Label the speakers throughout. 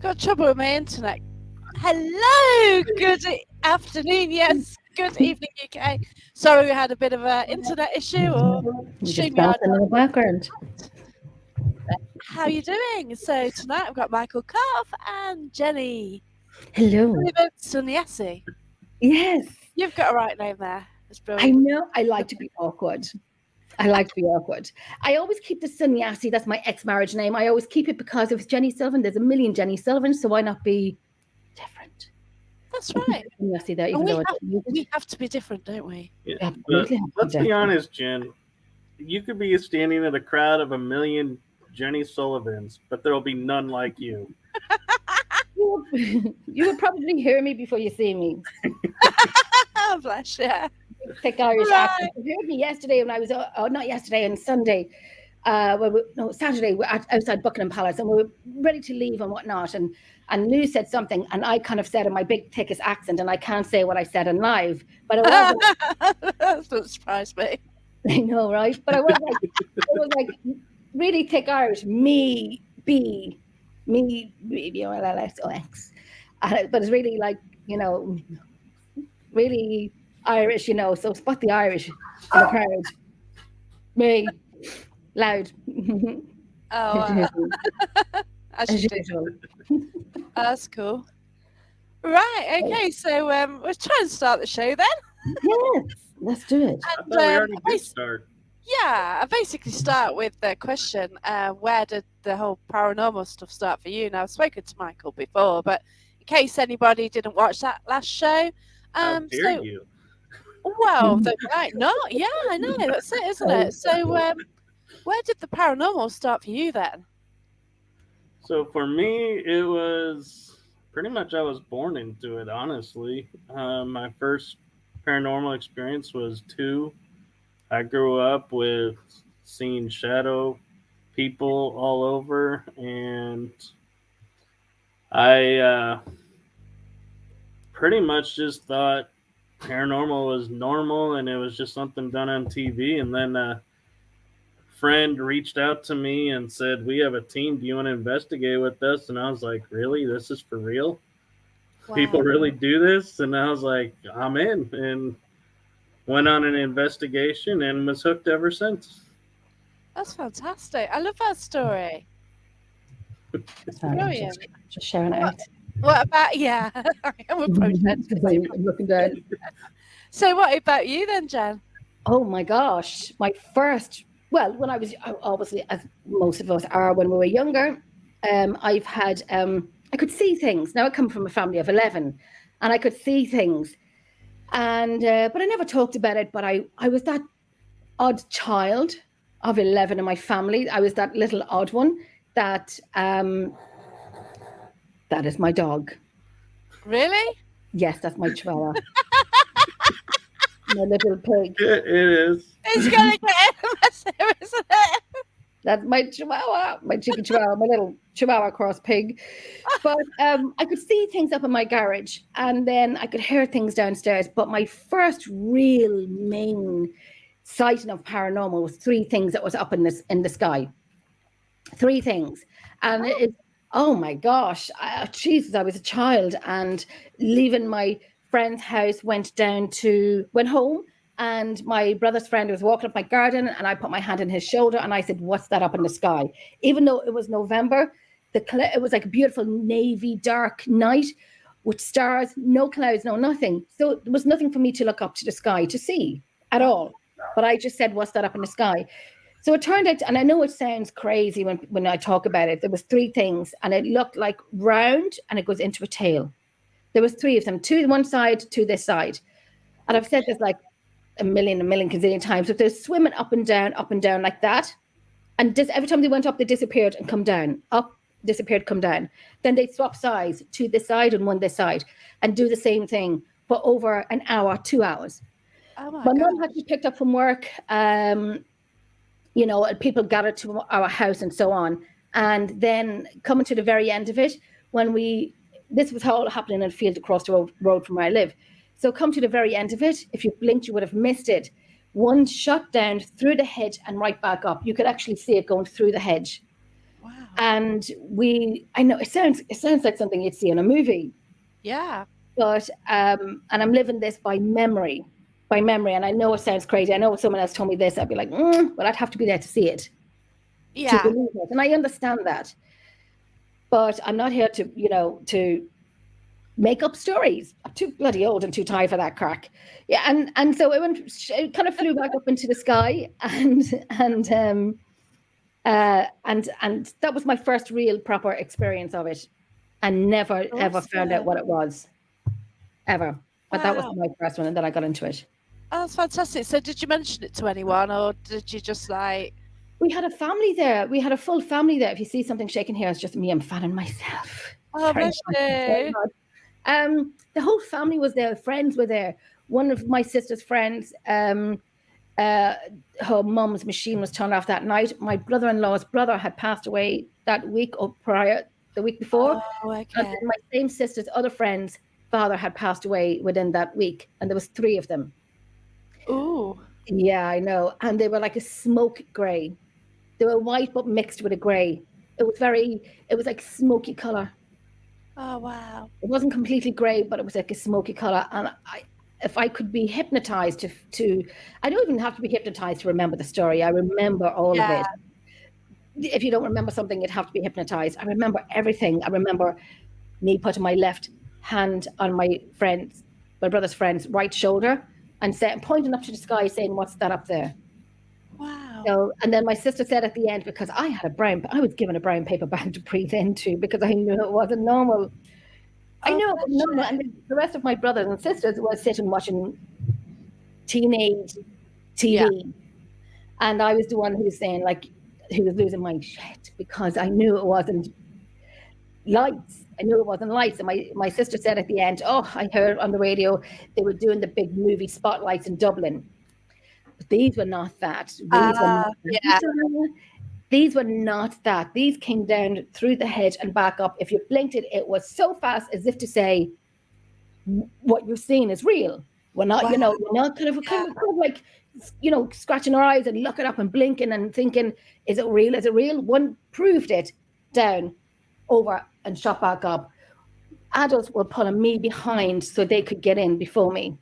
Speaker 1: Got trouble with my internet. Hello, good afternoon. Yes, good evening, UK. Sorry, we had a bit of an internet issue or
Speaker 2: You just
Speaker 1: StreamYard.
Speaker 2: dancing in the background.
Speaker 1: How are you doing? So tonight I've got Michael Kopf and Jenny.
Speaker 2: Hello.
Speaker 1: Sunyasi.
Speaker 2: Yes,
Speaker 1: You've got a right name there. It's
Speaker 2: I
Speaker 1: brilliant.
Speaker 2: know. I like to be awkward. I like to be awkward. I always keep the Sunyasi. That's my ex-marriage name. I always keep it because if it's Jenny Sullivan, there's a million Jenny Sullivans, so why not be different?
Speaker 1: That's right.
Speaker 2: Sunyasi there,
Speaker 1: And
Speaker 2: even though
Speaker 1: we have to be different, don't we?
Speaker 3: Yeah,
Speaker 2: Absolutely
Speaker 3: but let's be honest, Jen. You could be standing in a crowd of a million Jenny Sullivans, but there will be none like you.
Speaker 2: you would probably hear me before you see me.
Speaker 1: Oh, bless you.
Speaker 2: Thick Irish
Speaker 1: Right.
Speaker 2: accent. You heard me yesterday when I was, not yesterday, on Sunday. Saturday, we're outside Buckingham Palace and we were ready to leave and whatnot. And Lou said something and I kind of said in my big, thickest accent, and I can't say what I said in live, but it wasn't.
Speaker 1: That doesn't surprise me.
Speaker 2: I know, right? But I was like, it was like really thick Irish. Me, B-O-L-L-S-O-X. But it's really like, really Irish, so spot the Irish in the crowd. Me, loud.
Speaker 1: Oh, as you do.
Speaker 2: usual.
Speaker 1: That's cool. Right, okay, so we're trying to start the show then.
Speaker 2: Yes, let's do it.
Speaker 3: I thought we already did start.
Speaker 1: Yeah, I basically start with the question, where did the whole paranormal stuff start for you? Now, I've spoken to Michael before, but in case anybody didn't watch that last show.
Speaker 3: How dare you?
Speaker 1: Well, they might not. Yeah, I know, that's it, isn't it? So where did the paranormal start for you then?
Speaker 3: So for me, it was pretty much I was born into it, honestly. My first paranormal experience was 2. I grew up with seeing shadow people all over, and I pretty much just thought paranormal was normal and it was just something done on TV. And then a friend reached out to me and said, "We have a team. Do you want to investigate with us?" And I was like, "Really? This is for real?
Speaker 1: Wow.
Speaker 3: People really do this?" And I was like, "I'm in." And went on an investigation and was hooked ever since.
Speaker 1: That's fantastic. I love that story.
Speaker 2: Sorry,
Speaker 1: Brilliant.
Speaker 2: just sharing it out.
Speaker 1: What about, yeah, I'm approaching it.
Speaker 2: I'm looking down.
Speaker 1: So what about you then, Jen?
Speaker 2: Oh my gosh, my first. Well, when I was obviously, as most of us are when we were younger, I've had I could see things. Now I come from a family of 11, and I could see things, and but I never talked about it. But I was that odd child of 11 in my family. I was that little odd one that that is my dog.
Speaker 1: Really?
Speaker 2: Yes, that's my chihuahua. My little pig.
Speaker 3: It is.
Speaker 1: It's going to get messier, isn't it?
Speaker 2: That's my chihuahua, my cheeky chihuahua, my little chihuahua cross pig. But I could see things up in my garage, and then I could hear things downstairs. But my first real main sighting of paranormal was 3 things that was up in the sky. 3 things, and oh my gosh, Jesus! I was a child, and leaving my friend's house, went home. And my brother's friend was walking up my garden, and I put my hand on his shoulder and I said, "What's that up in the sky?" Even though it was November, it was like a beautiful navy dark night with stars, no clouds, no nothing. So there was nothing for me to look up to the sky to see at all. But I just said, "What's that up in the sky?" So it turned out, and I know it sounds crazy when I talk about it, there was 3 things, and it looked like round, and it goes into a tail. There was 3 of them, 2 one side, 2 this side. And I've said this like a million gazillion times, but they're swimming up and down like that. And every time they went up, they disappeared and come down. Up, disappeared, come down. Then they'd swap sides, 2 this side and 1 this side, and do the same thing for over an hour, 2 hours.
Speaker 1: Oh my
Speaker 2: My
Speaker 1: God.
Speaker 2: mum had to be picked up from work. People gathered to our house and so on. And then coming to the very end of it, this was all happening in a field across the road from where I live. So come to the very end of it, if you blinked, you would have missed it. One shot down through the hedge and right back up. You could actually see it going through the hedge.
Speaker 1: Wow.
Speaker 2: And I know it sounds like something you'd see in a movie,
Speaker 1: Yeah.
Speaker 2: but and I'm living this by memory. And I know it sounds crazy. I know if someone else told me this, I'd be like, well, I'd have to be there to see it, to
Speaker 1: Yeah.
Speaker 2: believe it. And I understand that, but I'm not here to make up stories. I'm too bloody old and too tired for that crack. Yeah, and so it kind of flew back up into the sky, and that was my first real proper experience of it, and never ever found out what it was, ever. But that was
Speaker 1: Wow.
Speaker 2: my first one, and then I got into it.
Speaker 1: Oh, that's fantastic. So did you mention it to anyone, or did you just like...
Speaker 2: We had a family there. We had a full family there. If you see something shaking here, it's just me. I'm fanning myself.
Speaker 1: Oh,
Speaker 2: Very
Speaker 1: bless
Speaker 2: much. Very
Speaker 1: you.
Speaker 2: much. The whole family was there. Friends were there. One of my sister's friends, her mum's machine was turned off that night. My brother-in-law's brother had passed away that week or the week before.
Speaker 1: Oh,
Speaker 2: And
Speaker 1: okay.
Speaker 2: then my same sister's other friend's father had passed away within that week, and there was 3 of them.
Speaker 1: Ooh.
Speaker 2: Yeah, I know. And they were like a smoke grey. They were white but mixed with a grey. It was like smoky color.
Speaker 1: Oh, wow.
Speaker 2: It wasn't completely grey, but it was like a smoky color. And if I could be hypnotized I don't even have to be hypnotized to remember the story. I remember all of it. If you don't remember something, you'd have to be hypnotized. I remember everything. I remember me putting my left hand on my brother's friend's right shoulder and pointing up to the sky saying, "What's that up there?"
Speaker 1: Wow.
Speaker 2: So, and then my sister said at the end, because I was given a brown paper bag to breathe into because I knew it wasn't normal. I knew it wasn't normal. And the rest of my brothers and sisters were sitting watching teenage TV. Yeah. And I was the one who was saying, who was losing my shit because I knew it wasn't lights. And my sister said at the end, I heard on the radio they were doing the big movie spotlights in Dublin. But these were not that. These were not that. These came down through the hedge and back up. If you blinked it was so fast as if to say, what you're seeing is real. We're not, we're not kind of like, scratching our eyes and looking up and blinking and thinking, is it real? Is it real? One proved it down, over and shot back up. Adults were pulling me behind so they could get in before me.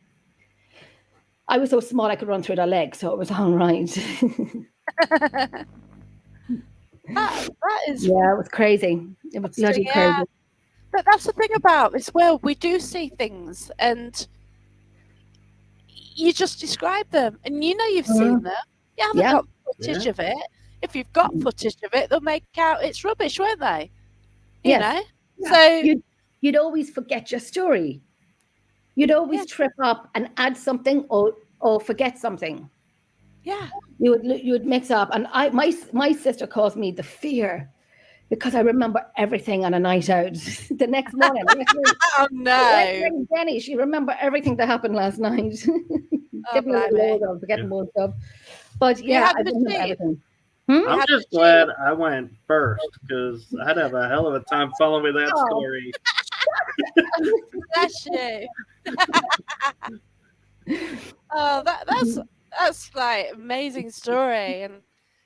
Speaker 2: I was so small I could run through their legs, so it was all right.
Speaker 1: that is...
Speaker 2: Yeah, it was crazy. It was bloody crazy.
Speaker 1: But that's the thing about this world. We do see things and you just describe them and you've seen them. You haven't got footage of it. If you've got footage of it, they'll make out it's rubbish, won't they? You know? Yeah. So
Speaker 2: you'd always forget your story. You'd always trip up and add something or forget something.
Speaker 1: Yeah.
Speaker 2: You would mix up. And my sister calls me the fear because I remember everything on a night out the next morning.
Speaker 1: Oh no.
Speaker 2: Jenny, she remember everything that happened last night. Forgetting more stuff. But I remember everything.
Speaker 3: I'm just glad I went first because I'd have a hell of a time following that story.
Speaker 1: Bless you. That's like amazing story, and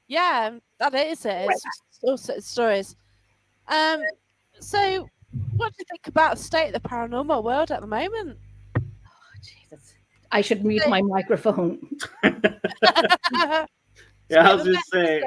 Speaker 1: that is it. It's all sorts of stories. So what do you think about the state of the paranormal world at the moment?
Speaker 2: Oh, Jesus. I should mute my microphone.
Speaker 3: Yeah, I was just saying,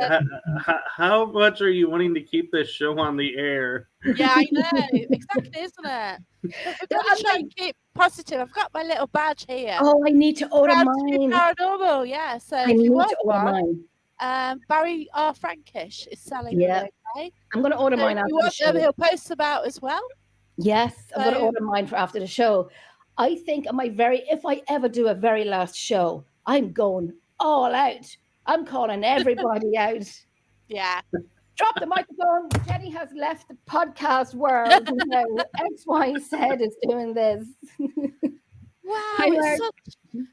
Speaker 3: how much are you wanting to keep this show on the air?
Speaker 1: Yeah, I know. Exactly, isn't it? We've got to try and keep positive. I've got my little badge here.
Speaker 2: Oh, I need to order mine.
Speaker 1: Paranormal, yeah. So
Speaker 2: I need to order mine.
Speaker 1: Barry R. Frankish is selling
Speaker 2: them.
Speaker 1: Okay?
Speaker 2: I'm going to order mine after the show.
Speaker 1: He'll post about as well.
Speaker 2: Yes, I'm going to order mine for after the show. I think if I ever do a very last show, I'm going all out. I'm calling everybody out.
Speaker 1: Yeah.
Speaker 2: Drop the microphone. Jenny has left the podcast world. Now XYZ is doing this.
Speaker 1: Wow, it's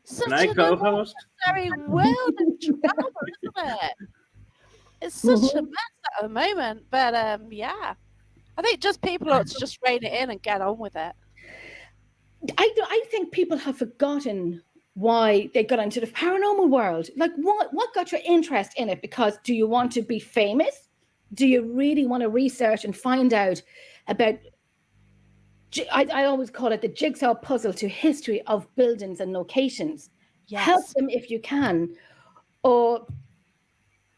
Speaker 1: such
Speaker 3: Can I co-host?
Speaker 1: Very world and drama, isn't it? It's such a mess at the moment. But I think just people ought to just rein it in and get on with it.
Speaker 2: I think people have forgotten why they got into the paranormal world. Like what got your interest in it? Because do you want to be famous? do you really want to research and find out about, I always call it the jigsaw puzzle to history of buildings and locations.
Speaker 1: Yes.
Speaker 2: Help them if you can, or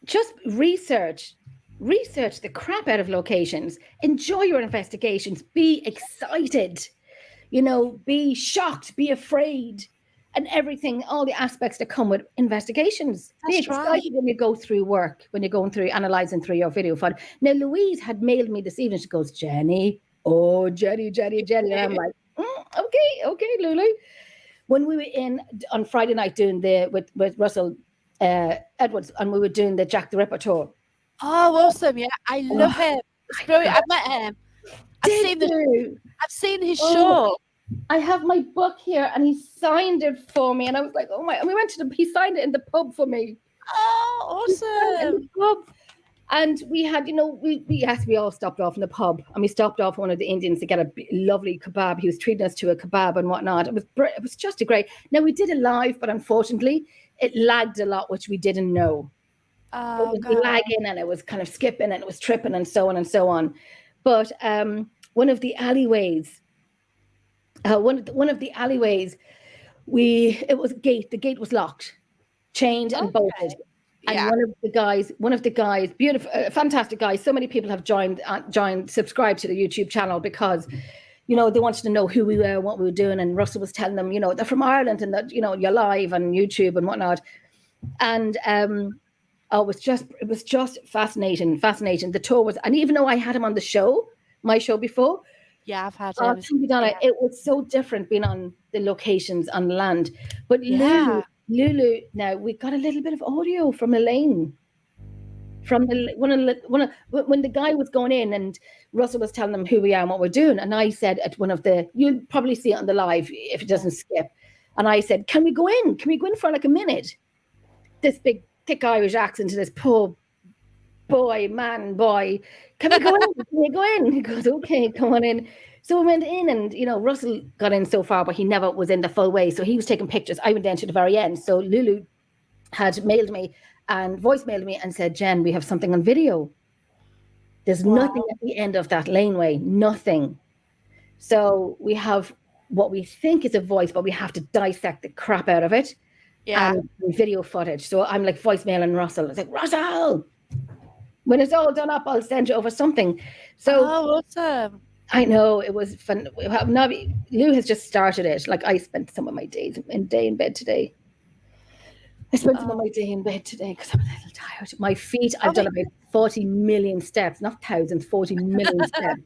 Speaker 2: just research the crap out of locations. Enjoy your investigations. Be excited, be shocked, be afraid, and everything, all the aspects that come with investigations. Be excited when you go through work, when you're going through, analysing through your video file. Now, Louise had mailed me this evening. She goes, Jenny. And I'm like, okay, Lulu. When we were in on Friday night doing with Russell Edwards, and we were doing the Jack the Ripper tour.
Speaker 1: Oh, awesome! Yeah, I love him. It's brilliant. I've met him. I've seen his show.
Speaker 2: I have my book here, and he signed it for me, and I was like, oh my! And we went to he signed it in the pub for me.
Speaker 1: Oh, awesome!
Speaker 2: And we had, we all stopped off in the pub, and we stopped off one of the Indians to get a lovely kebab. He was treating us to a kebab and whatnot. It was just a great. Now, we did it live, but unfortunately, it lagged a lot, which we didn't know.
Speaker 1: Oh,
Speaker 2: it was lagging, and it was kind of skipping, and it was tripping, and so on and so on. But one of the alleyways, it was a gate. The gate was locked, chained, and bolted. And one of the guys, beautiful, fantastic guys. So many people have subscribed to the YouTube channel because, they wanted to know who we were, what we were doing. And Russell was telling them, they're from Ireland and that, you're live on YouTube and whatnot. And it was just fascinating. The tour was, and even though I had him on my show before.
Speaker 1: Yeah, I've had him.
Speaker 2: It was so different being on the locations on land. But Lulu, now we got a little bit of audio from Elaine. From when the guy was going in and Russell was telling them who we are and what we're doing, and I said at you'll probably see it on the live if it doesn't skip, and I said, can we go in? Can we go in for like a minute? This big thick Irish accent to this poor boy, can we go in? Can we go in? He goes, okay, come on in. So we went in, and Russell got in so far, but he never was in the full way. So he was taking pictures. I went down to the very end. So Lulu had mailed me and voicemailed me and said, Jen, we have something on video. There's nothing at the end of that laneway, nothing. So we have what we think is a voice, but we have to dissect the crap out of it.
Speaker 1: Yeah.
Speaker 2: And video footage. So I'm like voicemailing Russell. It's like, Russell, when it's all done up, I'll send you over something. So
Speaker 1: awesome.
Speaker 2: I know, it was fun. Lou has just started it. Like, I spent some of my day in bed today. Because I'm a little tired. My feet, I've done about 40 million steps, not thousands, 40 million steps.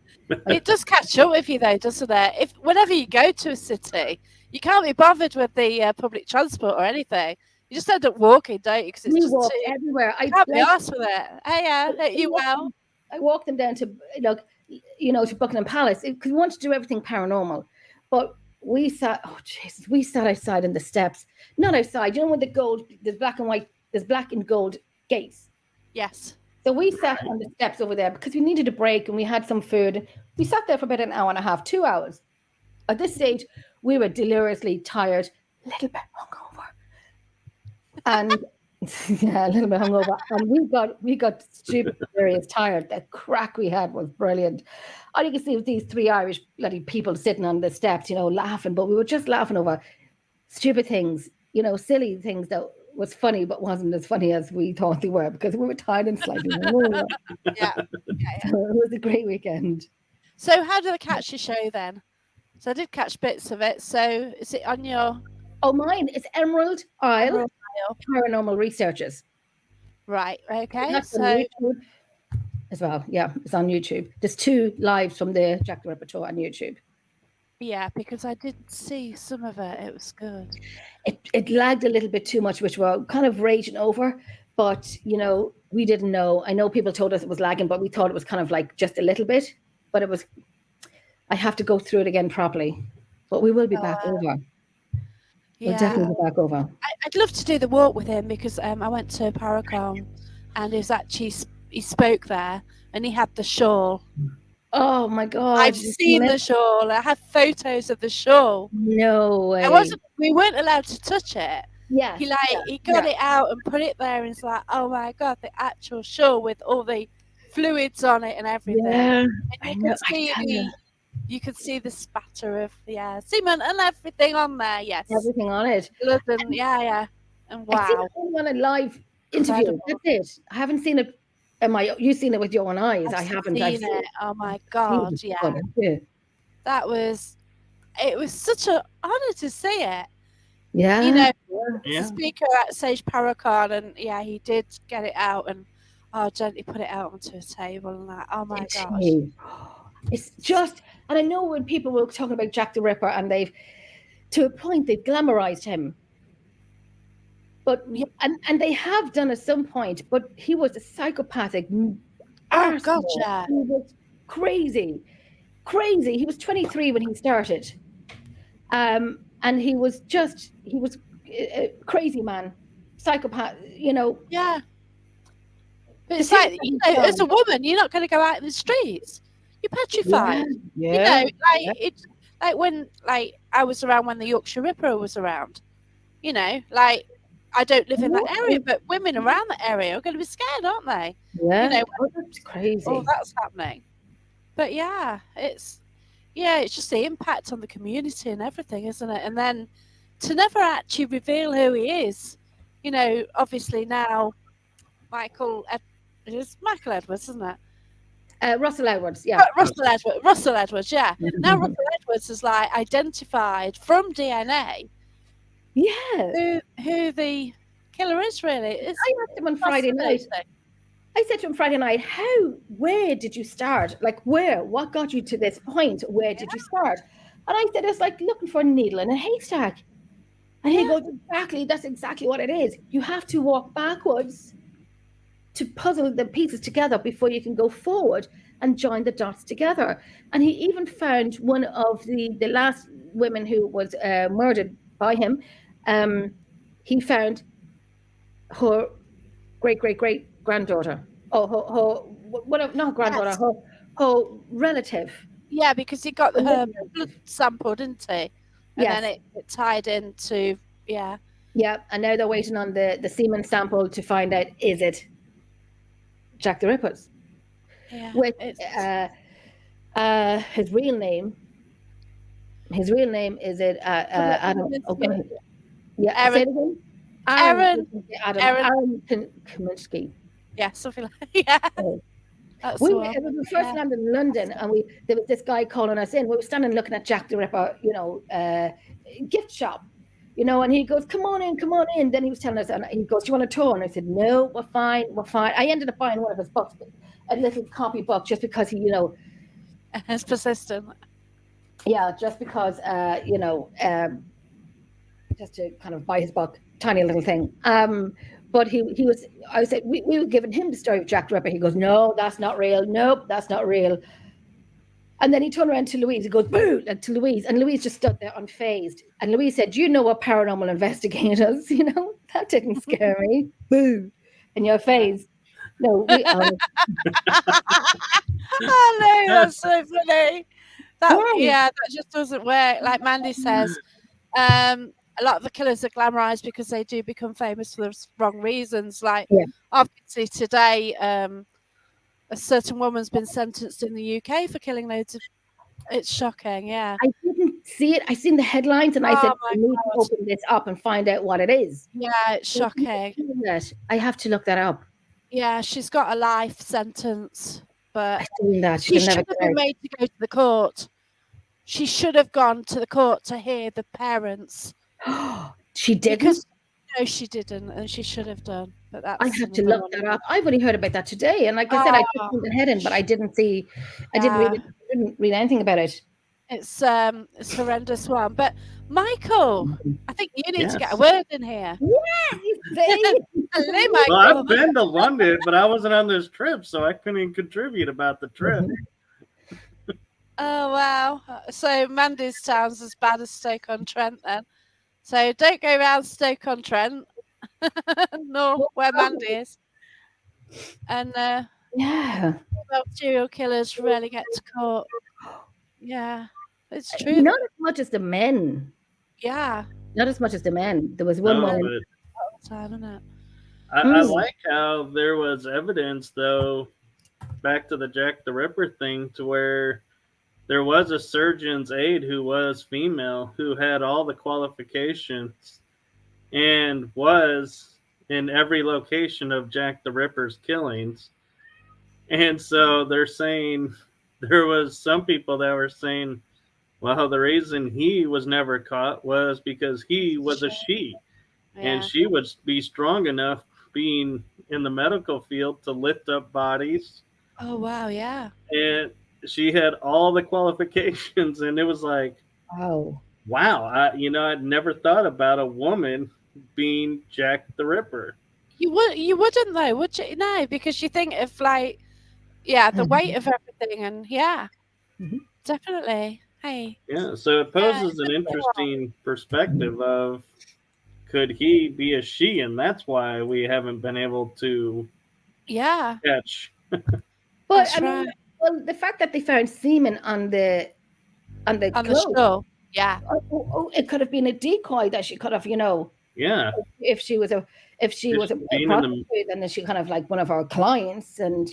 Speaker 1: It does catch up with you though, doesn't it? Whenever you go to a city, you can't be bothered with the public transport or anything. You just end up walking, don't you? Because it's just
Speaker 2: walk everywhere.
Speaker 1: I can't be arsed with it. Hey, you well.
Speaker 2: I walked them down to to Buckingham Palace because we wanted to do everything paranormal, but we sat outside in the steps, not outside. When there's black and gold gates.
Speaker 1: Yes.
Speaker 2: So we sat on the steps over there because we needed a break and we had some food. We sat there for about an hour and a half, 2 hours. At this stage, we were deliriously tired, a little bit hungover, and a little bit hungover, and we got stupid, serious tired. The crack we had was brilliant. All you can see was these 3 Irish bloody people sitting on the steps, laughing, but we were just laughing over stupid things, silly things that was funny but wasn't as funny as we thought they were because we were tired and slightly hungover.
Speaker 1: Yeah.
Speaker 2: So it was a great weekend.
Speaker 1: So how did I catch your show then? So I did catch bits of it. So is it on your?
Speaker 2: Oh, mine is Emerald Isle Paranormal Researchers.
Speaker 1: Right. Okay.
Speaker 2: That's
Speaker 1: so
Speaker 2: on YouTube as well. Yeah, it's on YouTube. There's 2 lives from the Jack the Ripper tour on YouTube.
Speaker 1: Yeah, because I did see some of it. It was good.
Speaker 2: It lagged a little bit too much, which we're kind of raging over. But we didn't know. I know people told us it was lagging, but we thought it was kind of like just a little bit. But it was. I have to go through it again properly. But we will be back over.
Speaker 1: Yeah.
Speaker 2: We'll definitely be back over.
Speaker 1: I'd love to do the walk with him because I went to Paranormal and he spoke there and he had the shawl.
Speaker 2: Oh my God.
Speaker 1: I've seen the shawl. I have photos of the shawl.
Speaker 2: No way.
Speaker 1: We weren't allowed to touch it.
Speaker 2: Yeah.
Speaker 1: He got it out and put it there and it's like, oh my God, the actual shawl with all the fluids on it and everything.
Speaker 2: Yeah,
Speaker 1: And
Speaker 2: I
Speaker 1: you
Speaker 2: know.
Speaker 1: could see you could see the spatter of semen and everything on there. Yes,
Speaker 2: Everything on it.
Speaker 1: blood and and
Speaker 2: I've seen
Speaker 1: wow,
Speaker 2: it only on a live interview.
Speaker 1: incredible.
Speaker 2: That's it. I haven't seen it. You've seen it with your own eyes. I
Speaker 1: I've
Speaker 2: haven't.
Speaker 1: seen it. Oh my God, yeah. That was. It was such an honor to see it.
Speaker 2: Yeah.
Speaker 1: You know,
Speaker 3: Yeah.
Speaker 1: the speaker at Sage Paracon, and he did get it out and gently put it out onto a table and that. Oh my gosh.
Speaker 2: It's just, and I know when people were talking about Jack the Ripper, and to a point, they've glamorized him. But and they have done at some point, but he was a psychopathic
Speaker 1: Oh God, yeah.
Speaker 2: He was crazy. He was 23 when he started. And he was a crazy man, psychopath,
Speaker 1: Yeah. But it's like, as a woman, you're not going to go out in the streets. You're petrified.
Speaker 2: Yeah.
Speaker 1: It's like when I was around when the Yorkshire Ripper was around. I don't live in that area, but women around that area are going to be scared, aren't they?
Speaker 2: Yeah. That's crazy.
Speaker 1: Oh, that's happening. But it's just the impact on the community and everything, isn't it? And then to never actually reveal who he is, obviously now Michael Edwards, isn't it?
Speaker 2: Russell Edwards, yeah.
Speaker 1: Russell Edwards, yeah. Now Russell Edwards is identified from DNA.
Speaker 2: Yeah.
Speaker 1: Who the killer is really.
Speaker 2: I asked him on Friday night. I said to him Friday night, where did you start? What got you to this point? Where did you start? And I said, it's like looking for a needle in a haystack. And he goes, that's exactly what it is. You have to walk backwards to puzzle the pieces together before you can go forward and join the dots together. And he even found one of the last women who was murdered by him. He found her great-great-great-granddaughter. Not granddaughter, her relative.
Speaker 1: Yeah, because he got her blood sample, didn't he? And then it tied into, Yeah,
Speaker 2: and now they're waiting on the semen sample to find out, is it Jack the Ripper's?
Speaker 1: Yeah.
Speaker 2: With his real name is it Adam? Aaron Kaminsky.
Speaker 1: Yeah, something like that.
Speaker 2: It was the first land in London, and there was this guy calling us in. We were standing looking at Jack the Ripper, gift shop, and he goes, come on in. Then he was telling us, and he goes, do you want a tour? And I said, no, we're fine. I ended up buying one of his books, a little copy book, just because he,
Speaker 1: it's persistent.
Speaker 2: Yeah, just because, just to kind of buy his book, tiny little thing. But I said, we were giving him the story of Jack the Ripper. He goes, no, that's not real. Nope, that's not real. And then he turned around to Louise. He goes, boo, to Louise. And Louise just stood there unfazed. And Louise said, do you know what paranormal investigators? That didn't scare me. Boo. In your face. No, we are.
Speaker 1: Oh, no, that's so funny. That just doesn't work. Like Mandy says, a lot of the killers are glamorized because they do become famous for the wrong reasons. Obviously today, a certain woman's been sentenced in the UK for killing loads of. It's shocking, yeah.
Speaker 2: I didn't see it. I seen the headlines, and I said, I need to open this up and find out what it is.
Speaker 1: Yeah, it's shocking.
Speaker 2: I have to look that up.
Speaker 1: Yeah, she's got a life sentence, but
Speaker 2: I've seen that.
Speaker 1: She should have been made to go to the court. She should have gone to the court to hear the parents.
Speaker 2: She didn't?
Speaker 1: No, she didn't, and she should have done. But
Speaker 2: I have to look that up. I've only heard about that today, and like I said, I just put the head in, but I didn't see. I didn't read anything about it.
Speaker 1: It's horrendous one. But Michael, I think you need to get a word in here.
Speaker 2: Yes,
Speaker 1: hello, Michael.
Speaker 3: Well, I've been to London, but I wasn't on this trip, so I couldn't contribute about the trip.
Speaker 1: Oh wow! So Mandy's town's as bad as Stoke-on-Trent then. So don't go around Stoke-on-Trent, nor where Mandy is. And serial killers rarely get to court. Yeah, it's true.
Speaker 2: Not as much as the men.
Speaker 1: Yeah.
Speaker 2: Not as much as the men. There was one moment.
Speaker 1: Time, isn't it?
Speaker 3: I like how there was evidence, though, back to the Jack the Ripper thing, to where there was a surgeon's aide who was female who had all the qualifications and was in every location of Jack the Ripper's killings. And so they're saying, there was some people that were saying, well, the reason he was never caught was because he was a she, and
Speaker 1: Yeah.
Speaker 3: she would be strong enough being in the medical field to lift up bodies,
Speaker 1: Oh wow, yeah.
Speaker 3: and she had all the qualifications. And it was like,
Speaker 2: Oh,
Speaker 3: wow, I'd never thought about a woman being Jack the Ripper.
Speaker 1: You wouldn't though, would you? No, because you think of like, yeah, the weight of everything, and yeah,
Speaker 2: Mhm.
Speaker 1: definitely. Hey,
Speaker 3: Yeah, so it poses an interesting perspective of, could he be a she, and that's why we haven't been able to
Speaker 1: yeah,
Speaker 3: catch.
Speaker 2: but
Speaker 1: that's
Speaker 2: I mean,
Speaker 1: right.
Speaker 2: well, the fact that they found semen on the
Speaker 1: On the
Speaker 2: clothes,
Speaker 1: show, yeah,
Speaker 2: it could have been a decoy that she could have,
Speaker 3: Yeah,
Speaker 2: if she was a
Speaker 3: being in the,
Speaker 2: prostitute, and then she kind of like one of our clients, and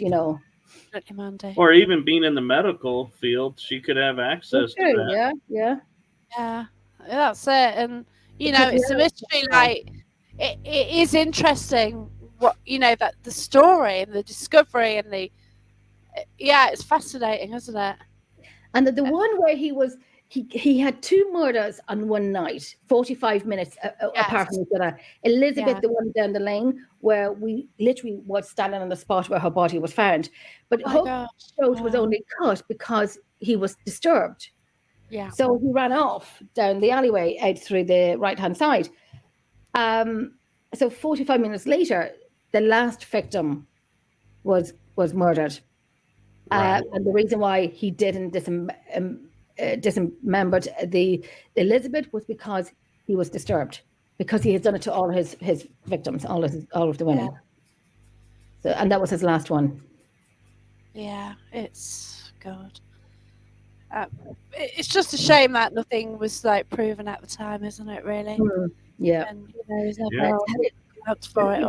Speaker 1: absolutely, Mandy.
Speaker 3: or even being in the medical field, she could have access to that.
Speaker 2: yeah.
Speaker 1: Yeah, that's it. And
Speaker 2: It could be
Speaker 1: it's a
Speaker 2: anything.
Speaker 1: mystery. Like it is interesting. What that the story and the discovery and yeah, it's fascinating, isn't it?
Speaker 2: And the one where he had two murders on one night, 45 minutes apart from each other. Elizabeth,
Speaker 1: Yeah.
Speaker 2: the one down the lane, where we literally was standing on the spot where her body was found. But
Speaker 1: Oh my
Speaker 2: her
Speaker 1: gosh.
Speaker 2: throat was
Speaker 1: Wow.
Speaker 2: only cut because he was disturbed.
Speaker 1: Yeah.
Speaker 2: So he ran off down the alleyway out through the right-hand side. So 45 minutes later, the last victim was murdered.
Speaker 3: Right.
Speaker 2: And the reason why he didn't dismembered the Elizabeth was because he was disturbed, because he had done it to all his victims, all of the women.
Speaker 1: Yeah.
Speaker 2: So, and that was his last one.
Speaker 1: Yeah, it's God. It's just a shame that nothing was like proven at the time, isn't it? Really.
Speaker 2: Yeah.
Speaker 1: And he's never
Speaker 3: Yeah.
Speaker 1: out for it.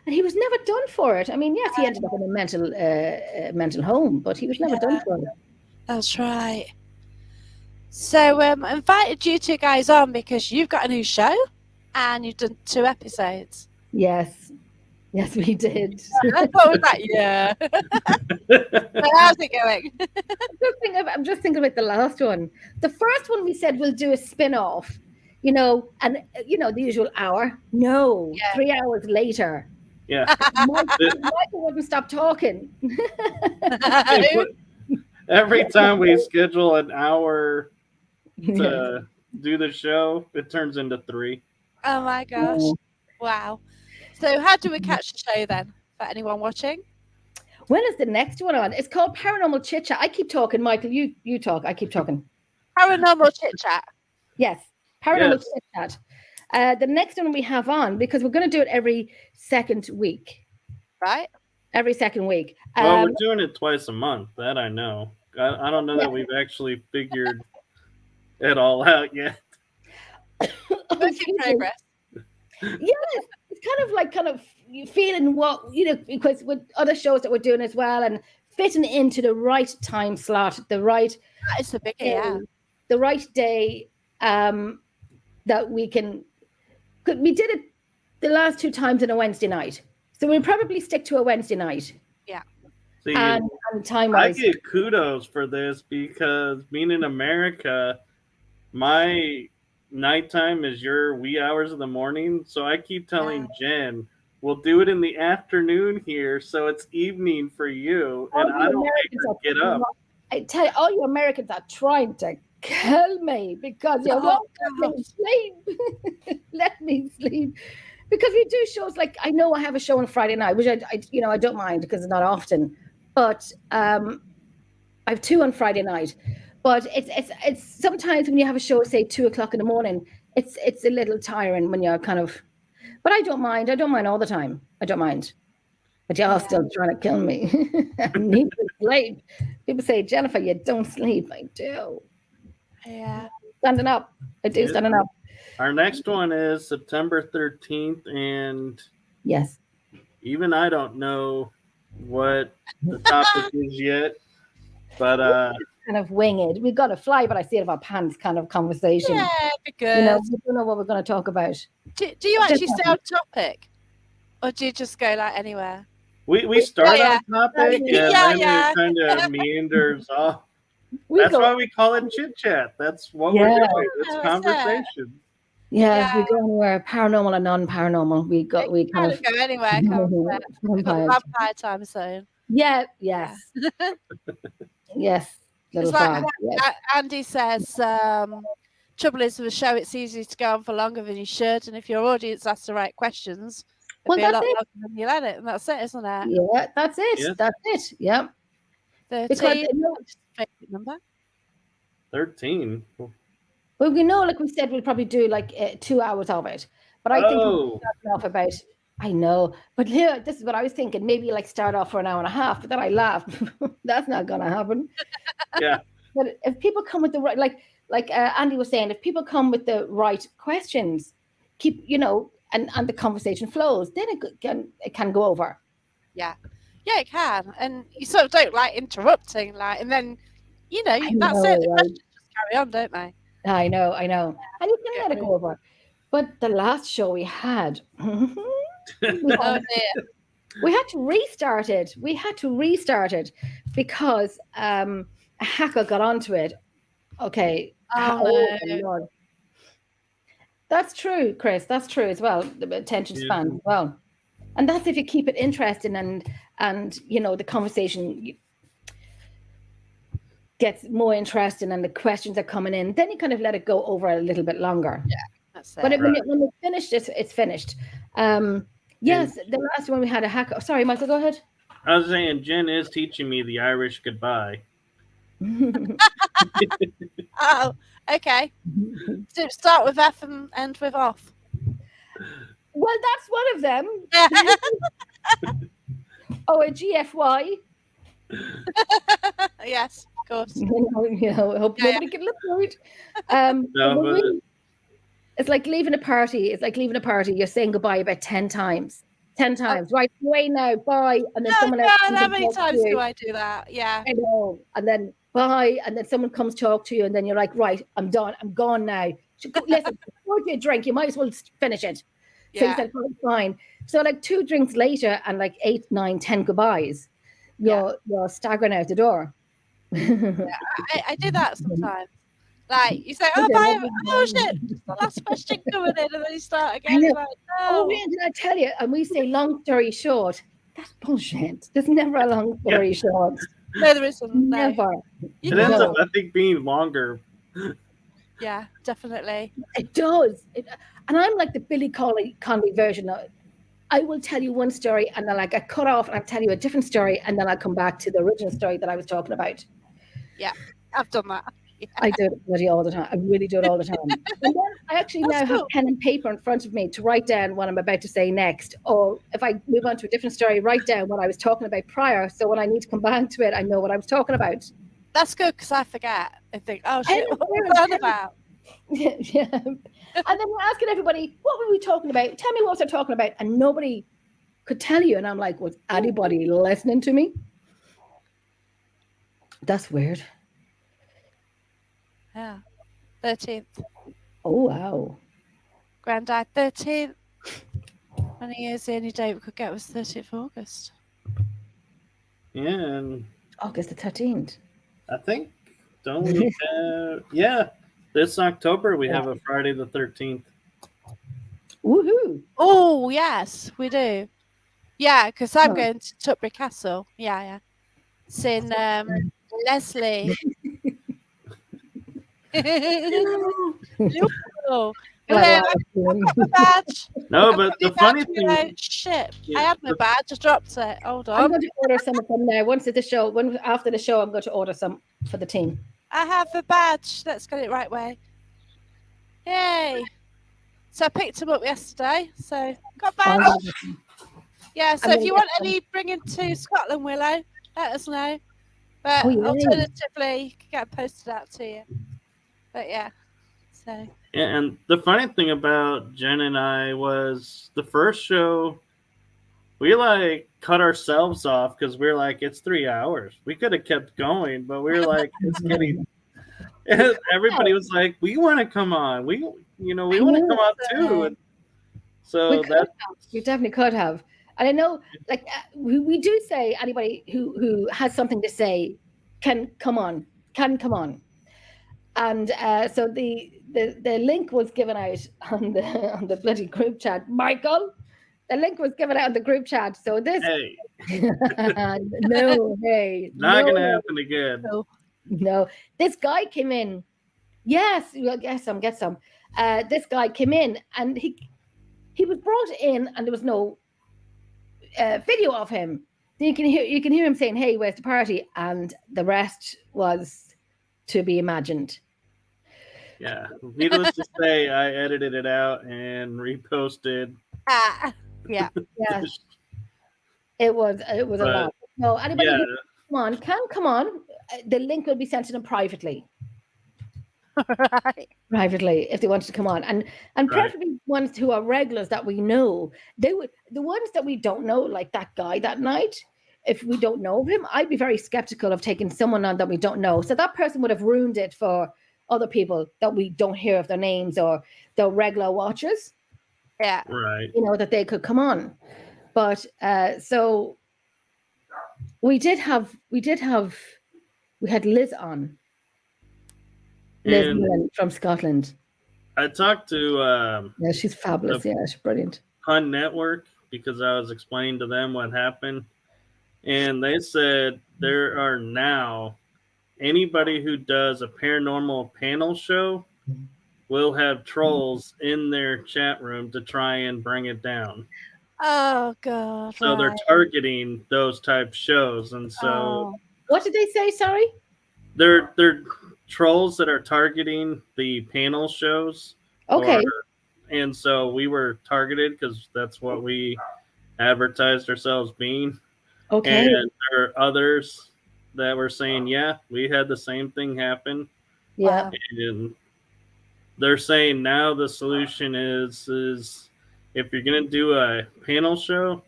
Speaker 2: And he was never done for it. I mean, yes, he ended up in a mental home, but he was never done for it.
Speaker 1: That's right. So I invited you two guys on because you've got a new show and you've done 2 episodes.
Speaker 2: Yes, we did.
Speaker 1: What was that? Yeah. So how's it going?
Speaker 2: I'm just thinking about the last one. The first one we said we'll do a spin-off, and the usual hour. No, 3 hours later.
Speaker 3: Yeah.
Speaker 2: Michael wouldn't stop talking.
Speaker 3: Every time we schedule an hour to do the show, it turns into 3.
Speaker 1: Oh my gosh. Wow. So how do we catch the show then, for anyone watching?
Speaker 2: When is the next one on? It's called Paranormal Chit Chat. I keep talking, Michael. You talk. I keep talking.
Speaker 1: Paranormal Chit Chat.
Speaker 2: Yes. Paranormal Chit Chat. The next one we have on, because we're going to do it every second week.
Speaker 1: Right.
Speaker 2: Every second week.
Speaker 3: Well, we're doing it twice a month. That I know. I don't know that we've actually figured it all out yet.
Speaker 1: Work in progress.
Speaker 2: Yes, it's kind of you feeling what because with other shows that we're doing as well, and fitting into the right time slot, the right
Speaker 1: That is the big
Speaker 2: the right day that we can. We did it the last 2 times on a Wednesday night, so we'll probably stick to a Wednesday night.
Speaker 1: Yeah.
Speaker 3: See,
Speaker 2: and time
Speaker 3: I
Speaker 2: wise,
Speaker 3: get kudos for this because being in America, my nighttime is your wee hours of the morning. So I keep telling Jen, we'll do it in the afternoon here, so it's evening for you, and I don't make her get up.
Speaker 2: I tell you, all you Americans are trying to kill me because you won't let me sleep. Let me sleep. Because we do shows like, I know I have a show on Friday night, which I don't mind because it's not often, but I have 2 on Friday night. But it's sometimes when you have a show, say 2:00 in the morning, it's a little tiring when you're kind of. But I don't mind. I don't mind all the time. I don't mind. But y'all still trying to kill me. I need to sleep. People say, Jennifer, you don't sleep. I do.
Speaker 1: Yeah.
Speaker 2: Standing up. I do standing up.
Speaker 3: Our next one is September 13th, and
Speaker 2: yes,
Speaker 3: even I don't know what the topic is yet, but
Speaker 2: kind of wing it. We've got a fly by the seat of our pants kind of conversation.
Speaker 1: Yeah, be good.
Speaker 2: You know, we don't know what we're going to talk about.
Speaker 1: Do you actually stay on topic, or do you just go like anywhere?
Speaker 3: we start on topic, and then
Speaker 1: yeah.
Speaker 3: it kind of meanders off. That's why we call it chit chat. That's what we're doing. It's conversation.
Speaker 2: Yeah, we go anywhere, paranormal and non-paranormal. We kind of
Speaker 1: go anywhere. Vampire time zone.
Speaker 2: Yeah, yes. Yes.
Speaker 1: It's like Andy says, trouble is with a show, it's easy to go on for longer than you should, and if your audience asks the right questions, it'll be a lot longer than you let it, and that's it, isn't it?
Speaker 2: Yeah, that's it. Yeah. That's it. Yeah.
Speaker 1: 13. Favorite number?
Speaker 3: 13.
Speaker 2: Well, we know, like we said, we'll probably do like 2 hours of it. But I think we'll start off about. I know, but here, this is what I was thinking. Maybe like start off for an hour and a half, but then I laughed. That's not going to happen.
Speaker 3: Yeah.
Speaker 2: But if people come with the right, like Andy was saying, if people come with the right questions, keep, you know, and the conversation flows, then it can go over.
Speaker 1: Yeah, it can, and you sort of don't like interrupting, like, and then, you know, that's it. The questions just carry on, don't they?
Speaker 2: I know, and you can let it go over. But the last show we had.
Speaker 1: Oh dear.
Speaker 2: We had to restart it because a hacker got onto it. Okay.
Speaker 1: Oh no.
Speaker 2: Lord. That's true, Chris. That's true as well. The attention span as well. And that's if you keep it interesting and you know, the conversation gets more interesting and the questions are coming in, then you kind of let it go over a little bit longer.
Speaker 1: Yeah, that's it.
Speaker 2: But when it's finished, it's finished. Yes, the last one we had a hacker. Sorry, Michael, go ahead.
Speaker 3: I was saying, Jen is teaching me the Irish goodbye.
Speaker 1: Oh, okay. So start with F and end with off.
Speaker 2: Well, that's one of them. Oh, a GFY.
Speaker 1: Yes, of course.
Speaker 2: You know, I hope nobody can look worried. It's like leaving a party. You're saying goodbye about 10 times. 10 times. Right, away now, bye. And then someone else.
Speaker 1: How many times do I do that? Yeah.
Speaker 2: I know. And then bye. And then someone comes talk to you, and then you're like, right, I'm done. I'm gone now. Listen, pour you a drink. You might as well finish it. So you said, oh, fine. So like 2 drinks later and like 8, 9, 10 goodbyes, you're staggering out the door.
Speaker 1: I do that sometimes. Like you say, oh, bye. Oh shit, the last question coming in, and then you start again. Like, no.
Speaker 2: Oh, man, did I tell you? And we say long story short. That's bullshit. There's never a long story short.
Speaker 1: No, there isn't.
Speaker 2: Never.
Speaker 3: It ends up, I think, being longer.
Speaker 1: Yeah, definitely.
Speaker 2: It does. And I'm like the Billy Connolly version of it. I will tell you one story, and then like I cut off, and I'll tell you a different story, and then I'll come back to the original story that I was talking about.
Speaker 1: Yeah, I've done that. Yeah.
Speaker 2: I do it bloody all the time. I really do it all the time. And then I actually now have pen and paper in front of me to write down what I'm about to say next. Or if I move on to a different story, write down what I was talking about prior. So when I need to come back to it, I know what I was talking about.
Speaker 1: That's good because I forget. I think, oh shit, what were we talking about?
Speaker 2: Yeah. And then we're asking everybody, what were we talking about? Tell me what we're talking about. And nobody could tell you. And I'm like, was anybody listening to me? That's weird.
Speaker 1: Yeah. 13th.
Speaker 2: Oh, wow.
Speaker 1: Granddad, 13th. 20 years, the only day we could get was 30th of August.
Speaker 3: Yeah. And
Speaker 2: August the 13th.
Speaker 3: I think, don't we have, this October we have a Friday the 13th.
Speaker 2: Woohoo.
Speaker 1: Oh, yes, we do. Yeah, because I'm going to Tutbury Castle. Yeah. Seeing Leslie. Oh, I've got my badge.
Speaker 3: No, but the funny thing.
Speaker 1: Shit, I had my badge. I dropped it. Hold on.
Speaker 2: I'm going to order some of them now. After the show, I'm going to order some for the team.
Speaker 1: I have a badge. Let's get it right way. Yay! So I picked them up yesterday. So got badge. Yeah. So if you want any bringing to Scotland, Willow, let us know. But alternatively, you can get it posted out to you. But yeah, so.
Speaker 3: Yeah, and the funny thing about Jen and I was the first show we like cut ourselves off because we're like, it's 3 hours. We could have kept going, but we were like, it's getting. Everybody was like, we want to come on. We want to come out too. And so
Speaker 2: you definitely could have. And I know, like, we do say anybody who has something to say can come on. And so the link was given out on the bloody group chat. Michael, the link was given out on the group chat. So this,
Speaker 3: hey,
Speaker 2: not
Speaker 3: gonna happen again.
Speaker 2: No, this guy came in. Yes, you'll get some. This guy came in, and he was brought in, and there was no video of him. Then you can hear him saying, "Hey, where's the party?" And the rest was to be imagined.
Speaker 3: Yeah, needless to say, I edited it out and reposted.
Speaker 1: Yeah.
Speaker 2: It was a lot. No, anybody who come on. The link will be sent to them privately.
Speaker 1: Right.
Speaker 2: Privately, if they wanted to come on, and preferably ones who are regulars that we know. The ones that we don't know, like that guy that night. If we don't know him, I'd be very skeptical of taking someone on that we don't know. So that person would have ruined it for other people that we don't hear of their names or their regular watchers.
Speaker 1: Yeah.
Speaker 3: Right.
Speaker 2: That they could come on. But so we had Liz on. Liz from Scotland.
Speaker 3: I talked to
Speaker 2: yeah, she's fabulous. Yeah, she's brilliant.
Speaker 3: Pun Network, because I was explaining to them what happened. And they said there are now anybody who does a paranormal panel show will have trolls in their chat room to try and bring it down.
Speaker 1: Oh God!
Speaker 3: So they're targeting those type shows, and so
Speaker 2: what did they say? Sorry,
Speaker 3: they're trolls that are targeting the panel shows.
Speaker 2: Okay,
Speaker 3: and so we were targeted because that's what we advertised ourselves being.
Speaker 2: Okay,
Speaker 3: and there are others that were saying, yeah, we had the same thing happen.
Speaker 2: Yeah.
Speaker 3: And they're saying now the solution is if you're going to do a panel show,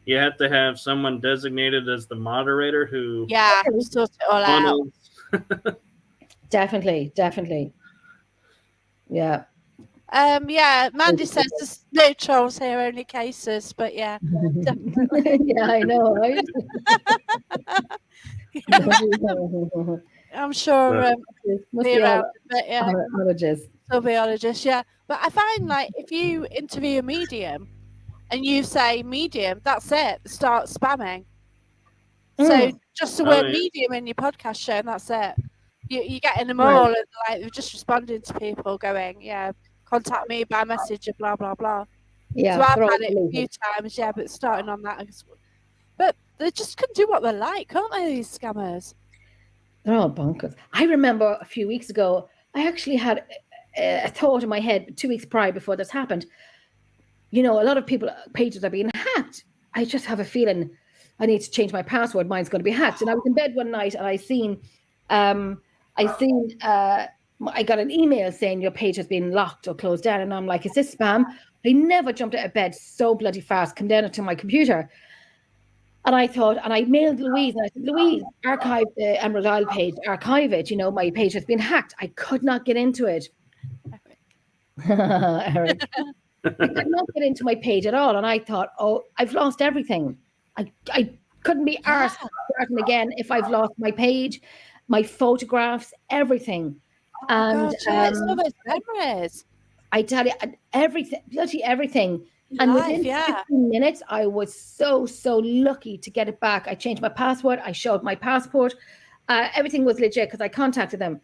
Speaker 3: you have to have someone designated as the moderator who
Speaker 1: sort it all out.
Speaker 2: Definitely. Yeah.
Speaker 1: Mandy says there's no trolls here, only cases, but yeah, definitely.
Speaker 2: Yeah, I know, right?
Speaker 1: I'm sure biologists, yeah. But I find like if you interview a medium and you say medium, that's it. Start spamming. So just the word medium in your podcast show, and that's it. You're getting them all, and like they're just responding to people going, yeah, contact me by message, blah blah blah.
Speaker 2: Yeah,
Speaker 1: so I've had it a few times, but starting on that. But they just can do what they like, can't they? These scammers.
Speaker 2: They're all bonkers. I remember a few weeks ago, I actually had a thought in my head 2 weeks prior before this happened. A lot of pages are being hacked. I just have a feeling I need to change my password. Mine's going to be hacked. And I was in bed one night and I got an email saying your page has been locked or closed down. And I'm like, is this spam? I never jumped out of bed so bloody fast, come down to my computer. And I thought, and I mailed Louise, and I said, Louise, archive the Emerald Isle page, archive it. My page has been hacked. I could not get into it. Eric. I could not get into my page at all. And I thought, I've lost everything. I couldn't be arsed starting again if I've lost my page, my photographs, everything. And
Speaker 1: all those memories.
Speaker 2: I tell you, everything, literally everything. And within 15 minutes, I was so lucky to get it back. I changed my password. I showed my passport. Everything was legit because I contacted them.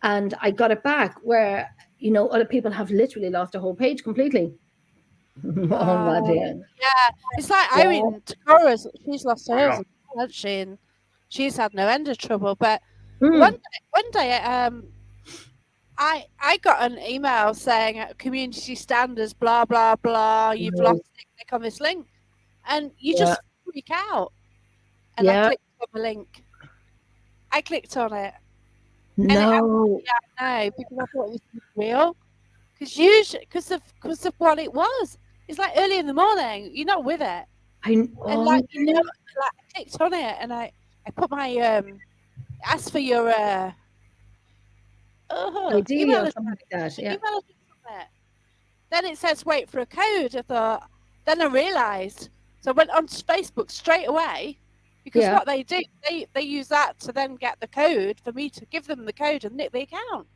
Speaker 2: And I got it back where, other people have literally lost a whole page completely. My dear.
Speaker 1: Yeah, it's like Irene Takora's, she's lost hers, hasn't she? And she's had no end of trouble. But one day, I got an email saying community standards, blah blah blah. You've lost it. Click on this link, and you just freak out. And I clicked on the link. I clicked on it.
Speaker 2: No,
Speaker 1: no, because I thought it was real. Because usually, because of what it was, it's like early in the morning. You're not with it. And like like I clicked on it and I put my asked for your
Speaker 2: ID
Speaker 1: email
Speaker 2: or
Speaker 1: address,
Speaker 2: something like that. Yeah.
Speaker 1: email address on it. Then it says wait for a code. I thought. Then I realised. So I went on Facebook straight away because what they do, they use that to then get the code for me to give them the code and nick the account.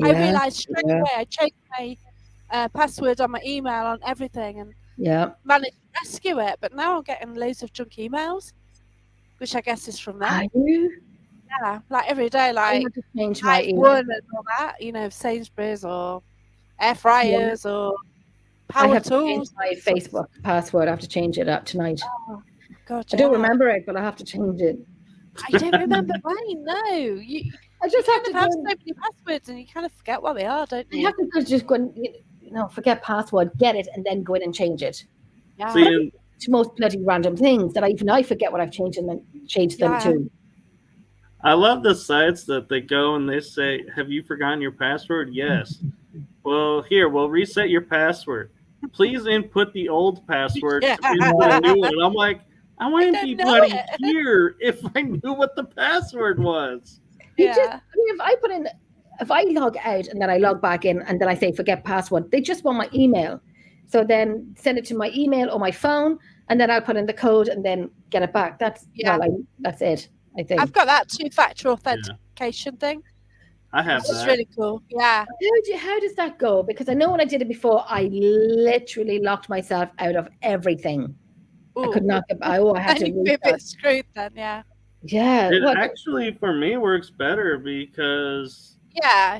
Speaker 1: I realised straight away. I changed my password on my email on everything and managed to rescue it. But now I'm getting loads of junk emails, which I guess is from them.
Speaker 2: Are you?
Speaker 1: Yeah, like every day, like
Speaker 2: I have to change my email.
Speaker 1: One and all that, Sainsbury's or air fryers or power tools.
Speaker 2: To change my Facebook password. I have to change it up tonight.
Speaker 1: Oh, God,
Speaker 2: I don't remember it, but I have to change it.
Speaker 1: I don't remember mine. No,
Speaker 2: I just have to
Speaker 1: have so many passwords, and you kind of forget what they are, don't you?
Speaker 2: You have to just go and forget password, get it, and then go in and change it.
Speaker 1: Yeah.
Speaker 3: See,
Speaker 2: it's most bloody random things that even I forget what I've changed and then change them too.
Speaker 3: I love the sites that they go and they say, "Have you forgotten your password?" Yes. Well, here, we'll reset your password. Please input the old password. Input a new one. And I'm like, I wouldn't be bloody here if I knew what the password was.
Speaker 2: If I log out and then I log back in and then I say forget password, they just want my email. So then send it to my email or my phone, and then I'll put in the code and then get it back. That's that's it. I think
Speaker 1: I've got that 2-factor authentication thing.
Speaker 3: I have that.
Speaker 1: It's really cool. Yeah.
Speaker 2: How does that go? Because I know when I did it before, I literally locked myself out of everything. Ooh. I could not get. I had to.
Speaker 1: Be a bit screwed then. Yeah.
Speaker 2: Yeah.
Speaker 3: It actually for me works better because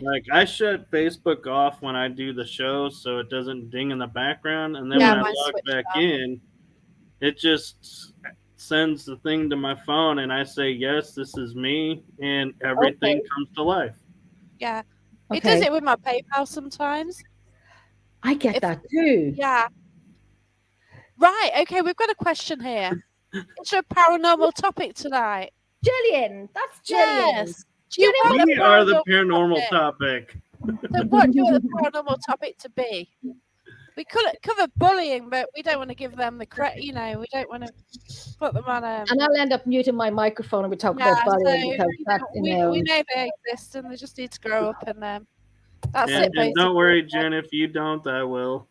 Speaker 3: like I shut Facebook off when I do the show so it doesn't ding in the background, and then when I log back in, it just sends the thing to my phone and I say yes, this is me, and everything comes to life.
Speaker 1: Yeah. It does it with my PayPal sometimes.
Speaker 2: I get that too.
Speaker 1: Yeah. Right, okay, we've got a question here. It's a paranormal topic tonight.
Speaker 2: Jillian, that's Jillian.
Speaker 1: Yes.
Speaker 3: We are the paranormal topic.
Speaker 1: So what do you want the paranormal topic to be? We could cover bullying, but we don't want to give them the credit. We don't want to put them on a.
Speaker 2: And I'll end up muting my microphone and we talk about bullying because that's
Speaker 1: we know they exist and they just need to grow up and that's it. Basically.
Speaker 3: And don't worry, Jen. If you don't, I will.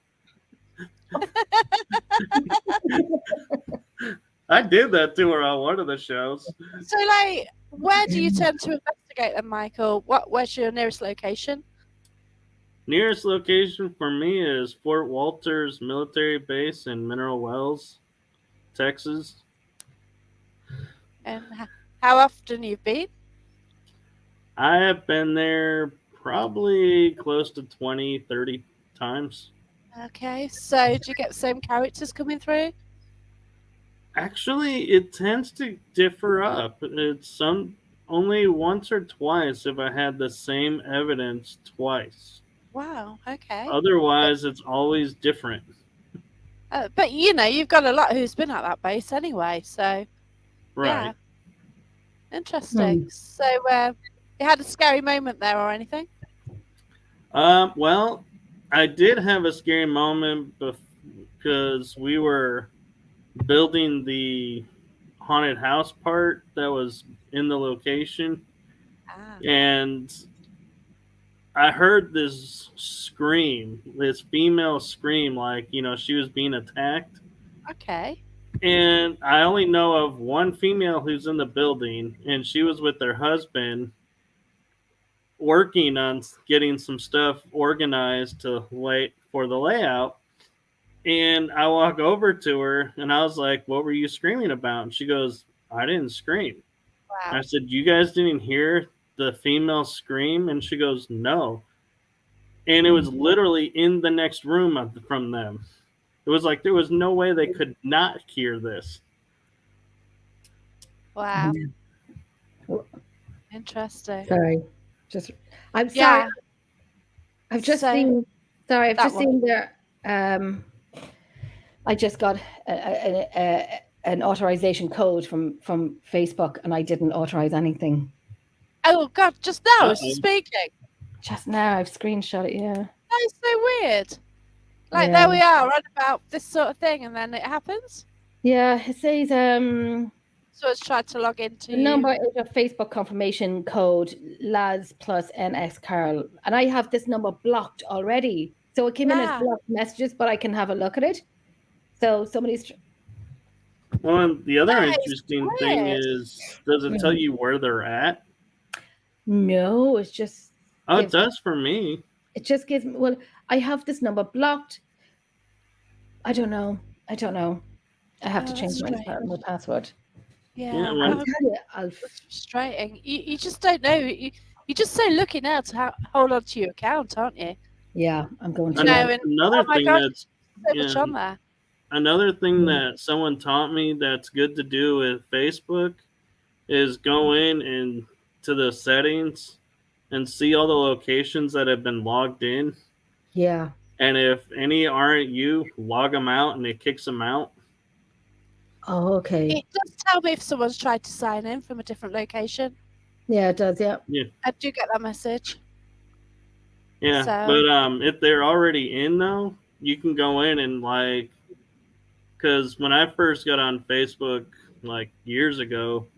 Speaker 3: I did that to her on one of the shows.
Speaker 1: So, like, where do you tend to investigate them, Michael? Where's your nearest location?
Speaker 3: Nearest location for me is Fort Walters Military Base in Mineral Wells, Texas.
Speaker 1: And how often you've been?
Speaker 3: I have been there probably close to 20, 30 times.
Speaker 1: Okay, so do you get the same characters coming through?
Speaker 3: Actually, it tends to differ up. It's only once or twice if I had the same evidence twice.
Speaker 1: Wow, okay.
Speaker 3: Otherwise, it's always different.
Speaker 1: But, you've got a lot who's been at that base anyway, so...
Speaker 3: Right.
Speaker 1: Yeah. Interesting. So, you had a scary moment there or anything?
Speaker 3: Well, I did have a scary moment because we were building the haunted house part that was in the location. And I heard this scream, this female scream, like, she was being attacked.
Speaker 1: Okay.
Speaker 3: And I only know of one female who's in the building, and she was with her husband working on getting some stuff organized to wait for the layout. And I walk over to her, and I was like, what were you screaming about? And she goes, I didn't scream. Wow. I said, you guys didn't hear the female scream? And she goes, no. And it was literally in the next room from them. It was like there was no way they could not hear this.
Speaker 1: Wow. Interesting.
Speaker 2: Sorry. I'm sorry. I've just seen there. I just got an authorization code from Facebook, and I didn't authorize anything.
Speaker 1: Oh God! Just now, it's speaking.
Speaker 2: Just now, I've screenshot it. Yeah.
Speaker 1: That is so weird. Like there we are, right about this sort of thing, and then it happens.
Speaker 2: Yeah, it says
Speaker 1: So it's tried to log into
Speaker 2: the
Speaker 1: you.
Speaker 2: number is a Facebook confirmation code Laz plus NX Carl, and I have this number blocked already. So it came in as blocked messages, but I can have a look at it. So somebody's.
Speaker 3: Well, and the other
Speaker 1: That is
Speaker 3: interesting thing
Speaker 1: weird.
Speaker 3: is, does it tell you where they're at?
Speaker 2: No, it's just.
Speaker 3: Oh, it does for me.
Speaker 2: It just gives me. Well, I have this number blocked. I don't know. I have to change my password.
Speaker 1: Yeah,
Speaker 2: I'll tell you,
Speaker 1: it's frustrating. You just don't know. You're just so looking now to hold on to your account, aren't you?
Speaker 2: Yeah, I'm going to.
Speaker 3: Another thing that's
Speaker 1: so much on there.
Speaker 3: Another thing that someone taught me that's good to do with Facebook is go in and to the settings and see all the locations that have been logged in.
Speaker 2: Yeah.
Speaker 3: And if any aren't you, log them out and it kicks them out.
Speaker 2: Oh, okay.
Speaker 1: It does tell me if someone's tried to sign in from a different location.
Speaker 2: Yeah, it does. Yeah.
Speaker 1: I do get that message.
Speaker 3: Yeah, but if they're already in though, you can go in and because when I first got on Facebook years ago,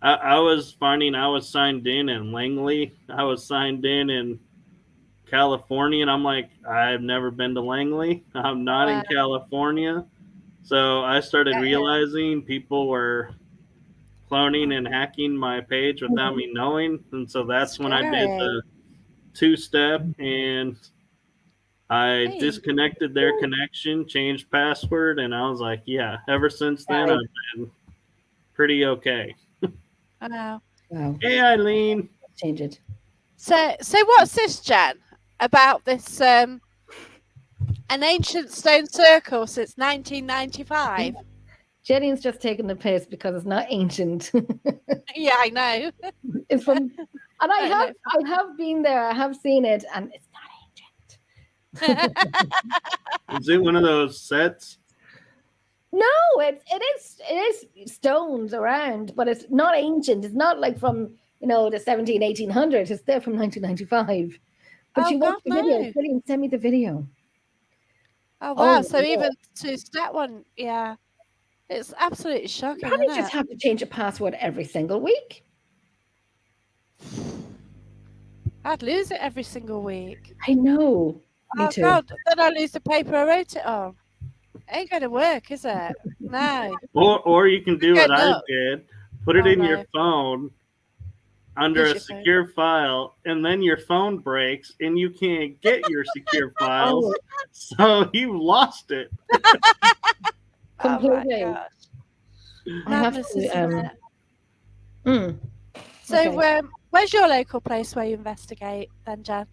Speaker 3: I was finding I was signed in Langley. I was signed in California, and I'm like, I've never been to Langley. I'm not in California. So I started realizing people were cloning and hacking my page without me knowing. And so that's when I did the 2-step, and I disconnected their connection, changed password, and I was like, yeah, ever since then I've been pretty okay.
Speaker 1: I know.
Speaker 2: Wow.
Speaker 3: Hey, Eileen.
Speaker 2: Change it.
Speaker 1: So what's this, Jan, about this an ancient stone circle since 1995?
Speaker 2: Jenny's just taking the piss because it's not ancient.
Speaker 1: Yeah, I know.
Speaker 2: It's from, and I have been there. I have seen it, and it's not ancient.
Speaker 3: Is it one of those sets?
Speaker 2: No, it is stones around, but it's not ancient. It's not like from the 1800s. It's there from 1995. But you watch the video. Brilliant. Send me the video.
Speaker 1: Oh wow! So even to that one, yeah, it's absolutely shocking.
Speaker 2: Probably just have to change a password every single week.
Speaker 1: I'd lose it every single week.
Speaker 2: I know. Me too.
Speaker 1: God, then I lose the paper I wrote it on. Ain't gonna work, is it? No.
Speaker 3: Or you can do what I did. Put it in your phone under a secure file, and then your phone breaks and you can't get your secure files. So you lost it.
Speaker 2: Completely.
Speaker 1: Oh I have to, So where's your local place where you investigate then, Jan?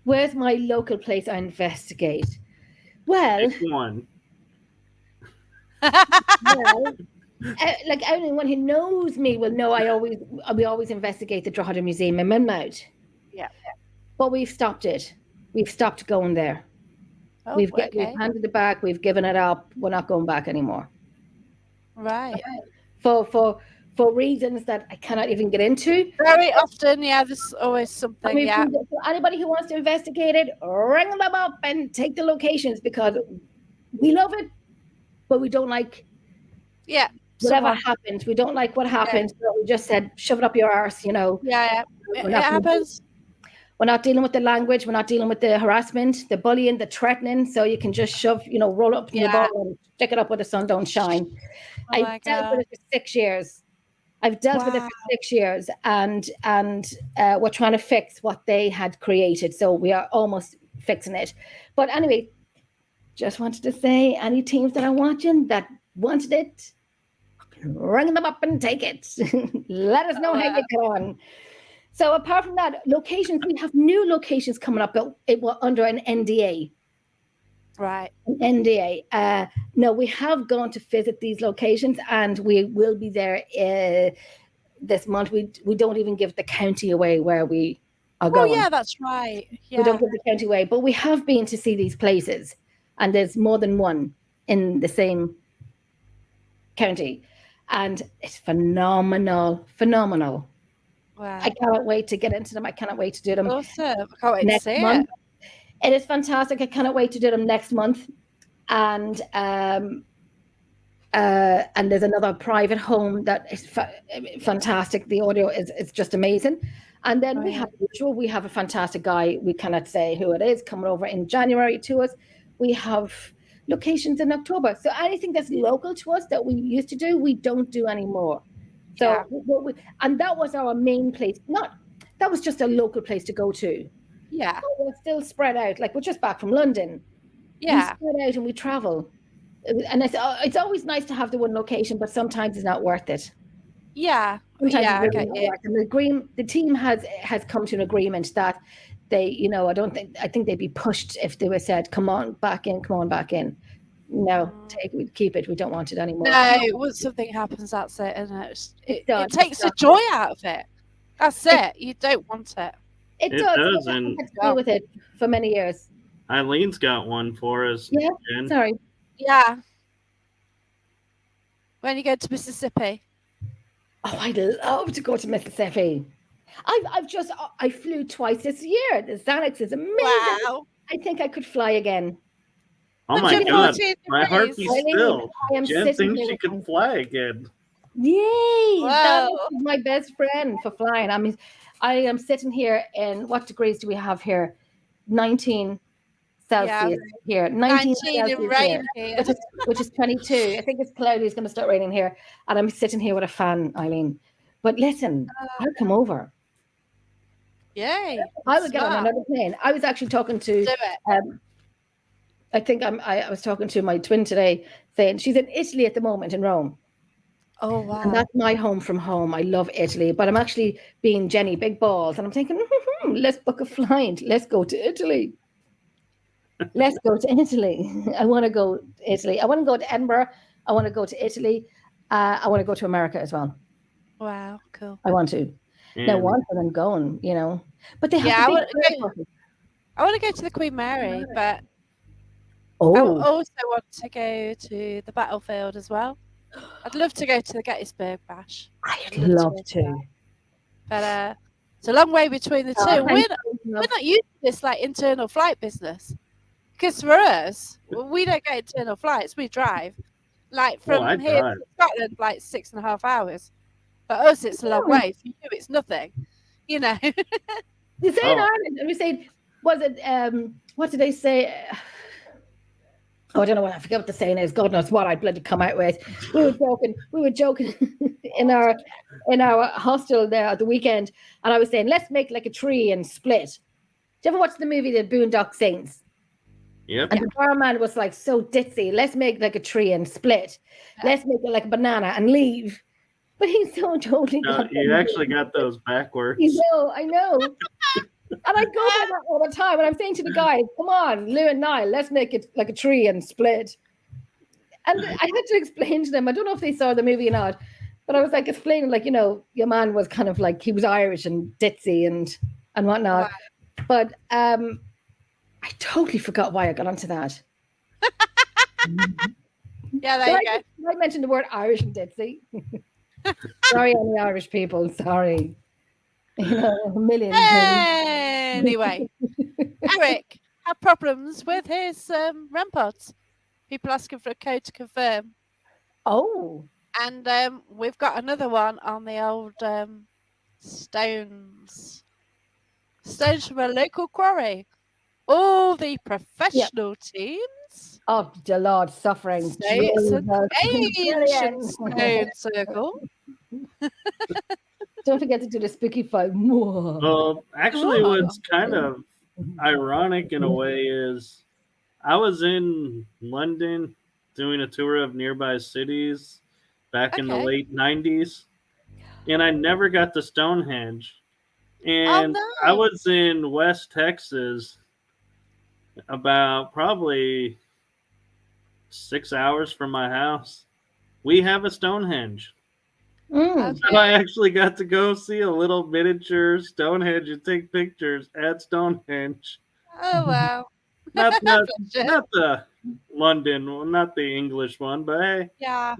Speaker 2: Where's my local place I investigate? Well,
Speaker 3: one.
Speaker 2: Anyone who knows me will know we always investigate the Drogheda Museum in Monmouth.
Speaker 1: Yeah.
Speaker 2: But we've stopped it. We've stopped going there. We've handed it back. We've given it up. We're not going back anymore.
Speaker 1: Right.
Speaker 2: For reasons that I cannot even get into.
Speaker 1: Very often, yeah, there's always something.
Speaker 2: Anybody who wants to investigate it, ring them up and take the locations, because we love it, but we don't like whatever happened. We don't like what happened. So we just said, shove it up your arse,
Speaker 1: Yeah, it happens.
Speaker 2: We're not dealing with the language. We're not dealing with the harassment, the bullying, the threatening. So you can just roll up in your ball and stick it up where the sun don't shine. I dealt with it for 6 years. I've dealt with it for 6 years, and we're trying to fix what they had created. So we are almost fixing it. But anyway, just wanted to say, any teams that are watching that wanted it, ring them up and take it. Let us know how you get on. So apart from that, locations, we have new locations coming up, but it was under an NDA.
Speaker 1: Right.
Speaker 2: An NDA. No, we have gone to visit these locations, and we will be there this month. We don't even give the county away where we are going.
Speaker 1: Oh, yeah, that's right. Yeah.
Speaker 2: We don't give the county away, but we have been to see these places, and there's more than one in the same county, and it's phenomenal.
Speaker 1: Wow.
Speaker 2: I cannot wait to get into them. I cannot wait to do them.
Speaker 1: Awesome. I can't wait to see
Speaker 2: month. It is fantastic. I cannot wait to do them next month. And And there's another private home that is fantastic. The audio is just amazing. And then we have a fantastic guy, we cannot say who it is, coming over in January to us. We have locations in October. So anything that's local to us that we used to do, we don't do anymore. So and that was our main place. That was just a local place to go to.
Speaker 1: Yeah.
Speaker 2: But we're still spread out. Like, we're just back from London.
Speaker 1: Yeah.
Speaker 2: We spread out and we travel. And it's always nice to have the one location, but sometimes it's not worth it.
Speaker 1: Yeah.
Speaker 2: Sometimes
Speaker 1: yeah,
Speaker 2: it's really not worth it. And the team has come to an agreement that they, I think they'd be pushed if they were said, come on back in. No, keep it. We don't want it anymore.
Speaker 1: No, once something happens, that's it, and it takes the joy out of it. That's it. You don't want it.
Speaker 2: It does. And had to deal with it for many years.
Speaker 3: Eileen's got one for us.
Speaker 2: Yeah.
Speaker 3: Jen.
Speaker 2: Sorry.
Speaker 1: Yeah. When you go to Mississippi.
Speaker 2: Oh, I'd love to go to Mississippi. I flew twice this year. The Xanax is amazing.
Speaker 1: Wow.
Speaker 2: I think I could fly again.
Speaker 3: Oh my God, my heart beats still. Jen thinks she could fly again.
Speaker 2: Yay! That is my best friend for flying. I mean, I am sitting here in, what degrees do we have here? 19 Celsius here. 19 Celsius
Speaker 1: in rain here.
Speaker 2: Which is 22. I think it's cloudy. It's going to start raining here. And I'm sitting here with a fan, Eileen. But listen, I'll come over.
Speaker 1: Yay.
Speaker 2: I would get on another plane. I was actually talking to...
Speaker 1: Do it.
Speaker 2: I think I was talking to my twin today, saying she's in Italy at the moment, in Rome.
Speaker 1: Oh, wow.
Speaker 2: And that's my home from home. I love Italy, but I'm actually being Jenny Big Balls, and I'm thinking, let's book a flight. Let's go to Italy. Let's go to Italy. I want to go to Italy. I want to go to Edinburgh. I want to go to Italy. I want to go to America as well.
Speaker 1: Wow, cool.
Speaker 2: I want to. Now, once and then going, But they have
Speaker 1: I want to go to the Queen Mary, but I
Speaker 2: oh,
Speaker 1: also want to go to the battlefield as well. I'd love to go to the Gettysburg Bash.
Speaker 2: I'd love to.
Speaker 1: But it's a long way between the two. We're not used to this like internal flight business. Because for us, we don't get internal flights. We drive. Like from here to Scotland, like 6.5 hours. For us, it's a long way. For you, it's nothing. You know.
Speaker 2: You say in Ireland, and we say, was it, what did they say? Oh, I don't know what, I forget what the saying is. God knows what I'd bloody come out with. We were joking in our hostel there at the weekend, and I was saying, let's make like a tree and split. Do you ever watch the movie The Boondock Saints?
Speaker 3: Yep.
Speaker 2: And the barman was like so ditzy. Let's make like a tree and split. Let's make it like a banana and leave. But he's so totally.
Speaker 3: No, you actually got those backwards.
Speaker 2: I know. And I go by that all the time. And I'm saying to the guys, come on, Lou and Niall, let's make it like a tree and split. And I had to explain to them. I don't know if they saw the movie or not, but I was like explaining, like, your man was kind of like, he was Irish and ditzy and whatnot. Wow. But I totally forgot why I got onto that.
Speaker 1: Yeah, there you go.
Speaker 2: I mentioned the word Irish and ditzy. Sorry, on the Irish people. Sorry. A million.
Speaker 1: Anyway, Eric had problems with his REM pods. People asking for a code to confirm.
Speaker 2: Oh.
Speaker 1: And we've got another one on the old stones. Stones from a local quarry. All the professional teams.
Speaker 2: Oh, the Lord, suffering.
Speaker 1: Ancient stone circle.
Speaker 2: Don't forget to do the spooky five.
Speaker 3: Well, actually, what's kind of ironic in a way is I was in London doing a tour of nearby cities back in the late 90s, and I never got to Stonehenge. And I was in West Texas about probably 6 hours from my house. We have a Stonehenge. So I actually got to go see a little miniature Stonehenge and take pictures at Stonehenge.
Speaker 1: Oh, wow.
Speaker 3: Not the London one, not the English one, but hey.
Speaker 1: Yeah.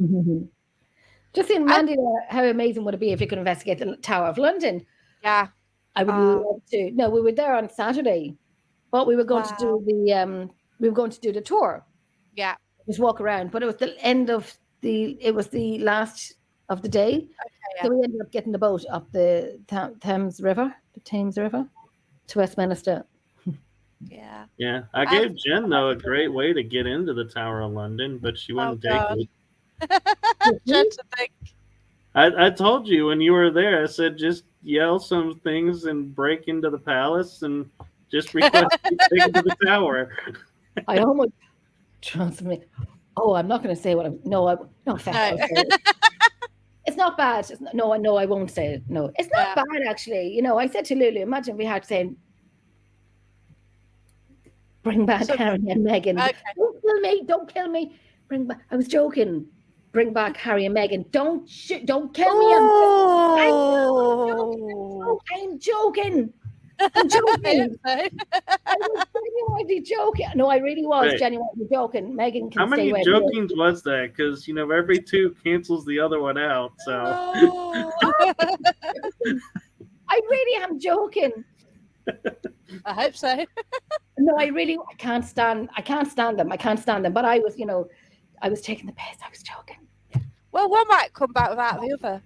Speaker 2: Just in Mandy, how amazing would it be if you could investigate the Tower of London?
Speaker 1: Yeah.
Speaker 2: I would love to. No, we were there on Saturday, but we were going to do the tour.
Speaker 1: Yeah.
Speaker 2: Just walk around. But it was the end of it was the last of the day.
Speaker 1: Okay,
Speaker 2: So we ended up getting the boat up the Thames River, to Westminster.
Speaker 1: yeah.
Speaker 3: Yeah, I gave Jen though a great way to get into the Tower of London, but she wouldn't take
Speaker 1: God.
Speaker 3: it.
Speaker 1: Jen to think.
Speaker 3: I told you when you were there. I said just yell some things and break into the palace and just request you take it to the tower.
Speaker 2: I almost trust me. Oh, I'm not going to say what I'm. No, no, fact,
Speaker 1: No.
Speaker 2: it's not bad. No, I won't say it. No, it's not bad actually. You know, I said to Lulu, imagine we had saying, "Bring back Harry and Meghan."
Speaker 1: Okay.
Speaker 2: Don't kill me. Bring back. I was joking. Bring back Harry and Meghan. Don't kill me. I'm joking. I'm joking. I was genuinely joking. No, I really was genuinely joking. Meghan can
Speaker 3: How many
Speaker 2: stay away.
Speaker 3: jokings was that? Because every two cancels the other one out. So
Speaker 2: I really am joking.
Speaker 1: I hope so.
Speaker 2: No, I can't stand them. I can't stand them. But I was, I was taking the piss. I was joking.
Speaker 1: Well, one might come back without the other.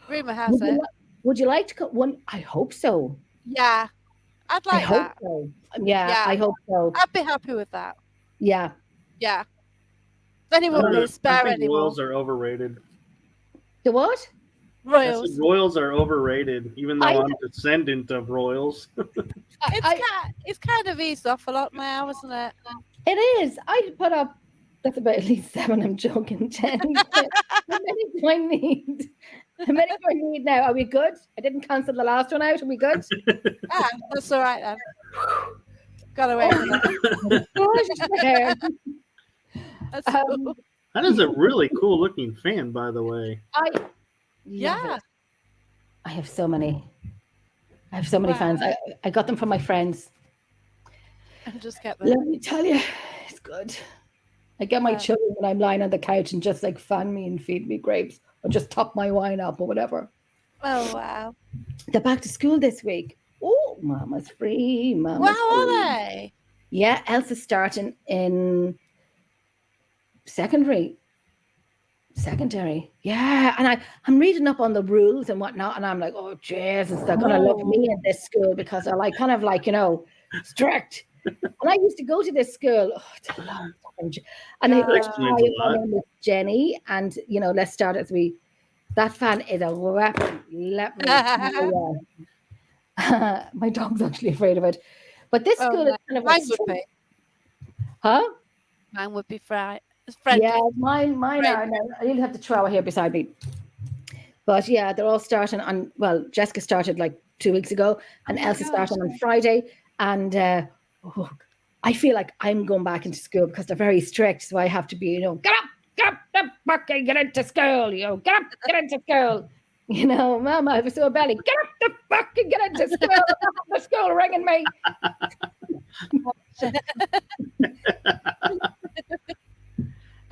Speaker 1: Rumor has it.
Speaker 2: Would you like to cut one? I hope so.
Speaker 1: Yeah, I'd like that.
Speaker 2: So. Yeah, I hope so.
Speaker 1: I'd be happy with that.
Speaker 2: Yeah.
Speaker 1: Yeah. Then he won't be spare anymore.
Speaker 3: Royals are overrated.
Speaker 2: The what?
Speaker 1: Royals.
Speaker 3: Royals are overrated, even though I'm a descendant of royals.
Speaker 1: It's kind of eased off a lot now, isn't it?
Speaker 2: It is. I put up. That's about at least 7. I'm joking, Jen. How many do I need? How many do I need now? Are we good? I didn't cancel the last one out. Are we good?
Speaker 1: That's all right then. Got away with that. That's cool.
Speaker 3: That is a really cool looking fan, by the way.
Speaker 2: I have so many. I have so many fans. I got them from my friends.
Speaker 1: I just get them.
Speaker 2: Let me tell you, it's good. I get my children when I'm lying on the couch and just like fan me and feed me grapes or just top my wine up or whatever.
Speaker 1: Oh, wow.
Speaker 2: They're back to school this week. Oh, Mama's free. Mama's
Speaker 1: free. Are they?
Speaker 2: Yeah, Elsa's starting in secondary. Yeah, and I'm reading up on the rules and whatnot, and I'm like, oh, Jesus, they're going to love me in this school because they're like kind of like, strict. And I used to go to this school. Oh, it's a long time. And they were my name is Jenny, and let's start as that fan is a weapon. Let me tell you. My dog's actually afraid of it. But this school is kind of
Speaker 1: mine would be.
Speaker 2: Huh?
Speaker 1: Mine would be friendly.
Speaker 2: Yeah, mine are. I really have the Chihuahua here beside me. But yeah, they're all starting on. Well, Jessica started like 2 weeks ago, and Elsa started on Friday. And I feel like I'm going back into school because they're very strict. So I have to be, get up, fucking get into school. Get up, get into school. Mama, I was so belly. Get up the fucking get into school. The school ringing me.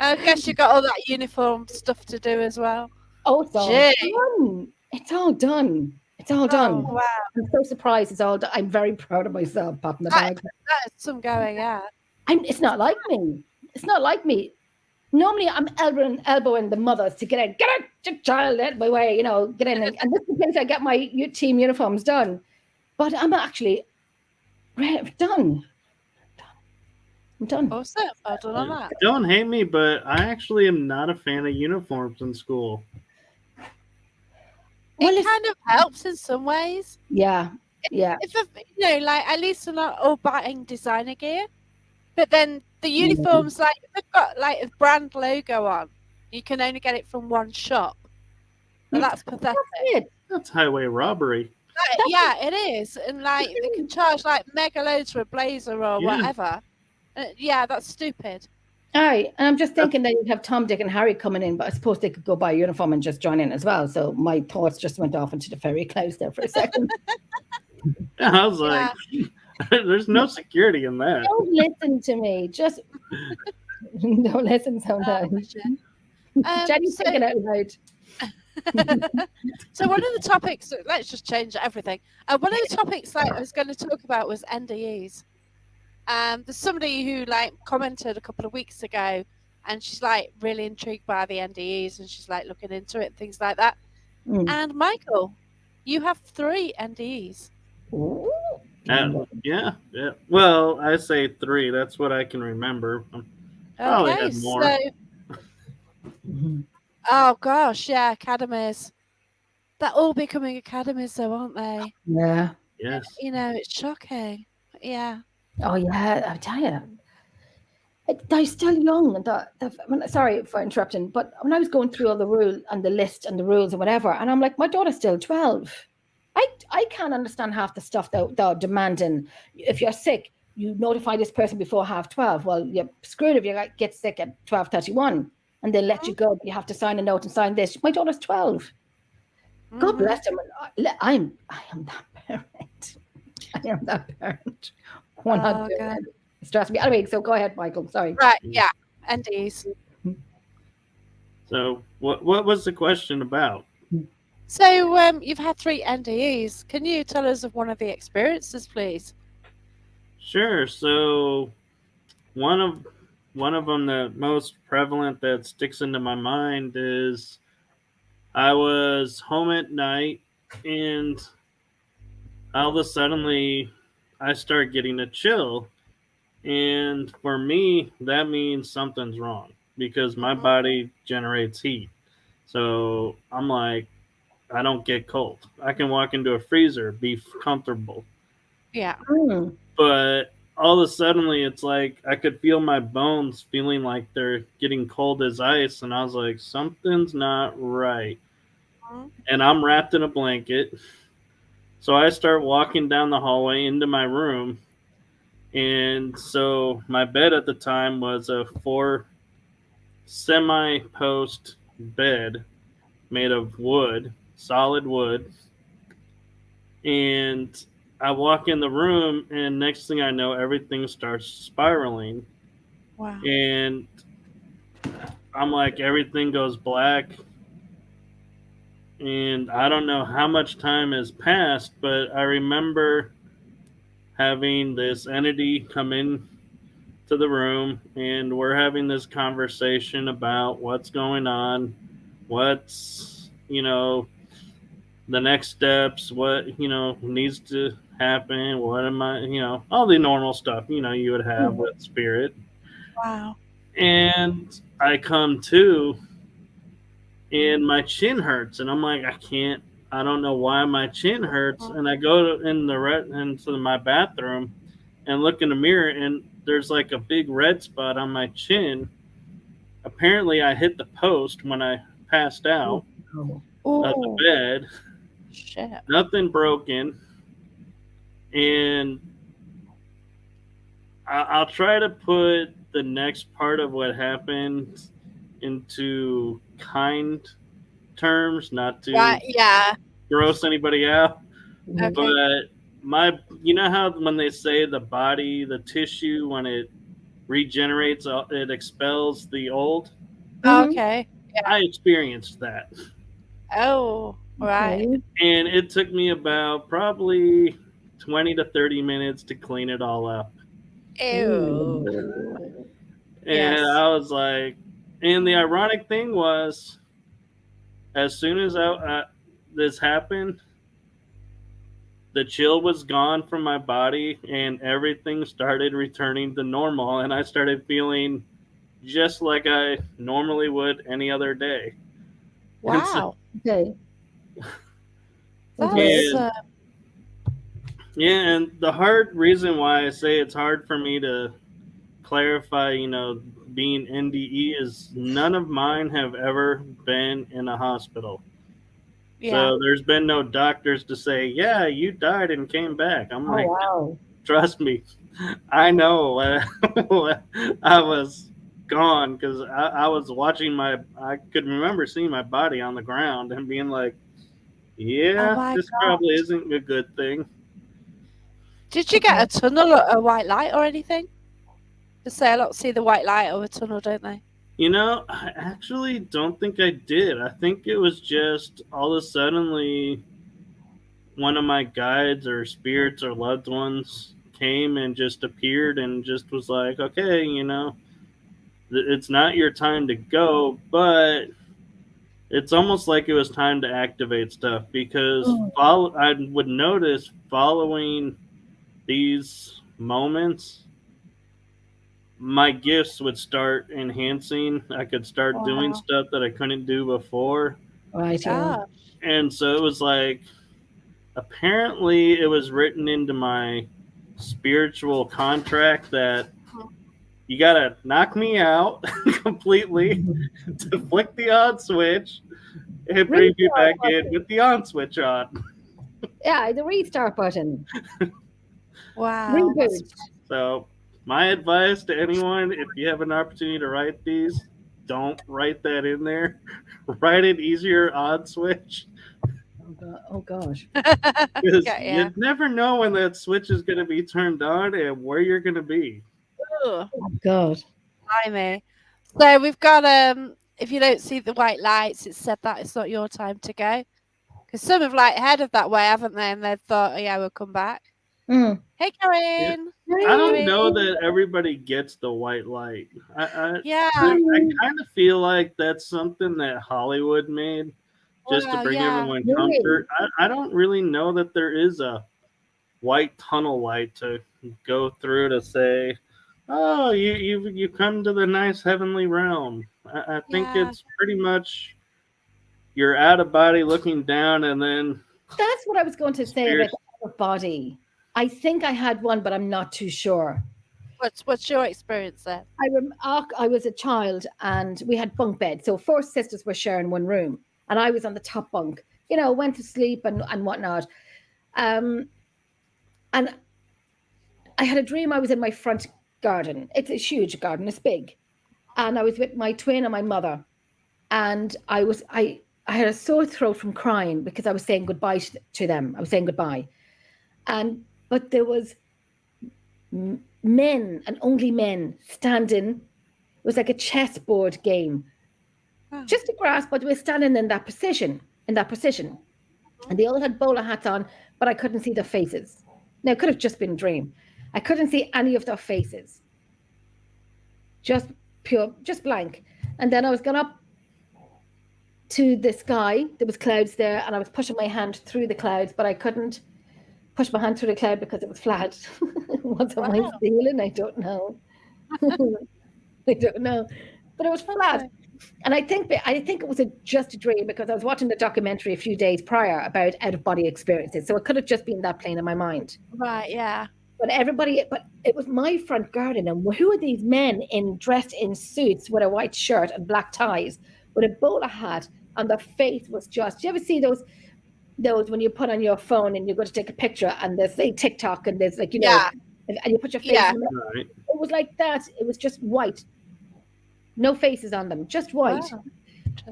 Speaker 1: I guess you got all that uniform stuff to do as well.
Speaker 2: Oh, it's all done. It's all done. It's all done.
Speaker 1: Wow.
Speaker 2: I'm so surprised it's all done. I'm very proud of myself, popping the bag.
Speaker 1: That is some going, yeah.
Speaker 2: It's not like me. It's not like me. Normally, I'm elbowing the mothers to get in. Get in, child, out of my way, get in. And this is the place I get my team uniforms done. But I'm actually done. I'm done.
Speaker 1: Awesome. Well done on that.
Speaker 3: Don't hate me, but I actually am not a fan of uniforms in school.
Speaker 1: It kind of helps in some ways.
Speaker 2: Yeah.
Speaker 1: If at least they're not all buying designer gear. But then the uniforms, they've got a brand logo on. You can only get it from one shop. And that's pathetic.
Speaker 3: That's highway robbery.
Speaker 1: Yeah, it is. And they can charge mega loads for a blazer or whatever. Yeah, that's stupid.
Speaker 2: All right, and I'm just thinking that you'd have Tom, Dick, and Harry coming in, but I suppose they could go buy a uniform and just join in as well. So my thoughts just went off into the fairy clouds there for a second.
Speaker 3: I was like, there's no security in that.
Speaker 2: Don't listen to me. Just don't listen sometimes. Jenny's thinking out loud.
Speaker 1: So one of the topics, let's just change everything. One of the topics I was going to talk about was NDEs. There's somebody who commented a couple of weeks ago and she's like really intrigued by the NDEs, and she's like looking into it and things like that.
Speaker 2: Mm.
Speaker 1: And Michael, you have 3 NDEs.
Speaker 2: Ooh.
Speaker 3: Yeah. Well, I say 3. That's what I can remember. Probably
Speaker 1: Okay,
Speaker 3: had more.
Speaker 1: so
Speaker 2: Mhm.
Speaker 1: oh gosh, yeah, academies. They're all becoming academies, though, aren't they?
Speaker 2: Yeah.
Speaker 3: Yes.
Speaker 1: You know, it's shocking. Yeah.
Speaker 2: Oh yeah, I tell you. They're still young, and sorry for interrupting, but when I was going through all the rule and the list and the rules and whatever, and I'm like, my daughter's still 12. I can't understand half the stuff they're demanding. If you're sick, you notify this person before 12:30. Well, you're screwed if you get sick at 12:31, and they let you go. But you have to sign a note and sign this. My daughter's 12. God bless them. I am that parent. I am that parent.
Speaker 1: Oh, God.
Speaker 2: It stressed me. Anyway, so go ahead, Michael. Sorry.
Speaker 1: Right, yeah, NDEs.
Speaker 3: So what was the question about?
Speaker 1: So you've had 3 NDEs. Can you tell us of one of the experiences, please?
Speaker 3: Sure. So one of them, the most prevalent that sticks into my mind, is I was home at night, and all of a sudden I start getting a chill. And for me, that means something's wrong because my body generates heat. So I'm like, I don't get cold. I can walk into a freezer, be comfortable.
Speaker 1: Yeah.
Speaker 3: But all of a sudden, it's like I could feel my bones feeling like they're getting cold as ice. And I was like, something's not right. And I'm wrapped in a blanket. So I start walking down the hallway into my room. And so my bed at the time was a 4 semi-post bed made of wood, solid wood. And I walk in the room, and next thing I know, everything starts spiraling.
Speaker 1: Wow.
Speaker 3: And I'm like, everything goes black. And I don't know how much time has passed, but I remember having this entity come in to the room, and we're having this conversation about what's going on, what's, the next steps, what, needs to happen, what am I, all the normal stuff, you would have with spirit.
Speaker 1: Wow.
Speaker 3: And I come to, and my chin hurts, and I'm like, I don't know why my chin hurts. And I go into my bathroom and look in the mirror, and there's like a big red spot on my chin. Apparently I hit the post when I passed out of the bed.
Speaker 1: Shit.
Speaker 3: Nothing broken. And I'll try to put the next part of what happened into kind terms, not to gross anybody out.
Speaker 1: Okay.
Speaker 3: But you know how when they say the body, the tissue, when it regenerates, it expels the old?
Speaker 1: Okay. Yeah.
Speaker 3: I experienced that.
Speaker 1: Oh, right.
Speaker 3: And it took me about probably 20 to 30 minutes to clean it all up.
Speaker 1: Ew.
Speaker 3: And I was like, and the ironic thing was, as soon as this happened, the chill was gone from my body and everything started returning to normal. And I started feeling just like I normally would any other day.
Speaker 1: Wow.
Speaker 2: Okay.
Speaker 3: And the hard reason why I say it's hard for me to clarify, being NDE is none of mine have ever been in a hospital. Yeah. So there's been no doctors to say, yeah, you died and came back. I'm like,
Speaker 2: wow.
Speaker 3: Trust me, I know. I was gone because I was watching I could remember seeing my body on the ground and being like, yeah, this probably isn't a good thing.
Speaker 1: Did you get a tunnel or a white light or anything? They say a lot see the white light or a tunnel, don't they?
Speaker 3: I actually don't think I did. I think it was just all of a sudden one of my guides or spirits or loved ones came and just appeared and just was like, okay, it's not your time to go, but it's almost like it was time to activate stuff because I would notice following these moments, my gifts would start enhancing. I could start doing stuff that I couldn't do before.
Speaker 2: Right. Yeah.
Speaker 3: And so it was like, apparently, it was written into my spiritual contract that you gotta knock me out completely to flick the on switch and bring me back in with the on switch on.
Speaker 2: Yeah, the restart button.
Speaker 1: Wow.
Speaker 2: Reboot.
Speaker 3: So, my advice to anyone, if you have an opportunity to write these, don't write that in there. Write an easier on switch.
Speaker 2: Oh gosh.
Speaker 3: Because you never know when that switch is going to be turned on and where you're going to be.
Speaker 2: Oh God.
Speaker 1: Blimey. So we've got if you don't see the white lights, it's said that it's not your time to go. Because some have like headed that way, haven't they? And they've thought, oh yeah, we'll come back. Hey, Karen.
Speaker 3: I don't know that everybody gets the white light. I kind of feel like that's something that Hollywood made just to bring everyone comfort. I don't really know that there is a white tunnel light to go through to say, oh, you come to the nice heavenly realm. I think it's pretty much you're out of body looking down, and then
Speaker 2: that's what I was going to say about the out of body. I think I had one, but I'm not too sure.
Speaker 1: What's your experience there?
Speaker 2: I was a child, and we had bunk beds. So 4 sisters were sharing one room, and I was on the top bunk. You know, went to sleep and whatnot. And I had a dream. I was in my front garden. It's a huge garden. It's big, and I was with my twin and my mother, and I had a sore throat from crying because I was saying goodbye to them. I was saying goodbye, but there was men and only men standing. It was like a chessboard game, just a grass, but we were standing in that position, and they all had bowler hats on, but I couldn't see their faces. Now, it could have just been a dream. I couldn't see any of their faces. Just blank. And then I was going up to the sky. There was clouds there, and I was pushing my hand through the clouds, but I couldn't push my hand through the cloud because it was flat. What's on my ceiling? I don't know. I don't know. But it was flat. And I think it was just a dream because I was watching the documentary a few days prior about out-of-body experiences. So it could have just been that plane in my mind.
Speaker 1: Right, yeah.
Speaker 2: But it was my front garden. And who are these men dressed in suits with a white shirt and black ties with a bowler hat, and their face was just, do you ever see those when you put on your phone and you go to take a picture and there's like TikTok and there's like, and you put your face in it. It was like that. It was just white. No faces on them, just white. Wow.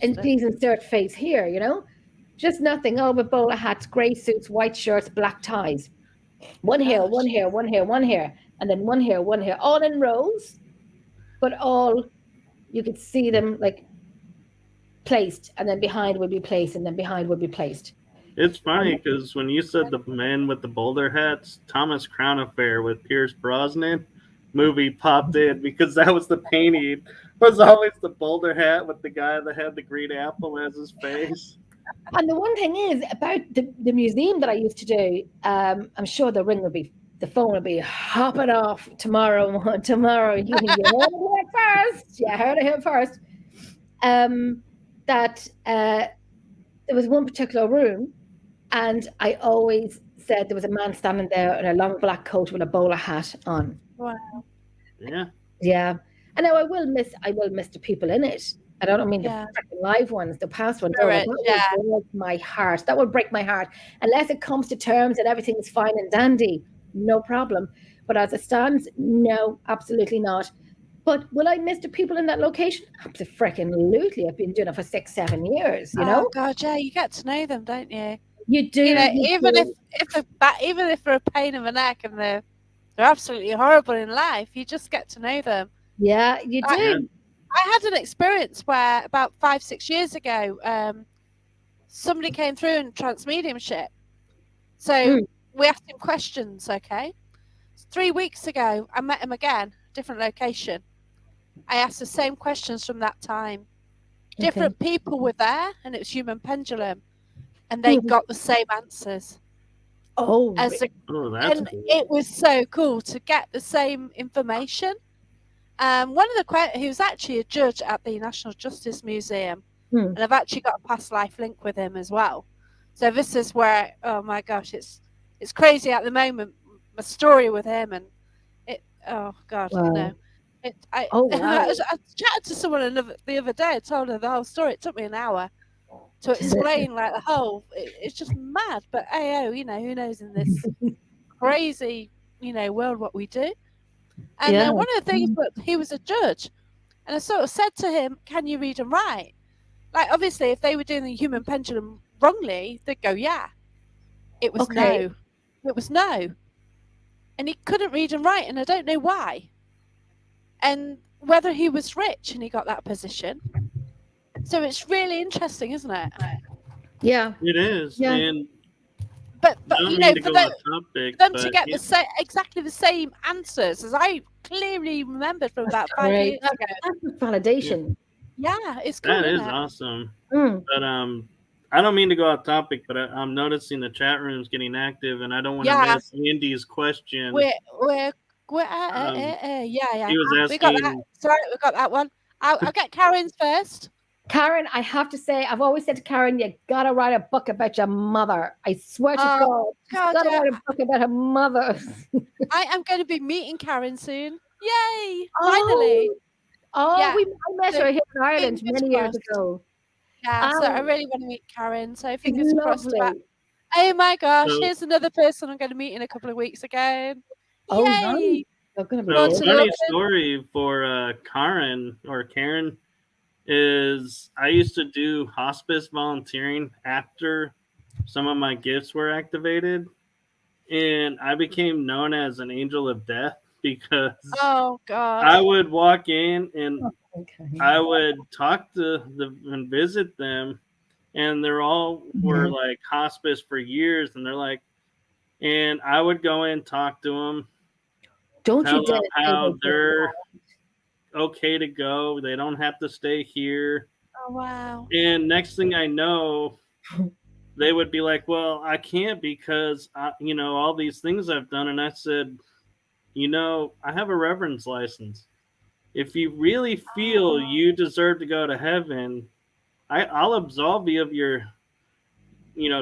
Speaker 2: And please insert face here, just nothing. Oh, with bowler hats, grey suits, white shirts, black ties. One here, one here, one here, one here, and then one here, all in rows, but all you could see them like placed, and then behind would be placed, and then behind would be placed.
Speaker 3: It's funny because when you said the men with the bowler hats, Thomas Crown Affair with Pierce Brosnan movie popped in because that was the painting. Was always the bowler hat with the guy that had the green apple as his face.
Speaker 2: And the one thing is about the museum that I used to do, I'm sure the phone will be hopping off tomorrow. Tomorrow, you heard it first. Yeah, heard it first. That there was one particular room, and I always said there was a man standing there in a long black coat with a bowler hat on.
Speaker 1: Wow.
Speaker 3: Yeah.
Speaker 2: Yeah. And now I will miss the people in it. I don't mean the live ones, the past ones. That will break my heart. That will break my heart. Unless it comes to terms and everything is fine and dandy, no problem. But as it stands, no, absolutely not. But will I miss the people in that location? Absolutely. I've been doing it for 6-7 years,
Speaker 1: Oh God, yeah, you get to know them, don't you?
Speaker 2: You do.
Speaker 1: Even if they're a pain in the neck and they're absolutely horrible in life, you just get to know them.
Speaker 2: Yeah, you do.
Speaker 1: I had an experience where about 5-6 years ago, somebody came through in transmediumship. So we asked him questions, okay? 3 weeks ago, I met him again, different location. I asked the same questions from that time.
Speaker 2: Okay.
Speaker 1: Different people were there, and it was human pendulum, and they got the same answers.
Speaker 2: Oh,
Speaker 1: As the,
Speaker 3: Oh, that's
Speaker 1: and
Speaker 3: cool.
Speaker 1: it was so cool to get the same information. One of the he was actually a judge at the National Justice Museum, and I've actually got a past life link with him as well. So this is where, oh my gosh, it's crazy at the moment. My story with him, and it, oh god,
Speaker 2: wow.
Speaker 1: you know, it.
Speaker 2: Oh, wow.
Speaker 1: I chatted to someone the other day. I told her the whole story. It took me an hour to explain like the whole. It's just mad, but oh, you know, who knows in this crazy, you know, world what we do. And
Speaker 2: Yeah.
Speaker 1: one of the things, but he was a judge, and I sort of said to him, "Can you read and write?" Like, obviously, if they were doing the human pendulum wrongly, they'd go, "Yeah." It was
Speaker 2: Okay.
Speaker 1: no. It was no. And he couldn't read and write, and I don't know why. And whether he was rich and he got that position. So it's really interesting, isn't it?
Speaker 2: Yeah.
Speaker 3: It is.
Speaker 2: Yeah.
Speaker 3: And
Speaker 1: But
Speaker 3: I don't
Speaker 1: you
Speaker 3: mean
Speaker 1: know,
Speaker 3: to
Speaker 1: for
Speaker 3: go
Speaker 1: them,
Speaker 3: off topic,
Speaker 1: to
Speaker 3: but
Speaker 1: get exactly the same answers as I clearly remembered from about 5
Speaker 2: Great.
Speaker 1: years ago.
Speaker 2: That's validation.
Speaker 1: Yeah, it's cool,
Speaker 3: that
Speaker 1: isn't
Speaker 3: is
Speaker 1: it?
Speaker 3: awesome.
Speaker 2: Mm.
Speaker 3: But I don't mean to go off topic, but I'm noticing the chat room's getting active, and I don't want to
Speaker 1: Yeah,
Speaker 3: miss Andy's question.
Speaker 1: we're
Speaker 3: Um,
Speaker 1: yeah.
Speaker 3: he was
Speaker 1: We got that.
Speaker 3: asking.
Speaker 1: Sorry, we got that one. I'll get Karen's first.
Speaker 2: Karen, I have to say, I've always said to Karen, you gotta write a book about your mother. I swear to God,
Speaker 1: Oh
Speaker 2: she's
Speaker 1: God,
Speaker 2: gotta
Speaker 1: yeah.
Speaker 2: write a book about her mother.
Speaker 1: I am going to be meeting Karen soon. Yay! Finally.
Speaker 2: Oh,
Speaker 1: Yeah.
Speaker 2: I met
Speaker 1: So
Speaker 2: her here in Ireland
Speaker 1: fingers
Speaker 2: many years
Speaker 1: crossed.
Speaker 2: ago.
Speaker 1: Yeah, so I really want to meet Karen. So
Speaker 2: She's
Speaker 1: fingers crossed about.
Speaker 2: lovely.
Speaker 1: Oh my gosh,
Speaker 3: So,
Speaker 1: here's another person I'm going to meet in a couple of weeks again.
Speaker 2: Oh,
Speaker 1: Yay!
Speaker 2: nice. You're gonna be
Speaker 1: Well,
Speaker 3: so
Speaker 1: to
Speaker 3: funny
Speaker 1: London.
Speaker 3: story for Karen is I used to do hospice volunteering after some of my gifts were activated, and I became known as an angel of death because
Speaker 1: Oh God.
Speaker 3: I would walk in and
Speaker 2: Okay.
Speaker 3: I would talk to them and visit them, and they're all were like hospice for years, and they're like, and I would go in, talk to them,
Speaker 2: Don't
Speaker 3: tell
Speaker 2: you dare
Speaker 3: them
Speaker 2: say
Speaker 3: how
Speaker 2: they
Speaker 3: they're okay to go, they don't have to stay here,
Speaker 1: Oh wow.
Speaker 3: and next thing I know, they would be like, well, I can't because all these things I've done, and I said, I have a reverend's license. If you really feel you deserve to go to heaven, I'll absolve you of your,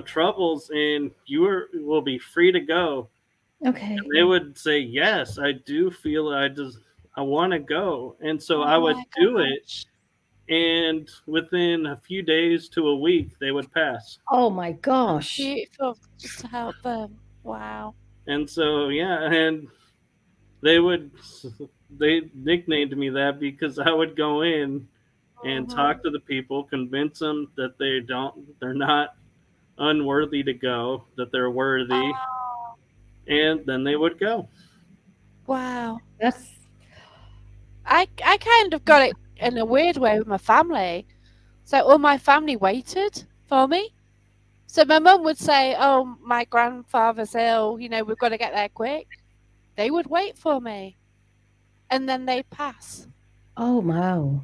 Speaker 3: troubles, and will be free to go.
Speaker 2: Okay.
Speaker 3: And they would say, yes, I do feel I want to go, and so
Speaker 1: Oh
Speaker 3: I would
Speaker 1: my
Speaker 3: do it.
Speaker 1: gosh.
Speaker 3: And within a few days to a week, they would pass.
Speaker 2: Oh my gosh.
Speaker 1: Beautiful. Just to help them. Wow.
Speaker 3: And so, yeah, and they would they nicknamed me that because I would go in and talk to the people, convince them that they're not unworthy to go, that they're worthy,
Speaker 1: Oh,
Speaker 3: and then they would go.
Speaker 1: wow.
Speaker 2: That's
Speaker 1: I kind of got it in a weird way with my family. So all my family waited for me. So my mum would say, "Oh, my grandfather's ill. You know, we've got to get there quick." They would wait for me, and then they'd pass.
Speaker 2: oh wow.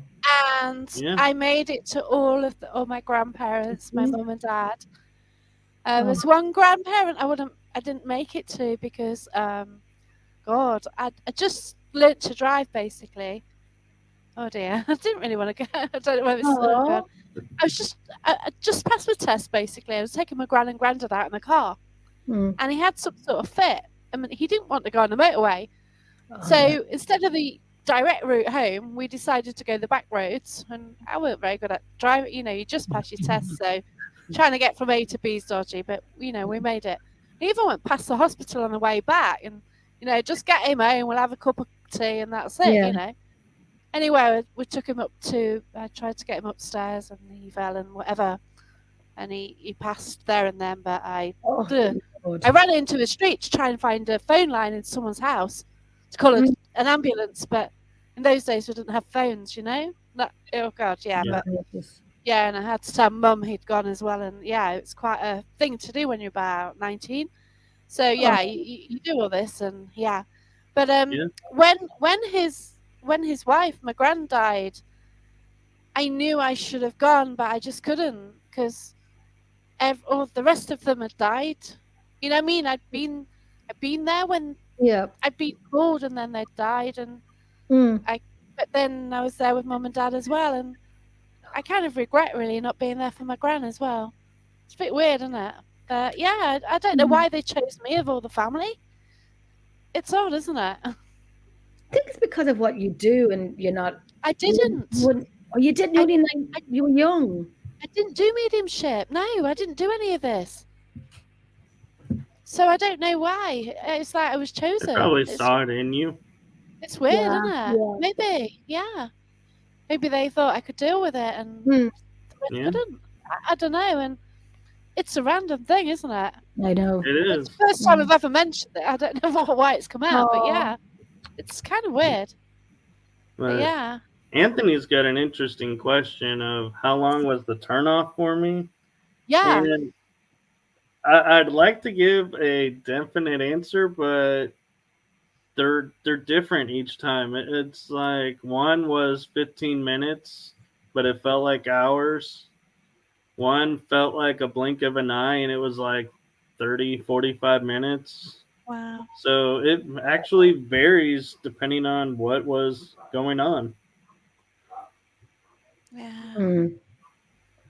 Speaker 1: And
Speaker 3: Yeah.
Speaker 1: I made it to all my grandparents, my mum and dad.
Speaker 2: Oh.
Speaker 1: There's one grandparent I didn't make it to because God, I just learnt to drive basically. Oh dear, I didn't really want to go. I don't know where this is going. I just passed my test basically. I was taking my gran and granddad out in the car, and he had some sort of fit. I mean, he didn't want to go on the motorway, so instead of the direct route home, we decided to go the back roads. And I weren't very good at driving. You know, you just pass your test, so trying to get from A to B is dodgy. But we made it. We even went past the hospital on the way back, and just get him home. We'll have a cup of tea, and that's it.
Speaker 2: Yeah.
Speaker 1: Anyway, we took him up to. I tried to get him upstairs, and he fell and whatever, and he passed there and then. But I ran into the street to try and find a phone line in someone's house to call an ambulance. But in those days, we didn't have phones, oh God, yeah. But yeah, and I had to tell Mum he'd gone as well, and yeah, it's quite a thing to do when you're about 19. So yeah, you do all this, and yeah. But when his when his wife, my gran, died, I knew I should have gone, but I just couldn't because all the rest of them had died. You know what I mean? I'd been there when I'd been called and then they'd died, and but then I was there with mum and dad as well, and I kind of regret really not being there for my gran as well. It's a bit weird, isn't it? But yeah, I don't know why they chose me of all the family. It's odd, isn't it?
Speaker 2: I think it's because of what you do, and you're not.
Speaker 1: I didn't.
Speaker 2: You didn't really. You were young.
Speaker 1: I didn't do mediumship. No, I didn't do any of this. So I don't know why. It's like I was chosen.
Speaker 3: They probably saw it in you.
Speaker 1: It's weird, isn't it? Yeah. Maybe, yeah. Maybe they thought I could deal with it, and I couldn't. I don't know. And it's a random thing, isn't it?
Speaker 2: I know.
Speaker 3: It is.
Speaker 1: It's the first time I've ever mentioned it. I don't know why it's come out, but yeah, it's kind of weird. But yeah.
Speaker 3: Anthony's got an interesting question of how long was the turnoff for me?
Speaker 1: Yeah.
Speaker 3: And I'd like to give a definite answer, but they're different each time. It's like one was 15 minutes, but it felt like hours. One felt like a blink of an eye, and it was like 30, 45 minutes.
Speaker 1: Wow.
Speaker 3: So it actually varies depending on what was going on.
Speaker 1: Yeah.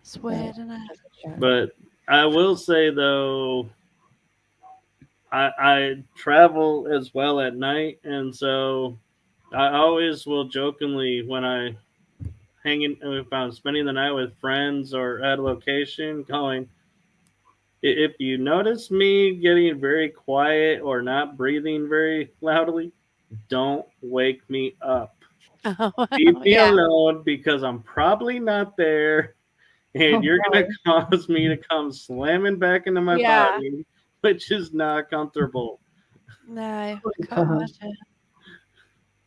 Speaker 1: It's weird, isn't it?
Speaker 3: But I will say, though, I travel as well at night, and so I always will jokingly, when if I'm spending the night with friends or at a location, going, if you notice me getting very quiet or not breathing very loudly, don't wake me up. Leave me alone, because I'm probably not there, and you're going to cause me to come slamming back into my body, which is not comfortable.
Speaker 1: No, I can't imagine.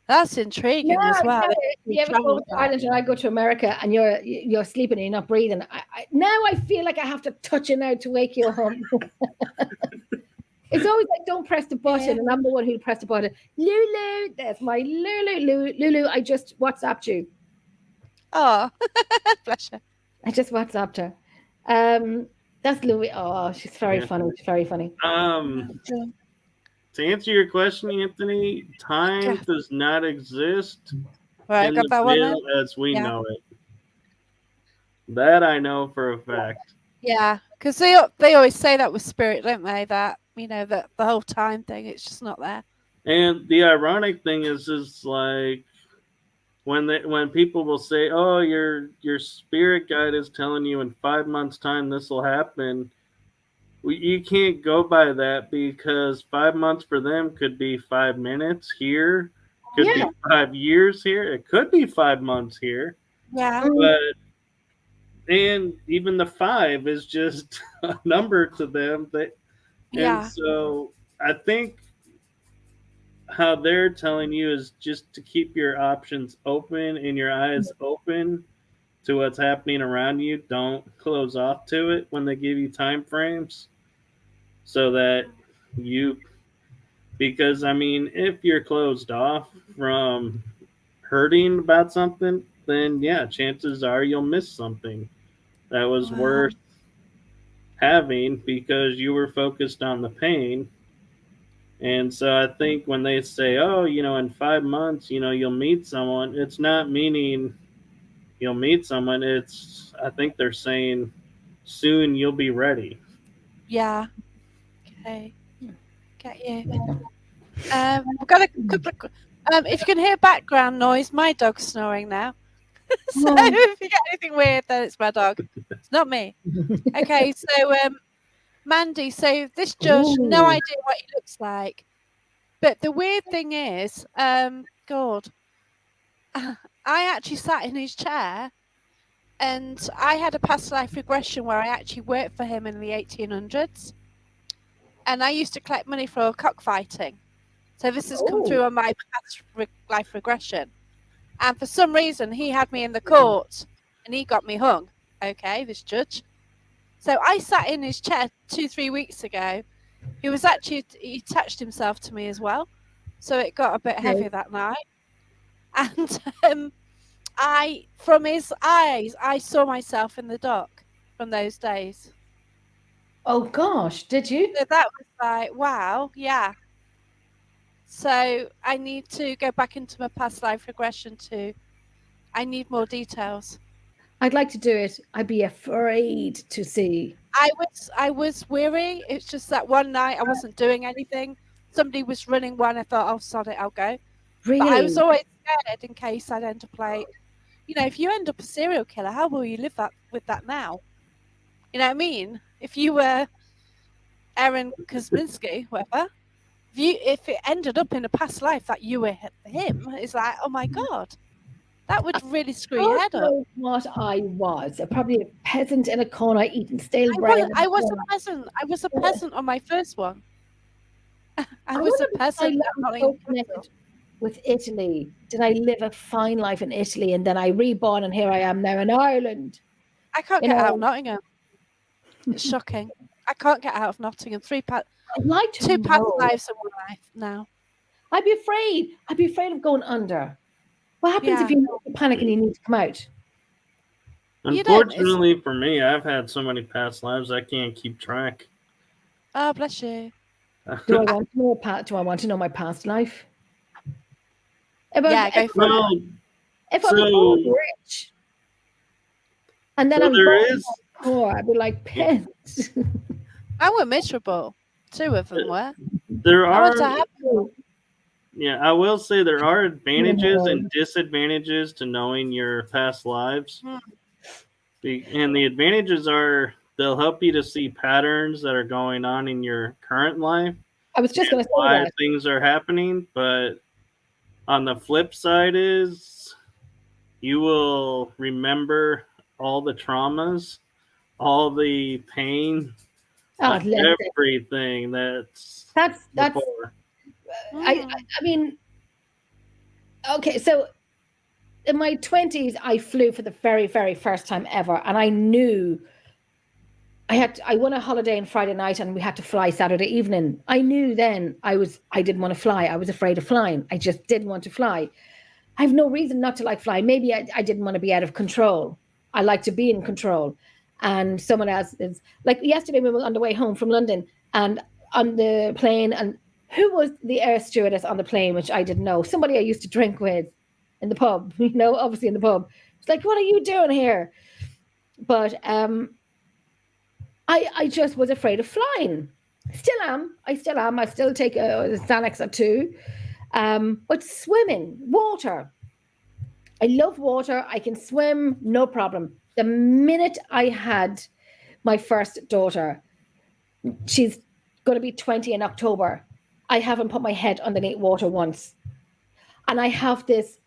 Speaker 1: That's intriguing as well.
Speaker 2: You ever go to Ireland and I go to America and you're sleeping and you're not breathing? Now I feel like I have to touch you now to wake you up. It's always like, don't press the button, and I'm the one who pressed the button. Lulu, that's my Lulu. I just WhatsApped you.
Speaker 1: Oh, bless her.
Speaker 2: I just WhatsApped her. That's Louis. Oh, she's very funny. She's very funny.
Speaker 3: To answer your question, Anthony, time does not exist
Speaker 1: right,
Speaker 3: in
Speaker 1: got
Speaker 3: the
Speaker 1: that one
Speaker 3: middle as we know it. That I know for a fact.
Speaker 1: Yeah, because they always say that with spirit, don't they? That, you know, that the whole time thing, it's just not there.
Speaker 3: And the ironic thing is like when people will say, "Oh, your spirit guide is telling you in 5 months' time this will happen," you can't go by that, because 5 months for them could be 5 minutes here, could be 5 years here, it could be 5 months here.
Speaker 1: Yeah.
Speaker 3: And even the 5 is just a number to them. And so I think how they're telling you is just to keep your options open and your eyes open to what's happening around you. Don't close off to it when they give you time frames, so that because I mean, if you're closed off from hurting about something, then yeah, chances are you'll miss something that was worth having, because you were focused on the pain. And so I think when they say, "Oh, in 5 months, you'll meet someone," it's not meaning you'll meet someone. I think they're saying soon you'll be ready.
Speaker 1: Yeah. Okay. Get you. I've got a couple of. If you can hear background noise, my dog's snoring now. So if you get anything weird, then it's my dog. It's not me. Okay, so Mandy, so this judge, no idea what he looks like. But the weird thing is, God, I actually sat in his chair, and I had a past life regression where I actually worked for him in the 1800s. And I used to collect money for cockfighting. So this has come through on my past life regression. And for some reason, he had me in the court and he got me hung. Okay, this judge. So I sat in his chair 2-3 weeks ago. He attached himself to me as well. So it got a bit heavy that night. And from his eyes, I saw myself in the dock from those days.
Speaker 2: Oh gosh, did you?
Speaker 1: So that was like, wow, yeah. So I need to go back into my past life regression too. I need more details.
Speaker 2: I'd like to do it. I'd be afraid to see.
Speaker 1: I was weary. It's just that one night I wasn't doing anything. Somebody was running one. I thought, oh, sod it, I'll go. But I was
Speaker 2: Really?
Speaker 1: always scared in case I'd end up like, if you end up a serial killer, how will you live with that now? You know what I mean? If you were Aaron Kosminski, whatever, if it ended up in a past life that you were him, it's like, oh my God, that would really screw your head up.
Speaker 2: What I was. Probably a peasant in a corner eating stale bread.
Speaker 1: I was a peasant. I was a peasant on my first one. I was a peasant.
Speaker 2: So connected with Italy. Did I live a fine life in Italy and then I reborn and here I am now in Ireland?
Speaker 1: I can't get out of Nottingham. It's shocking. I can't get out of Nottingham. Two past lives in one life now.
Speaker 2: I'd be afraid. I'd be afraid of going under. What happens if you panic and you need to come out?
Speaker 3: Unfortunately for me, I've had so many past lives I can't keep track.
Speaker 1: Oh, bless you.
Speaker 2: Do I want to know my past life? If
Speaker 1: go for it.
Speaker 2: If I was rich, and then I'm poor, I'd be like pissed.
Speaker 1: I were miserable. Two of them were.
Speaker 3: There are. Yeah, I will say there are advantages and disadvantages to knowing your past lives. And the advantages are they'll help you to see patterns that are going on in your current life.
Speaker 2: I was just going to say
Speaker 3: why things are happening, but on the flip side is you will remember all the traumas, all the pain, everything that's before.
Speaker 2: I mean, okay, so in my 20s, I flew for the very, very first time ever, and I knew I won a holiday on Friday night, and we had to fly Saturday evening. I knew then I didn't want to fly. I was afraid of flying. I just didn't want to fly. I have no reason not to like flying. Maybe I didn't want to be out of control. I like to be in control, and someone else is like yesterday we were on the way home from London, and on the plane, and who was the air stewardess on the plane, which I didn't know. Somebody I used to drink with in the pub, obviously in the pub. It's like, what are you doing here? But I just was afraid of flying. Still am. I still take a Xanax or two. But swimming, water. I love water. I can swim, no problem. The minute I had my first daughter, she's going to be 20 in October. I haven't put my head underneath water once. And I have this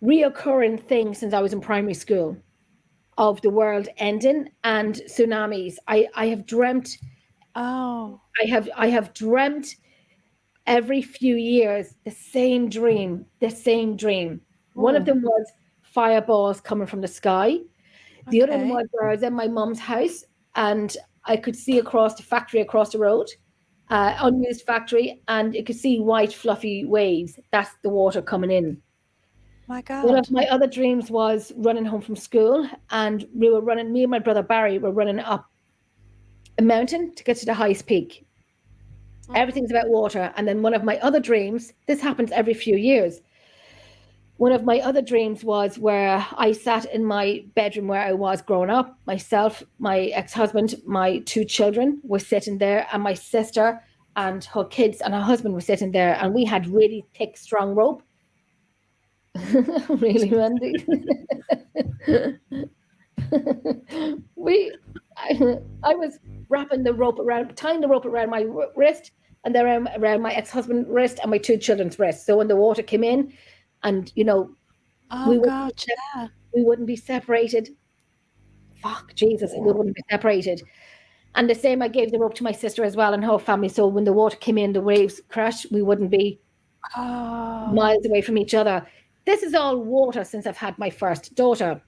Speaker 2: reoccurring thing since I was in primary school of the world ending and tsunamis. I have dreamt.
Speaker 1: Oh.
Speaker 2: I have dreamt every few years the same dream. One of them was fireballs coming from the sky. The other one was where I was in my mum's house and I could see across the factory across the road, unused factory, and you could see white fluffy waves. That's the water coming in.
Speaker 1: My God.
Speaker 2: One of my other dreams was running home from school, and me and my brother Barry were running up a mountain to get to the highest peak. Everything's about water. And then one of my other dreams, this happens every few years. One of my other dreams was where I sat in my bedroom where I was growing up. Myself, my ex-husband, my two children were sitting there, and my sister and her kids and her husband were sitting there, and we had really thick, strong rope. Really, Wendy? I was tying the rope around my wrist, and then around my ex-husband's wrist and my two children's wrists. So when the water came in, and we wouldn't be separated. Fuck, Jesus, we wouldn't be separated. And the same, I gave the rope to my sister as well and her family. So when the water came in, the waves crashed, we wouldn't be miles away from each other. This is all water since I've had my first daughter.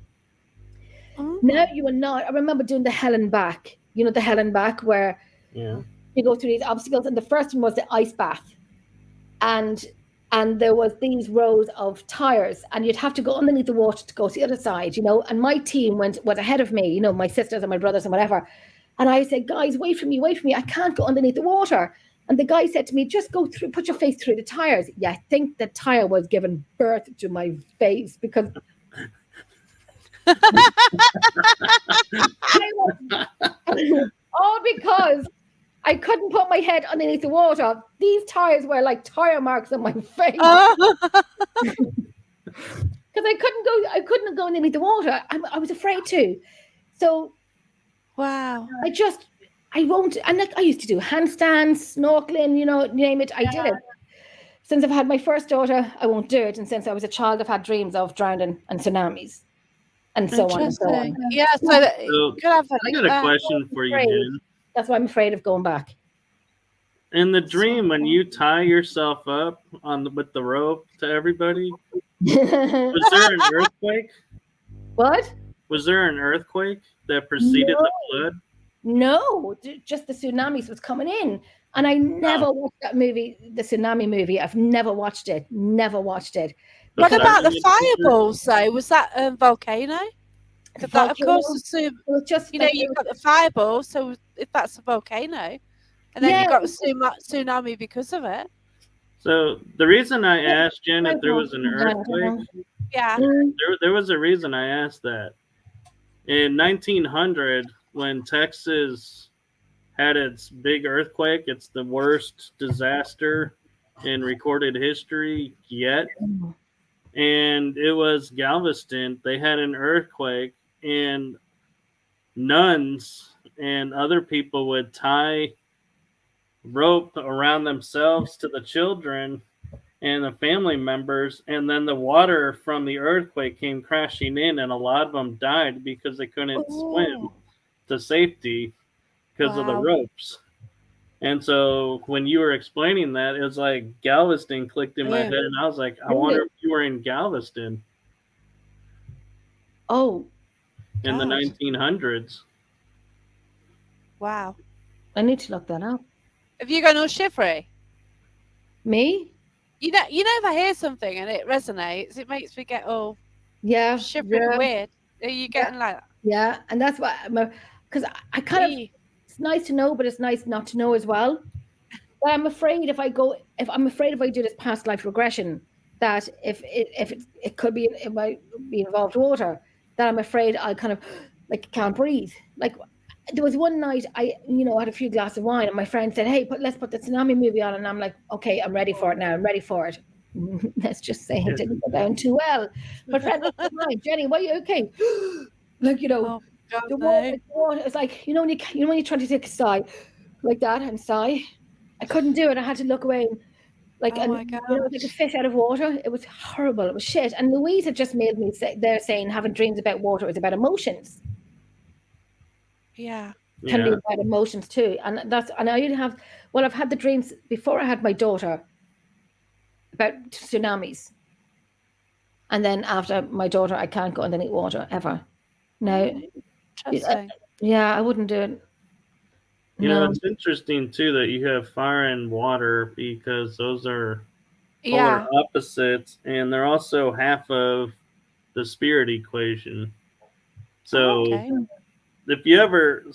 Speaker 2: Now you will not. I remember doing the hell and back. You know, the hell and back where you go through these obstacles. And the first one was the ice bath. And and there was these rows of tires, and you'd have to go underneath the water to go to the other side, and my team was ahead of me, my sisters and my brothers and whatever. And I said, guys, wait for me, I can't go underneath the water. And the guy said to me, just go through, put your face through the tires. Yeah, I think the tire was giving birth to my face, because all because I couldn't put my head underneath the water. These tires were like tire marks on my face. Because I couldn't go underneath the water. I was afraid to. So
Speaker 1: wow.
Speaker 2: I won't. And like, I used to do handstands, snorkeling, name it. I did it. Since I've had my first daughter, I won't do it. And since I was a child, I've had dreams of drowning and tsunamis and so on and so on.
Speaker 1: Yeah, so
Speaker 3: I got a question for you, Jen.
Speaker 2: That's why I'm afraid of going back.
Speaker 3: In the dream, when you tie yourself up with the rope to everybody, was there an earthquake?
Speaker 2: What?
Speaker 3: Was there an earthquake that preceded the flood?
Speaker 2: No, just the tsunamis was coming in. And I never watched that movie, the tsunami movie. I've never watched it. Nenever watched it.
Speaker 1: What about the fireballs, though? Was that a volcano? That, of course, assume,
Speaker 2: just
Speaker 1: you've got the fireball, so if that's a volcano, and then you've got the tsunami because of it.
Speaker 3: So the reason I asked Jen if there was an earthquake, there was a reason I asked that. In 1900, when Texas had its big earthquake, it's the worst disaster in recorded history yet. And it was Galveston. They had an earthquake, and nuns and other people would tie rope around themselves to the children and the family members, and then the water from the earthquake came crashing in, and a lot of them died because they couldn't swim to safety because of the ropes. And so when you were explaining that, it was like Galveston clicked in my head, and I was like, I wonder if you were in Galveston.
Speaker 2: Oh.
Speaker 3: In the 1900s.
Speaker 1: Wow.
Speaker 2: I need to look that up.
Speaker 1: Have you gone all shivery?
Speaker 2: Me?
Speaker 1: You know, if I hear something and it resonates, it makes me get all shivery and weird. Are you getting like that?
Speaker 2: Yeah, and that's why, because I kind of, it's nice to know, but it's nice not to know as well. But I'm afraid if I do this past life regression, that if it could be, it might be involved water, that I'm afraid I kind of like can't breathe. Like there was one night I had a few glasses of wine, and my friend said, "Hey, let's put the tsunami movie on," and I'm like, "Okay, I'm ready for it now. I'm ready for it." Let's just say it didn't go down too well. My friend was like, "Jenny, why are you okay?" Like
Speaker 1: God,
Speaker 2: the water. It's like when you try to take a sigh like that and sigh. I couldn't do it. I had to look away. Like like a fish out of water. It was horrible. It was shit. And Louise had just made me say, they're saying having dreams about water is about emotions.
Speaker 1: Yeah.
Speaker 2: Can be about emotions too. And I've had the dreams before I had my daughter about tsunamis. And then after my daughter, I can't go underneath water ever. No. I wouldn't do it.
Speaker 3: It's interesting too that you have fire and water, because those are polar opposites, and they're also half of the spirit equation. So if you ever,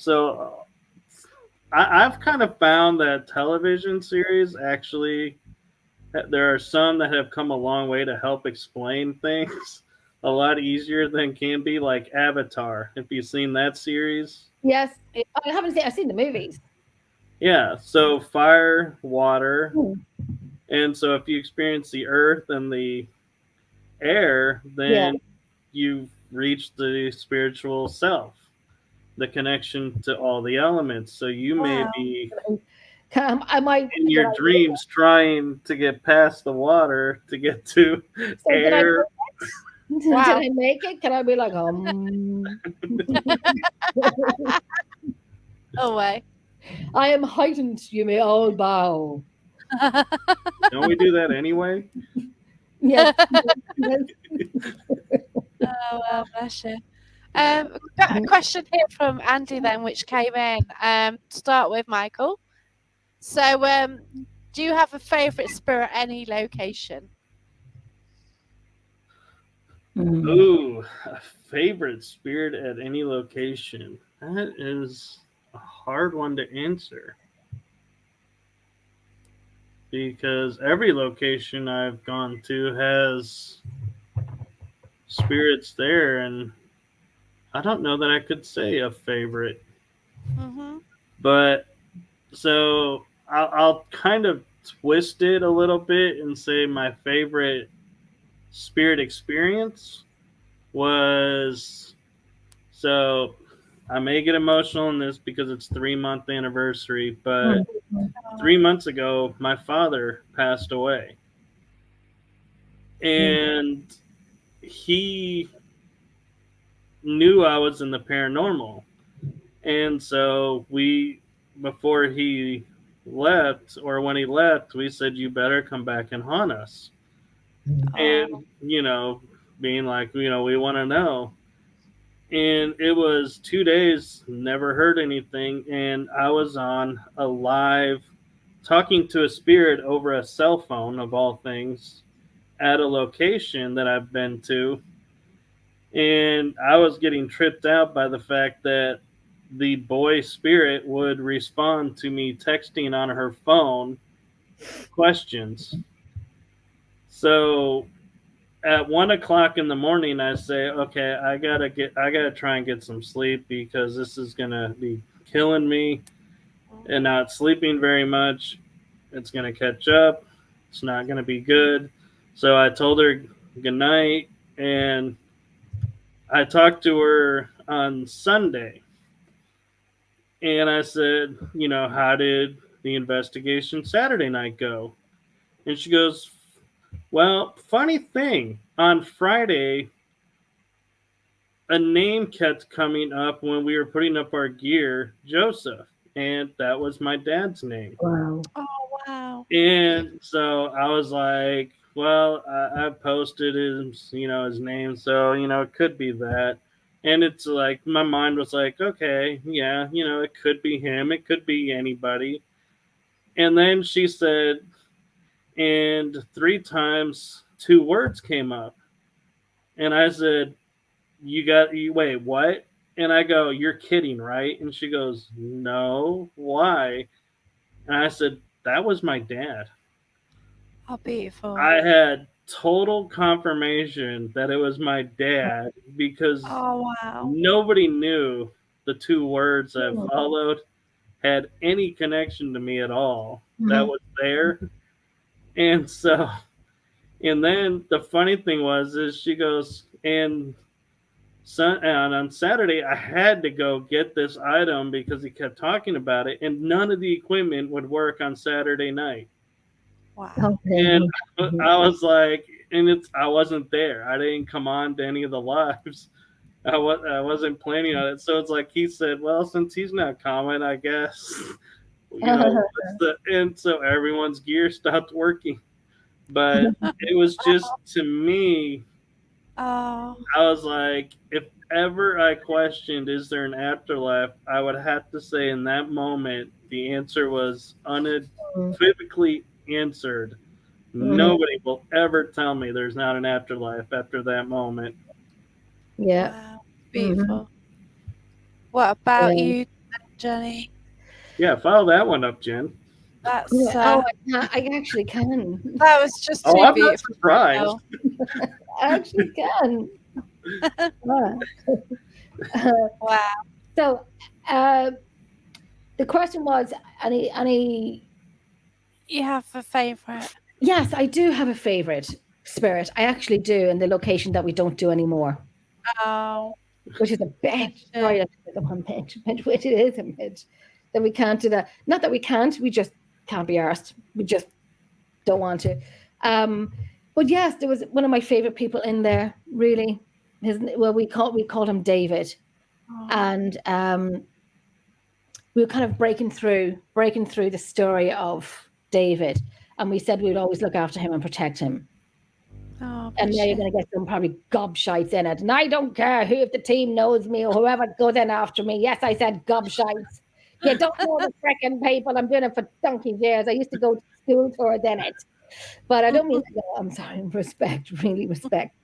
Speaker 3: I've kind of found that television series, actually, there are some that have come a long way to help explain things a lot easier than can be, like Avatar. If you've seen that series.
Speaker 2: Yes, I haven't seen. I've seen the movies.
Speaker 3: Yeah, so fire, water, and so if you experience the earth and the air, then you've reached the spiritual self, the connection to all the elements. So you may be in your dreams trying to get past the water to get to air.
Speaker 2: Did I make it? Can I be like,
Speaker 1: Oh, way.
Speaker 2: I am heightened, you may all bow.
Speaker 3: Don't we do that anyway?
Speaker 2: Yes.
Speaker 1: Oh, well, bless you. Got a question here from Andy then, which came in. To start with, Michael. So, Do you have a favourite spirit at any location?
Speaker 3: Ooh, a favorite spirit at any location. That is a hard one to answer. Because every location I've gone to has spirits there, and I don't know that I could say a favorite.
Speaker 1: Mm-hmm.
Speaker 3: But so I'll kind of twist it a little bit and say my favorite spirit experience was, so I may get emotional in this because it's 3-month anniversary, but 3 months ago my father passed away, and he knew I was in the paranormal, and so before he left, or when he left, we said, you better come back and haunt us. And being like, we want to know. And it was 2 days, never heard anything, and I was on a live talking to a spirit over a cell phone, of all things, at a location that I've been to. And I was getting tripped out by the fact that the boy spirit would respond to me texting on her phone questions. So at 1 o'clock in the morning, I say, okay, I gotta try and get some sleep because this is gonna be killing me, and not sleeping very much. It's gonna catch up. It's not gonna be good. So I told her good night, and I talked to her on Sunday, and I said, how did the investigation Saturday night go? And she goes, well, funny thing, on Friday, a name kept coming up when we were putting up our gear, Joseph, and that was my dad's name.
Speaker 2: Wow.
Speaker 1: Oh, wow.
Speaker 3: And so I was like, well, I posted his name, so, it could be that. And it's like, my mind was like, okay, yeah, it could be him. It could be anybody. And then she said, and 3 times 2 words came up. And I said, wait, what? And I go, you're kidding, right? And she goes, no, why? And I said, that was my dad.
Speaker 1: How beautiful.
Speaker 3: I had total confirmation that it was my dad because nobody knew the 2 words that followed had any connection to me at all. That was there. And so, and then the funny thing is she goes, and on Saturday, I had to go get this item because he kept talking about it, and none of the equipment would work on Saturday night.
Speaker 1: Wow.
Speaker 3: And I was like, I wasn't there. I didn't come on to any of the lives. I wasn't planning on it. So it's like he said, well, since he's not coming, I guess, and so everyone's gear stopped working. But it was just, to me, I was like, if ever I questioned, is there an afterlife, I would have to say in that moment, the answer was unequivocally answered. Nobody will ever tell me there's not an afterlife after that moment.
Speaker 2: Yeah.
Speaker 1: Wow. Beautiful. What about you, Jenny?
Speaker 3: Yeah, follow that one up, Jen.
Speaker 1: That's
Speaker 2: I actually can.
Speaker 1: That was just too
Speaker 3: I'm
Speaker 1: beautiful.
Speaker 3: not surprised.
Speaker 2: I actually can.
Speaker 1: Wow.
Speaker 2: So the question was, any
Speaker 1: You have a favourite?
Speaker 2: Yes, I do have a favorite spirit. I actually do, in the location that we don't do anymore.
Speaker 1: Oh.
Speaker 2: Which is a bitch. Sorry, that's one bitch, which it is a bitch. That we can't do that. Not that we can't, we just can't be arsed. We just don't want to. But yes, there was one of my favorite people in there, really. We called him David. Oh. And we were kind of breaking through the story of David. And we said we'd always look after him and protect him.
Speaker 1: Oh,
Speaker 2: and now you're going to get some probably gobshites in it. And I don't care if the team knows me or whoever goes in after me. Yes, I said gobshites. You don't know the freaking people. I'm doing it for donkey's years. I used to go to school for then it. But I don't mean to go, I'm sorry, respect, really respect.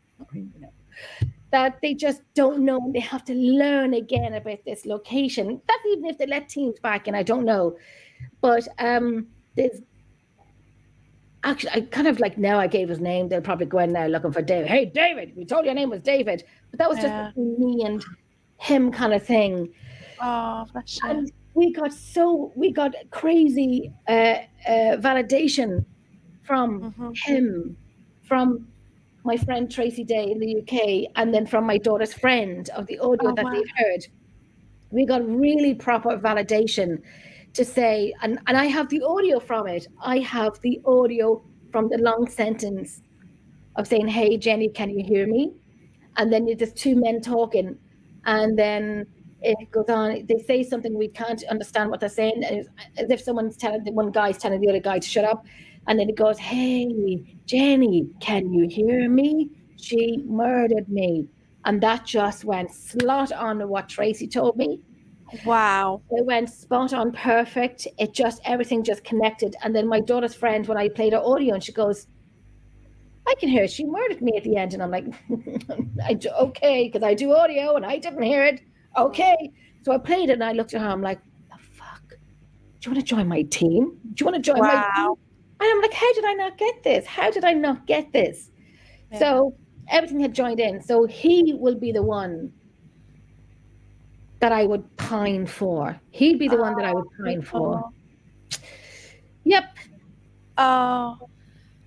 Speaker 2: That they just don't know. They have to learn again about this location. That's even if they let teams back, and I don't know. But there's actually, I kind of like now I gave his name. They'll probably go in now looking for David. Hey, David, we told you your name was David. But that was just me and him kind of thing.
Speaker 1: Oh, bless you.
Speaker 2: And we got crazy validation from him, from my friend Tracy Day in the UK, and then from my daughter's friend of the audio that they've heard. We got really proper validation to say, and I have the audio from it. I have the audio from the long sentence of saying, hey, Jenny, can you hear me? And then there's two men talking, and then it goes on. They say something we can't understand what they're saying, as if someone's telling one guy's telling the other guy to shut up. And then it goes, hey, Jenny, can you hear me? She murdered me. And that just went slot on to what Tracy told me.
Speaker 1: Wow.
Speaker 2: It went spot on perfect. Everything just connected. And then my daughter's friend, when I played her audio, and she goes, I can hear it. She murdered me at the end. And I'm like, okay, because I do audio and I didn't hear it. Okay. So I played it and I looked at her. I'm like, the fuck? Do you want to join my team? Do you want to join my team? And I'm like, how did I not get this? How did I not get this? Yeah. So everything had joined in. So he will be the one that I would pine for. He'd be the one that I would pine for. Yep.
Speaker 1: Oh,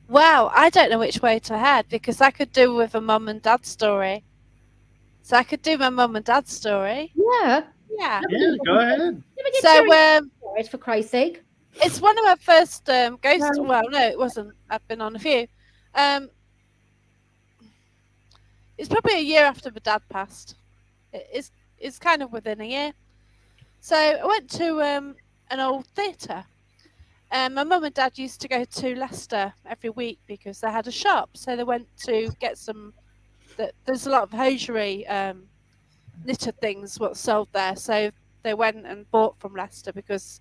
Speaker 1: wow. I don't know which way to head, because I could do with a mum and dad story. So I could do my mum and dad story.
Speaker 2: Yeah.
Speaker 3: Yeah, go ahead.
Speaker 1: So,
Speaker 2: for Christ's sake.
Speaker 1: It's one of my first ghosts. Well, no, it wasn't. I've been on a few. It's probably a year after my dad passed. It's kind of within a year. So I went to an old theatre. My mum and dad used to go to Leicester every week because they had a shop. So they went to get some. There's a lot of hosiery knitted things what's sold there. So they went and bought from Leicester because,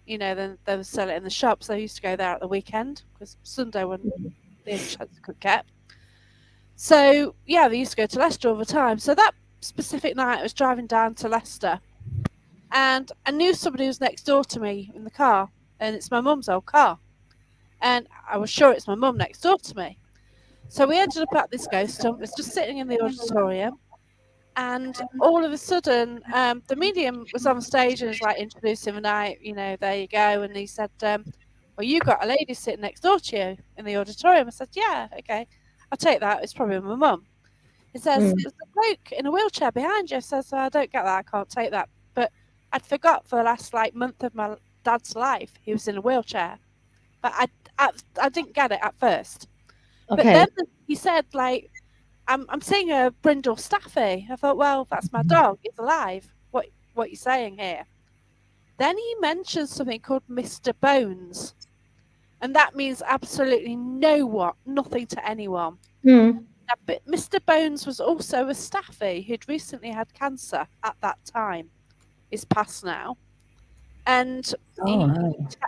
Speaker 1: then they would sell it in the shops. So they used to go there at the weekend because Sunday when the chance could get. So yeah, they used to go to Leicester all the time. So that specific night, I was driving down to Leicester, and I knew somebody was next door to me in the car, and it's my mum's old car, and I was sure it's my mum next door to me. So we ended up at this ghost hunt. Was just sitting in the auditorium, and all of a sudden, the medium was on stage and was like introducing the night. There you go. And he said, "Well, you got a lady sitting next door to you in the auditorium." I said, "Yeah, okay, I'll take that. It's probably my mum." He says, "There's a bloke in a wheelchair behind you." I says, "I don't get that. I can't take that." But I'd forgot for the last month of my dad's life he was in a wheelchair, but I didn't get it at first. Okay. But then he said, I'm seeing a brindle staffy. I thought, well, that's my dog. It's alive. What are you saying here? Then he mentioned something called Mr. Bones. And that means absolutely nothing to anyone. But Mr. Bones was also a staffy who'd recently had cancer at that time. He's passed now. And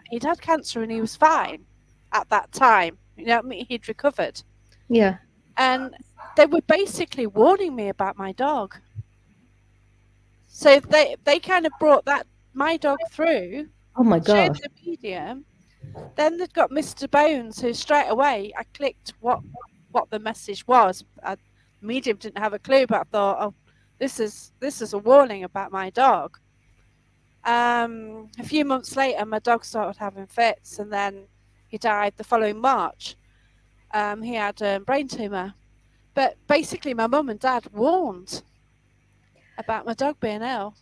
Speaker 1: he'd had cancer and he was fine at that time. He'd recovered.
Speaker 2: Yeah.
Speaker 1: And they were basically warning me about my dog. So they kind of brought my dog through.
Speaker 2: Oh my gosh.
Speaker 1: Showed the medium. Then they've got Mr. Bones, who straight away I clicked what the message was. The medium didn't have a clue, but I thought, oh, this is a warning about my dog. A few months later, my dog started having fits, and then he died the following March. He had a brain tumour. But basically, my mum and dad warned about my dog being ill.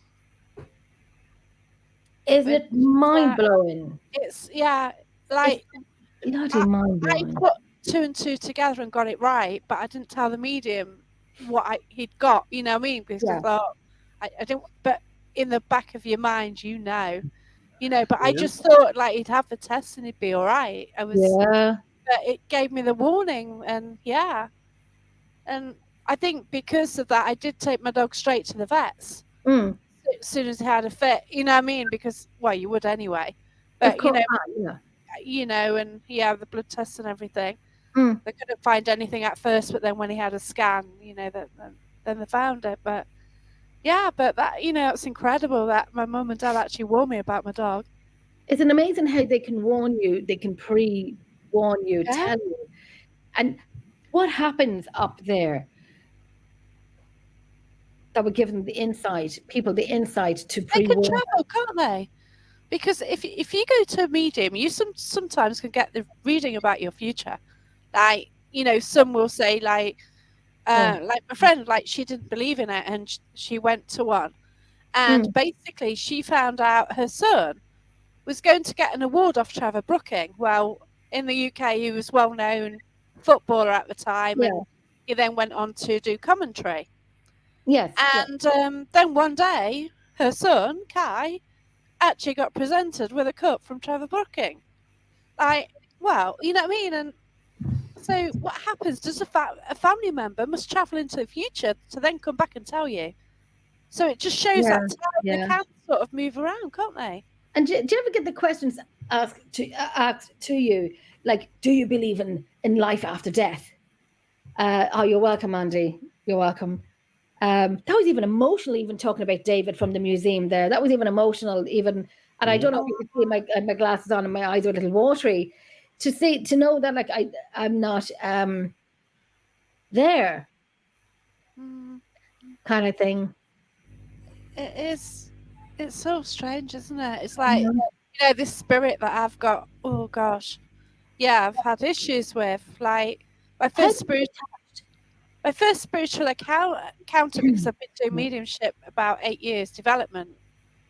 Speaker 2: Isn't it mind-blowing?
Speaker 1: It's, bloody
Speaker 2: mind-blowing.
Speaker 1: I put two and two together and got it right, but I didn't tell the medium what he'd got, you know what I mean? Because I thought, I didn't, but in the back of your mind, but I just thought he'd have the test and he'd be all right. But it gave me the warning, and and I think because of that, I did take my dog straight to the vets. as soon as he had a fit. You know what I mean? Because you would anyway. But
Speaker 2: Of course, yeah.
Speaker 1: And he had the blood tests and everything.
Speaker 2: Mm.
Speaker 1: They couldn't find anything at first, but then when he had a scan, then they found it. But but that it's incredible that my mum and dad actually warned me about my dog.
Speaker 2: It's an amazing how they can warn you, they can pre-warn you, tell you. And what happens up there that would give them the insight, people the insight to
Speaker 1: They
Speaker 2: pre-warn?
Speaker 1: can travel, can't they? Because if you go to a medium, you sometimes can get the reading about your future. Like, some will say like my friend, like she didn't believe in it and she went to one. And basically she found out her son was going to get an award off Trevor Brooking. Well, in the UK, he was well-known footballer at the time, and he then went on to do commentary.
Speaker 2: Yes.
Speaker 1: And then one day, her son, Kai, actually got presented with a cup from Trevor Brooking. Like, well, you know what I mean? And so what happens? Does a family member must travel into the future to then come back and tell you? So it just shows that they can sort of move around, can't they?
Speaker 2: And do you ever get the questions asked to you, like, do you believe in life after death? Oh, you're welcome, Andy. You're welcome. That was even emotional, even talking about David from the museum there. That was even emotional, even. And I don't know if you can see my glasses on and my eyes are a little watery. To know that, like, I'm not there, kind of thing.
Speaker 1: It is. It's so strange, isn't it? It's like, this spirit that I've got, oh gosh. Yeah, I've had issues with. Like, my first spiritual encounter, because I've been doing mediumship about 8 years, development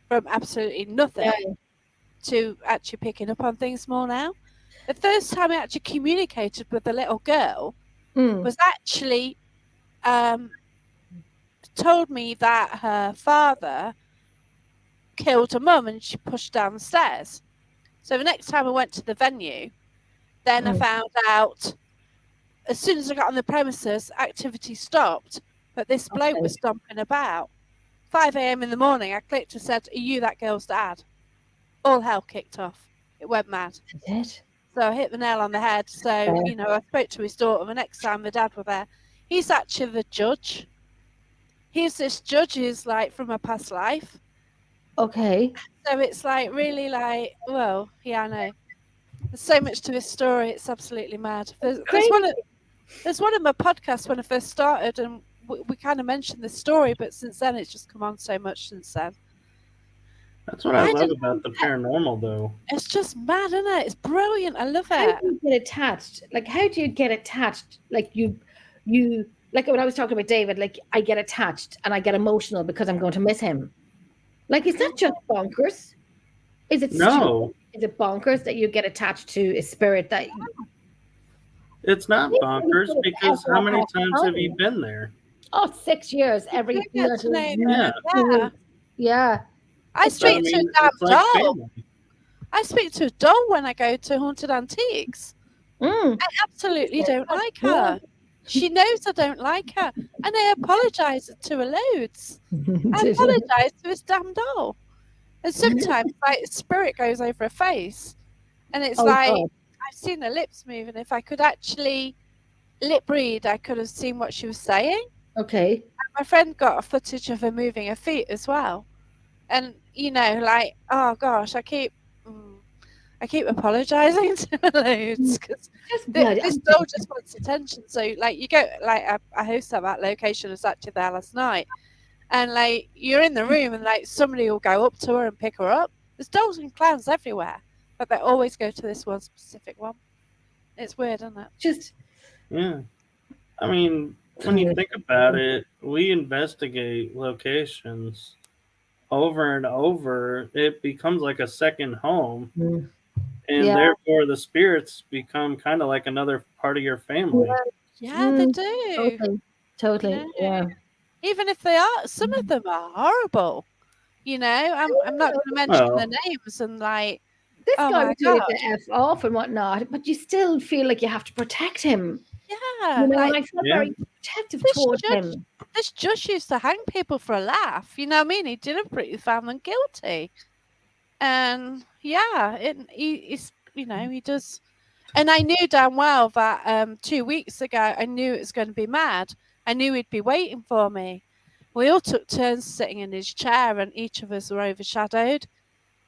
Speaker 1: from absolutely nothing to actually picking up on things more now. The first time I actually communicated with the little girl was actually told me that her father killed her mum and she pushed down the stairs. So the next time I went to the venue, then I found out, as soon as I got on the premises, activity stopped, but this bloke was stomping about. 5 a.m. in the morning, I clicked and said, "Are you that girl's dad?" All hell kicked off. It went mad. So I hit the nail on the head. So, I spoke to his daughter. The next time the dad was there, he's actually the judge. He's this judge who's like from a past life.
Speaker 2: Okay.
Speaker 1: So it's like really like, well, I know. There's so much to this story. It's absolutely mad. There's one of my podcasts when I first started, and we kind of mentioned this story, but since then it's just come on so much since then.
Speaker 3: That's what I love about the paranormal, though.
Speaker 1: It's just mad, isn't it? It's brilliant. I love it.
Speaker 2: How do you get attached? Like, how do you get attached? Like, you like when I was talking about David, like, I get attached and I get emotional because I'm going to miss him. Like, is that just bonkers? Is it
Speaker 3: no?
Speaker 2: Is it bonkers that you get attached to a spirit that?
Speaker 3: It's not bonkers, because how many times have you been there?
Speaker 2: Oh, 6 years every year. Yeah.
Speaker 1: I speak to a damn doll. I speak to a doll when I go to Haunted Antiques. I absolutely don't like her. She knows I don't like her, and I apologise to her loads. I apologise to this damn doll. And sometimes, like, spirit goes over her face, and it's I've seen her lips move, and if I could actually lip read, I could have seen what she was saying.
Speaker 2: Okay.
Speaker 1: And my friend got a footage of her moving her feet as well. And, like, oh gosh, I keep apologising to her loads, because this doll just wants attention. So, like, you go, like, I host at that location. I was actually there last night, and, like, you're in the room, and, like, somebody will go up to her and pick her up. There's dolls and clowns everywhere, but they always go to this one specific one. It's weird, isn't it?
Speaker 3: Yeah. I mean, when you think about it, we investigate locations over and over. It becomes like a second home, and therefore the spirits become kind of like another part of your family.
Speaker 1: Yeah, they do.
Speaker 2: Totally. Yeah.
Speaker 1: Even if they are, some of them are horrible. I'm not going to mention their names, and like,
Speaker 2: this guy was doing the F off and whatnot, but you still feel like you have to protect him.
Speaker 1: Yeah,
Speaker 2: I feel very protective towards him.
Speaker 1: this judge used to hang people for a laugh. You know what I mean? He deliberately found them guilty. And yeah, he's, you know, he does. And I knew damn well that 2 weeks ago, I knew it was going to be mad. I knew he'd be waiting for me. We all took turns sitting in his chair, and each of us were overshadowed.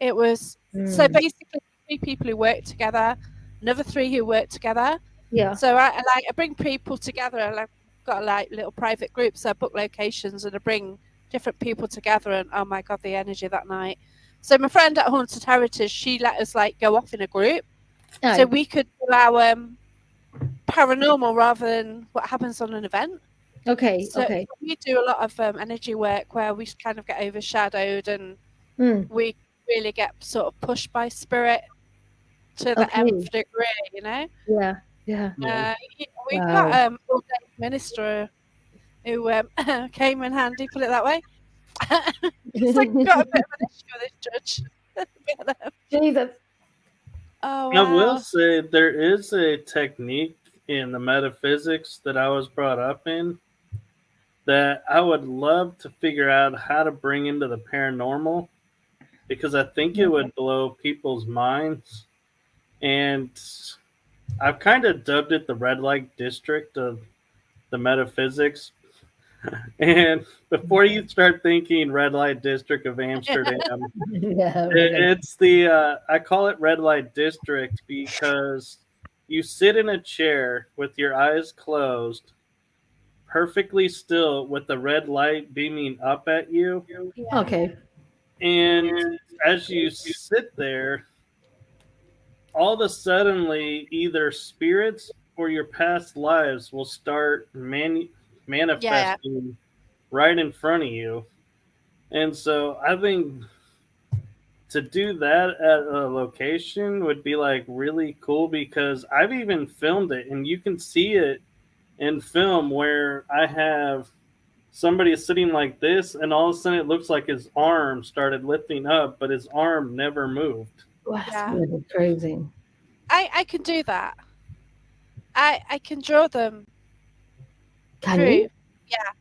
Speaker 1: It was so basically 3 people who worked together, another 3 who worked together.
Speaker 2: Yeah.
Speaker 1: So I bring people together. I've got like little private groups. So I book locations and I bring different people together. And oh my god, the energy that night. So my friend at Haunted Heritage, she let us like go off in a group, so we could do our paranormal rather than what happens on an event.
Speaker 2: Okay.
Speaker 1: So we do a lot of energy work where we kind of get overshadowed and we really get sort of pushed by spirit to the nth degree, you know.
Speaker 2: Yeah.
Speaker 1: We've got ordained minister who came in handy, put it that way. It's like got a bit of an issue with this judge.
Speaker 2: Jesus.
Speaker 1: Oh, wow.
Speaker 3: I will say there is a technique in the metaphysics that I was brought up in that I would love to figure out how to bring into the paranormal, because I think it would blow people's minds. And I've kind of dubbed it the red light district of the metaphysics. And before you start thinking red light district of Amsterdam, it's the I call it red light district because you sit in a chair with your eyes closed, perfectly still, with the red light beaming up at you.
Speaker 2: Okay.
Speaker 3: And as you sit there, all of a suddenly either spirits or your past lives will start manifesting right in front of you. And so I think to do that at a location would be like really cool, because I've even filmed it and you can see it in film where I have somebody sitting like this and all of a sudden it looks like his arm started lifting up, but his arm never moved.
Speaker 2: That's really crazy.
Speaker 1: I can do that. I can draw them.
Speaker 2: Can you?
Speaker 1: Yeah.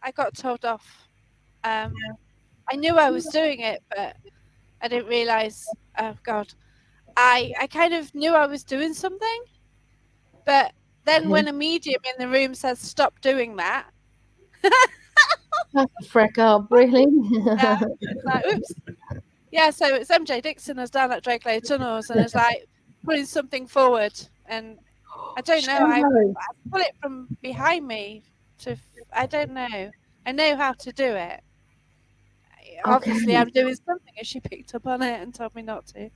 Speaker 1: I got told off. I knew I was doing it, but I didn't realize. Oh God, I kind of knew I was doing something, but then when a medium in the room says stop doing that,
Speaker 2: that's a freak up, really.
Speaker 1: Yeah, it's like, oops. Yeah, so it's MJ Dixon is down at Drake Lane Tunnels and it's like putting something forward, and I don't know. I pull it from behind me to. I don't know. I know how to do it. Obviously, I'm doing something, and she picked up on it and told me not to.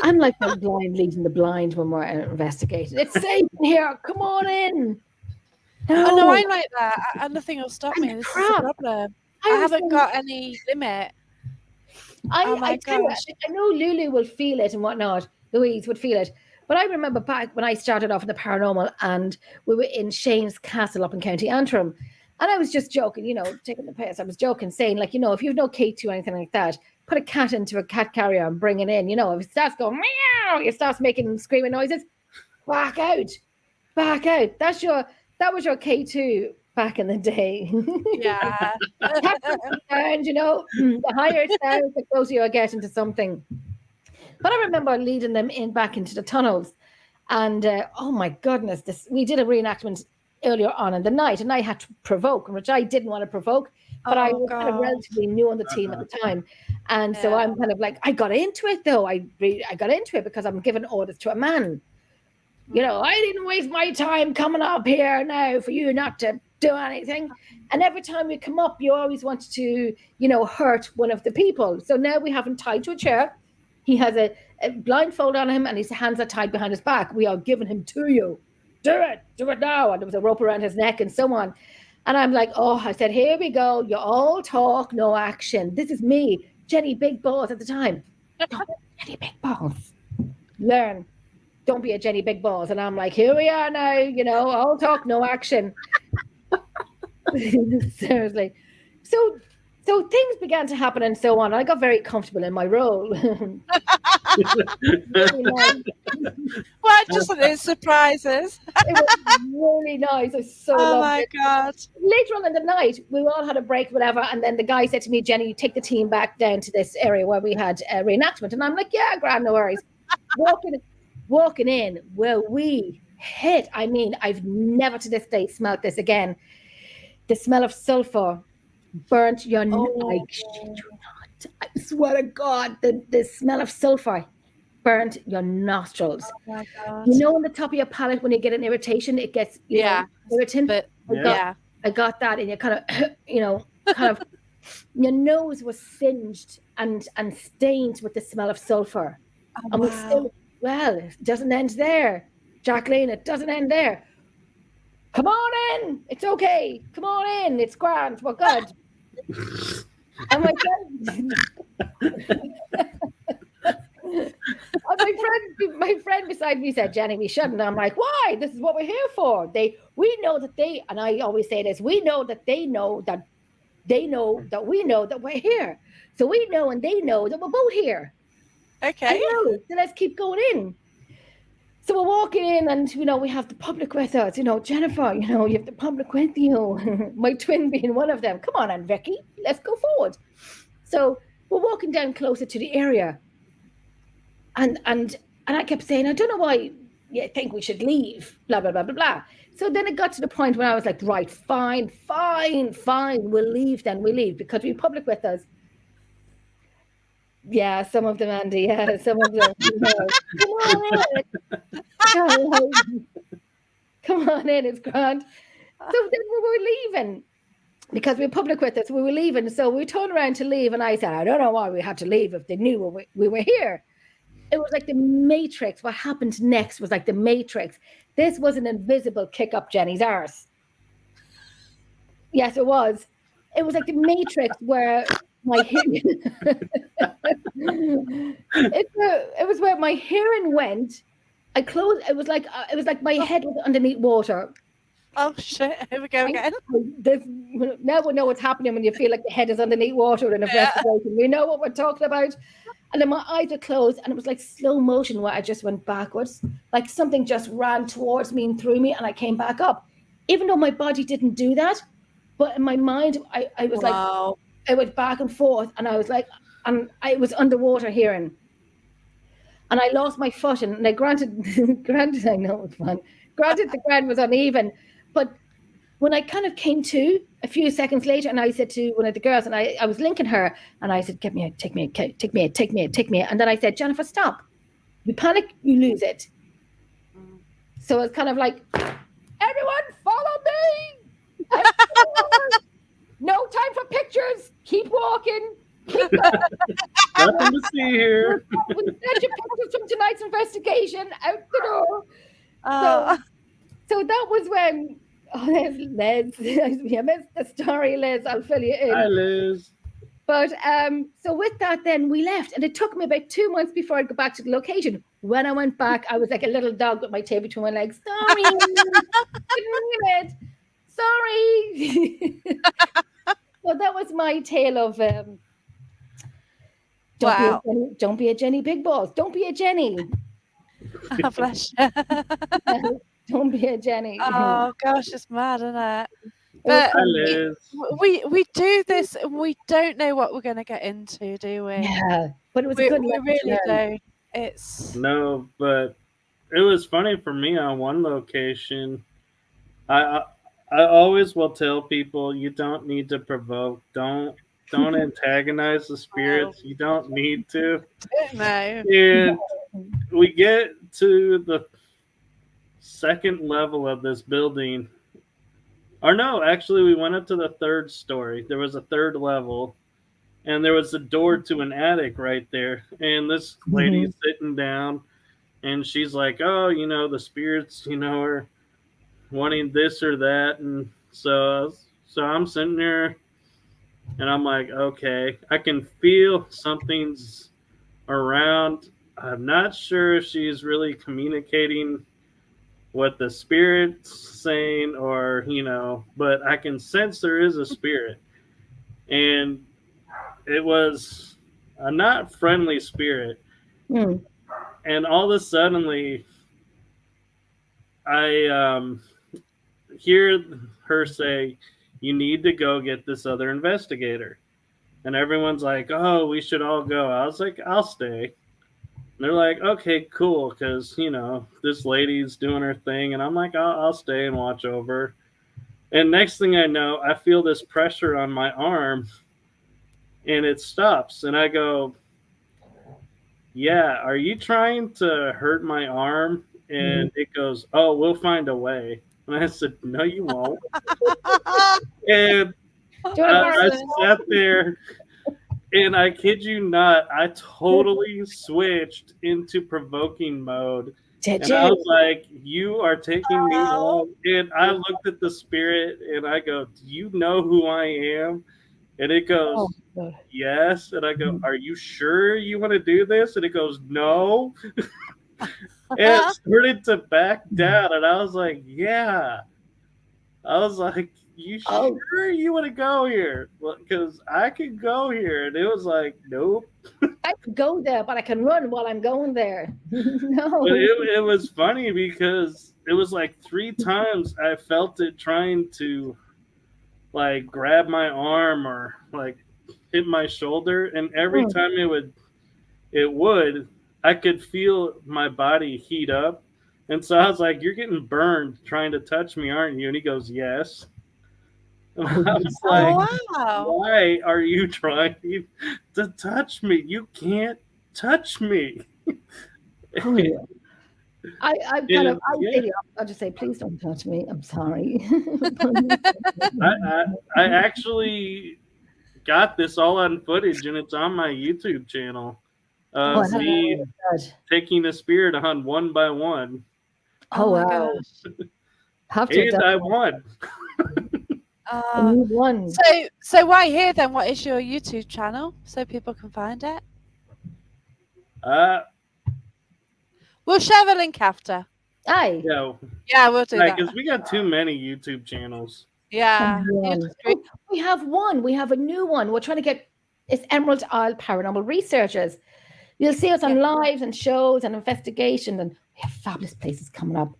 Speaker 2: I'm like the blind leading the blind when we're investigating. It's safe in here. Come on in.
Speaker 1: No. Oh no, I'm like that. Nothing will stop me. This is a problem. I haven't got any limit.
Speaker 2: I know Lulu will feel it and whatnot. Louise would feel it. But I remember back when I started off in the paranormal and we were in Shane's Castle up in County Antrim. And I was just joking, you know, taking the piss. I was joking, saying, like, you know, if you have no K2 or anything like that, put a cat into a cat carrier and bring it in. You know, if it starts going, meow, it starts making screaming noises, back out. That was your K2 back in the day.
Speaker 1: Yeah.
Speaker 2: And, you know, the higher it sounds, the closer you get into something. But I remember leading them back into the tunnels. And, oh, my goodness, we did a reenactment earlier on in the night, and I had to provoke, which I didn't want to provoke, but I was kind of relatively new on the team at the time. And so I'm kind of like, I got into it, though. I got into it because I'm giving orders to a man. You know, I didn't waste my time coming up here now for you not to do anything. And every time we come up, you always want to, you know, hurt one of the people. So now we have him tied to a chair. He has a blindfold on him and his hands are tied behind his back. We are giving him to you. Do it now. And there was a rope around his neck and so on. And I'm like, oh, I said, here we go. You all talk, no action. This is me, Jenny Big Balls at the time. Don't be Jenny Big Balls. Learn. Don't be a Jenny Big Balls. And I'm like, here we are now, you know, all talk, no action. Seriously. So So things began to happen and so on. I got very comfortable in my role. Really nice.
Speaker 1: Well, just those surprises.
Speaker 2: It was really nice. I so
Speaker 1: Oh
Speaker 2: loved
Speaker 1: my
Speaker 2: it.
Speaker 1: God.
Speaker 2: Later on in the night, we all had a break, whatever. And then the guy said to me, Jenny, you take the team back down to this area where we had a reenactment. And I'm like, yeah, grand, no worries. Walking in where we hit. I mean, I've never to this day smelled this again. The smell of sulfur burnt your I shit you not. I swear to God, the smell of sulfur burnt your nostrils.
Speaker 1: Oh my God.
Speaker 2: You know, on the top of your palate when you get an irritation, it gets irritant.
Speaker 1: But
Speaker 2: I got that, and you kind of kind of your nose was singed and stained with the smell of sulfur.
Speaker 1: Oh,
Speaker 2: And we still, well, it doesn't end there, Jacqueline. It doesn't end there. Come on in. It's okay. Come on in. It's grand. We're good. And my friend beside me said, Jenny, we shouldn't. I'm like, why? This is what we're here for. We know that they, and I always say this, we know that they know that we know that we're here. So we know and they know that we're both here.
Speaker 1: Okay.
Speaker 2: So let's keep going in. So we're walking in and, we have the public with us. Jennifer, you have the public with you. My twin being one of them. Come on, Aunt Vicky, let's go forward. So we're walking down closer to the area. And I kept saying, I don't know why you think we should leave, blah, blah, blah, blah, blah. So then it got to the point where I was like, right, fine. We'll leave then. We leave because we're public with us. Yeah, some of them, Andy. Yeah, some of them. Come on in. Come on in. It's grand. So then we were leaving because we were public with us. We were leaving. So we turned around to leave. And I said, I don't know why we had to leave if they knew we were here. It was like the Matrix. What happened next was like the Matrix. This was an invisible kick up Jenny's arse. Yes, it was. It was like the Matrix where my hearing it was where my hearing went. I closed. It was like my head was underneath water.
Speaker 1: Oh shit! Here we go again.
Speaker 2: Now we know what's happening when you feel like the head is underneath water in a respiration. We know what we're talking about. And then my eyes were closed, and it was like slow motion where I just went backwards, like something just ran towards me and through me, and I came back up. Even though my body didn't do that, but in my mind, I was like, I went back and forth, and I was like, and I was underwater hearing. And I lost my footing, and granted, I know it's fun. Granted, the ground was uneven, but when I kind of came to a few seconds later, and I said to one of the girls, and I was linking her, and I said, take me. And then I said, Jennifer, stop. You panic, you lose it. So it's kind of like, everyone follow me. No time for pictures. Keep walking. Keep going.
Speaker 3: Nothing to see here.
Speaker 2: Get your pictures from tonight's investigation out the door. So that was when, there's Liz. I missed the story, Liz. I'll fill you in.
Speaker 3: Hi, Liz.
Speaker 2: But so with that, then we left, and it took me about 2 months before I got back to the location. When I went back, I was like a little dog with my tail between my legs. Sorry, didn't mean it. Sorry. So that was my tale of don't be a Jenny Big Balls. Don't be a Jenny.
Speaker 1: Oh, bless you.
Speaker 2: Don't be a Jenny.
Speaker 1: Oh gosh, it's mad, isn't it? But we do this and we don't know what we're going to get into, do we?
Speaker 2: Yeah, but it was a good
Speaker 1: we really do. It's
Speaker 3: no, but it was funny for me on one location. I always will tell people you don't need to provoke. Don't antagonize the spirits. You don't need to.
Speaker 1: No.
Speaker 3: And we get to the second level of this building. Or no, actually we went up to the third story. There was a third level. And there was a door to an attic right there. And this lady's sitting down. And she's like, oh, the spirits, are wanting this or that. And so I'm sitting there. And I'm like, okay, I can feel something's around. I'm not sure if she's really communicating what the spirit's saying or, but I can sense there is a spirit. And it was a not friendly spirit.
Speaker 2: Mm.
Speaker 3: And all of a sudden, I hear her say, "You need to go get this other investigator." And everyone's like, "Oh, we should all go." I was like, "I'll stay." And they're like, "Okay, cool," because this lady's doing her thing, and I'm like, "I'll stay and watch over." And next thing I know, I feel this pressure on my arm, and it stops, and I go, "Yeah, are you trying to hurt my arm?" And it goes, "Oh, we'll find a way." And I said, "No, you won't." And I sat there, and I kid you not, I totally switched into provoking mode. And I was like, "You are taking me home." And I looked at the spirit, and I go, "Do you know who I am?" And it goes, "Yes." And I go, "Are you sure you want to do this?" And it goes, "No." And it started to back down, and I was like, "Yeah." I was like, "You sure you want to go here?" Because I could go here. And it was like, "Nope."
Speaker 2: I could go there, but I can run while I'm going there. No.
Speaker 3: But it was funny because it was like 3 times I felt it trying to like grab my arm or like hit my shoulder, and every time it would, I could feel my body heat up. And so I was like, "You're getting burned trying to touch me, aren't you?" And he goes, "Yes." And I was like, "Why are you trying to touch me? You can't touch me."
Speaker 2: I'll just say, please don't touch me. I'm sorry.
Speaker 3: I actually got this all on footage, and it's on my YouTube channel. Me taking the spirit on one by one.
Speaker 2: Oh wow!
Speaker 3: And I won.
Speaker 2: You won.
Speaker 1: So why here then? What is your YouTube channel so people can find it? We'll share the link after.
Speaker 2: Aye.
Speaker 1: Yeah, we'll do that.
Speaker 3: Because we got too many YouTube channels.
Speaker 1: Yeah.
Speaker 2: We have one. We have a new one. We're trying to get. It's Emerald Isle Paranormal Researchers. You'll see us on lives and shows and investigations, and we have fabulous places coming up.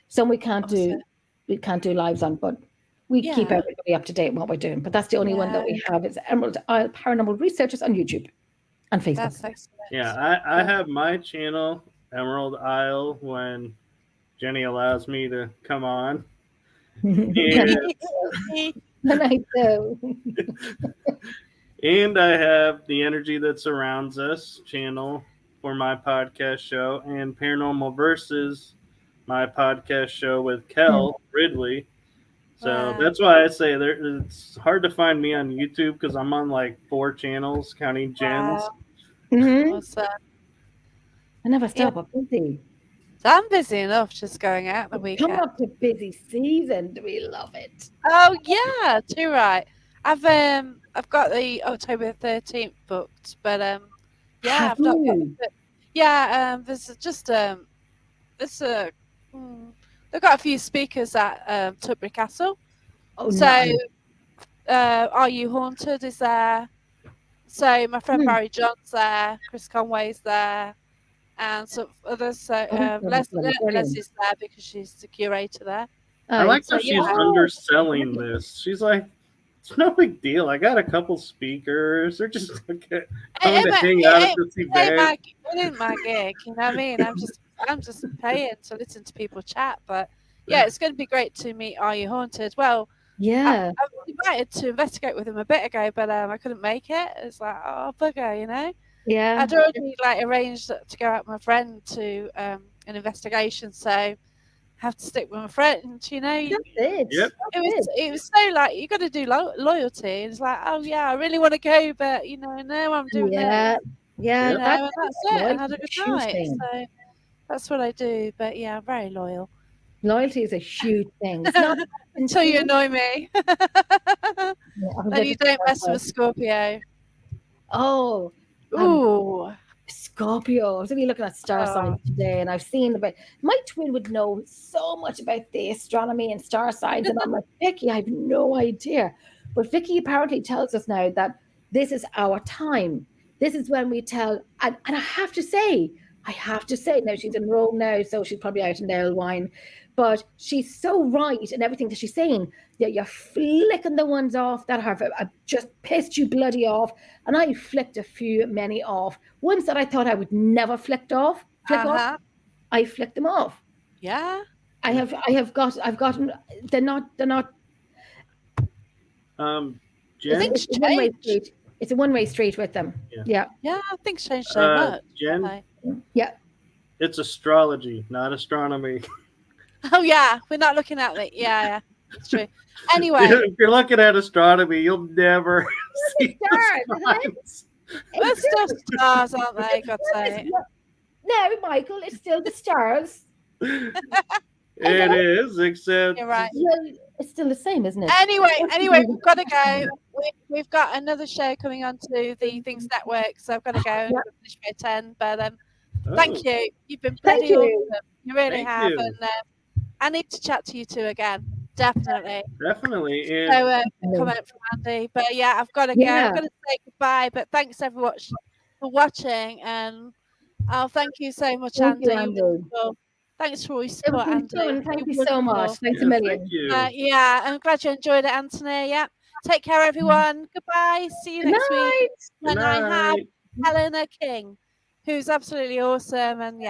Speaker 2: Some we can't do lives on, but we keep everybody up to date on what we're doing. But that's the only one that we have. Is Emerald Isle Paranormal Researchers on YouTube and Facebook.
Speaker 1: That's excellent.
Speaker 3: Yeah, I have my channel, Emerald Isle, when Jenny allows me to come on. And
Speaker 2: I do.
Speaker 3: And I have the Energy That Surrounds Us channel for my podcast show, and Paranormal Versus, my podcast show with Kel Ridley. So that's why I say it's hard to find me on YouTube because I'm on like 4 channels, counting Jen's.
Speaker 1: Awesome.
Speaker 2: I never stop. I'm busy.
Speaker 1: I'm busy enough just going out the weekend.
Speaker 2: Come up to busy season. Do we love it?
Speaker 1: Oh yeah, too right. I've got the October 13th booked, but I've not got it. Yeah, there's just they've got a few speakers at Tutbury Castle. Are You Haunted is there? So my friend Barry John's there, Chris Conway's there, and some others. So Leslie's there because she's the curator there.
Speaker 3: I like that she's underselling this. She's like, "It's no big deal. I got a couple speakers. They're just coming to hang out at this event."
Speaker 1: It ain't my gig, you know what I mean? I'm just paying to listen to people chat. But yeah, it's going to be great to meet Are You Haunted? Well, I was invited to investigate with him a bit ago, but I couldn't make it. It's like, oh bugger, you know.
Speaker 2: Yeah.
Speaker 1: I'd already arranged to go out with my friend to an investigation, so have to stick with my friend, you know.
Speaker 2: That's it.
Speaker 3: Yep.
Speaker 1: It was so you got to do loyalty. It's like, oh yeah, I really want to go, but no, I'm doing that.
Speaker 2: Yeah,
Speaker 1: that's it. I had a good night. So that's what I do. But yeah, I'm very loyal.
Speaker 2: Loyalty is a huge thing. It's not
Speaker 1: until you annoy me. Then you don't mess with Scorpio.
Speaker 2: Oh.
Speaker 1: Ooh.
Speaker 2: Scorpio. I was only looking at star signs today, and I've seen my twin would know so much about the astronomy and star signs, and I'm like, Vicky, I have no idea. But Vicky apparently tells us now that This is our time. This is when we tell, and I have to say, now she's in Rome now, so she's probably out in the wine, but she's so right in everything that she's saying. That you're flicking the ones off that have just pissed you bloody off, and I flicked many off. Ones that I thought I would never flick off, I flicked them off.
Speaker 1: Yeah.
Speaker 2: I've gotten. They're not.
Speaker 3: Jen?
Speaker 2: It's a one-way street with them. Yeah.
Speaker 1: Things change so much.
Speaker 3: Jen?
Speaker 2: Yeah.
Speaker 3: It's astrology, not astronomy.
Speaker 1: Oh yeah, we're not looking at it. Yeah, it's true. Anyway,
Speaker 3: if you're looking at astronomy, you'll never see the signs.
Speaker 1: They're still stars, aren't they? God's sake.
Speaker 2: No, Michael, it's still the stars.
Speaker 3: It is, except
Speaker 1: you're right.
Speaker 2: Well, it's still the same, isn't it?
Speaker 1: Anyway, we've got to go. We've got another show coming on to the Things Network, so I've got to go and finish by 10. But thank you. You've been bloody awesome. You really have. And I need to chat to you two again. Definitely. So comment from Andy. But yeah, I've got to go. I'm going to say goodbye. But thanks everyone for watching. And thank you so much, Andy. Thanks for all your support, Andy.
Speaker 2: Thank you so much. Thanks a million.
Speaker 3: Thank you.
Speaker 1: I'm glad you enjoyed it, Anthony. Yeah. Take care, everyone. Goodbye. See you next week. And I have Helena King, who's absolutely awesome. And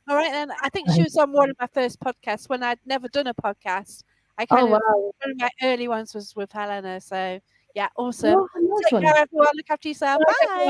Speaker 1: all right then. I think she was on one of my first podcasts when I'd never done a podcast. One of my early ones was with Helena. So awesome. Take care, everyone. Look after yourself. Bye.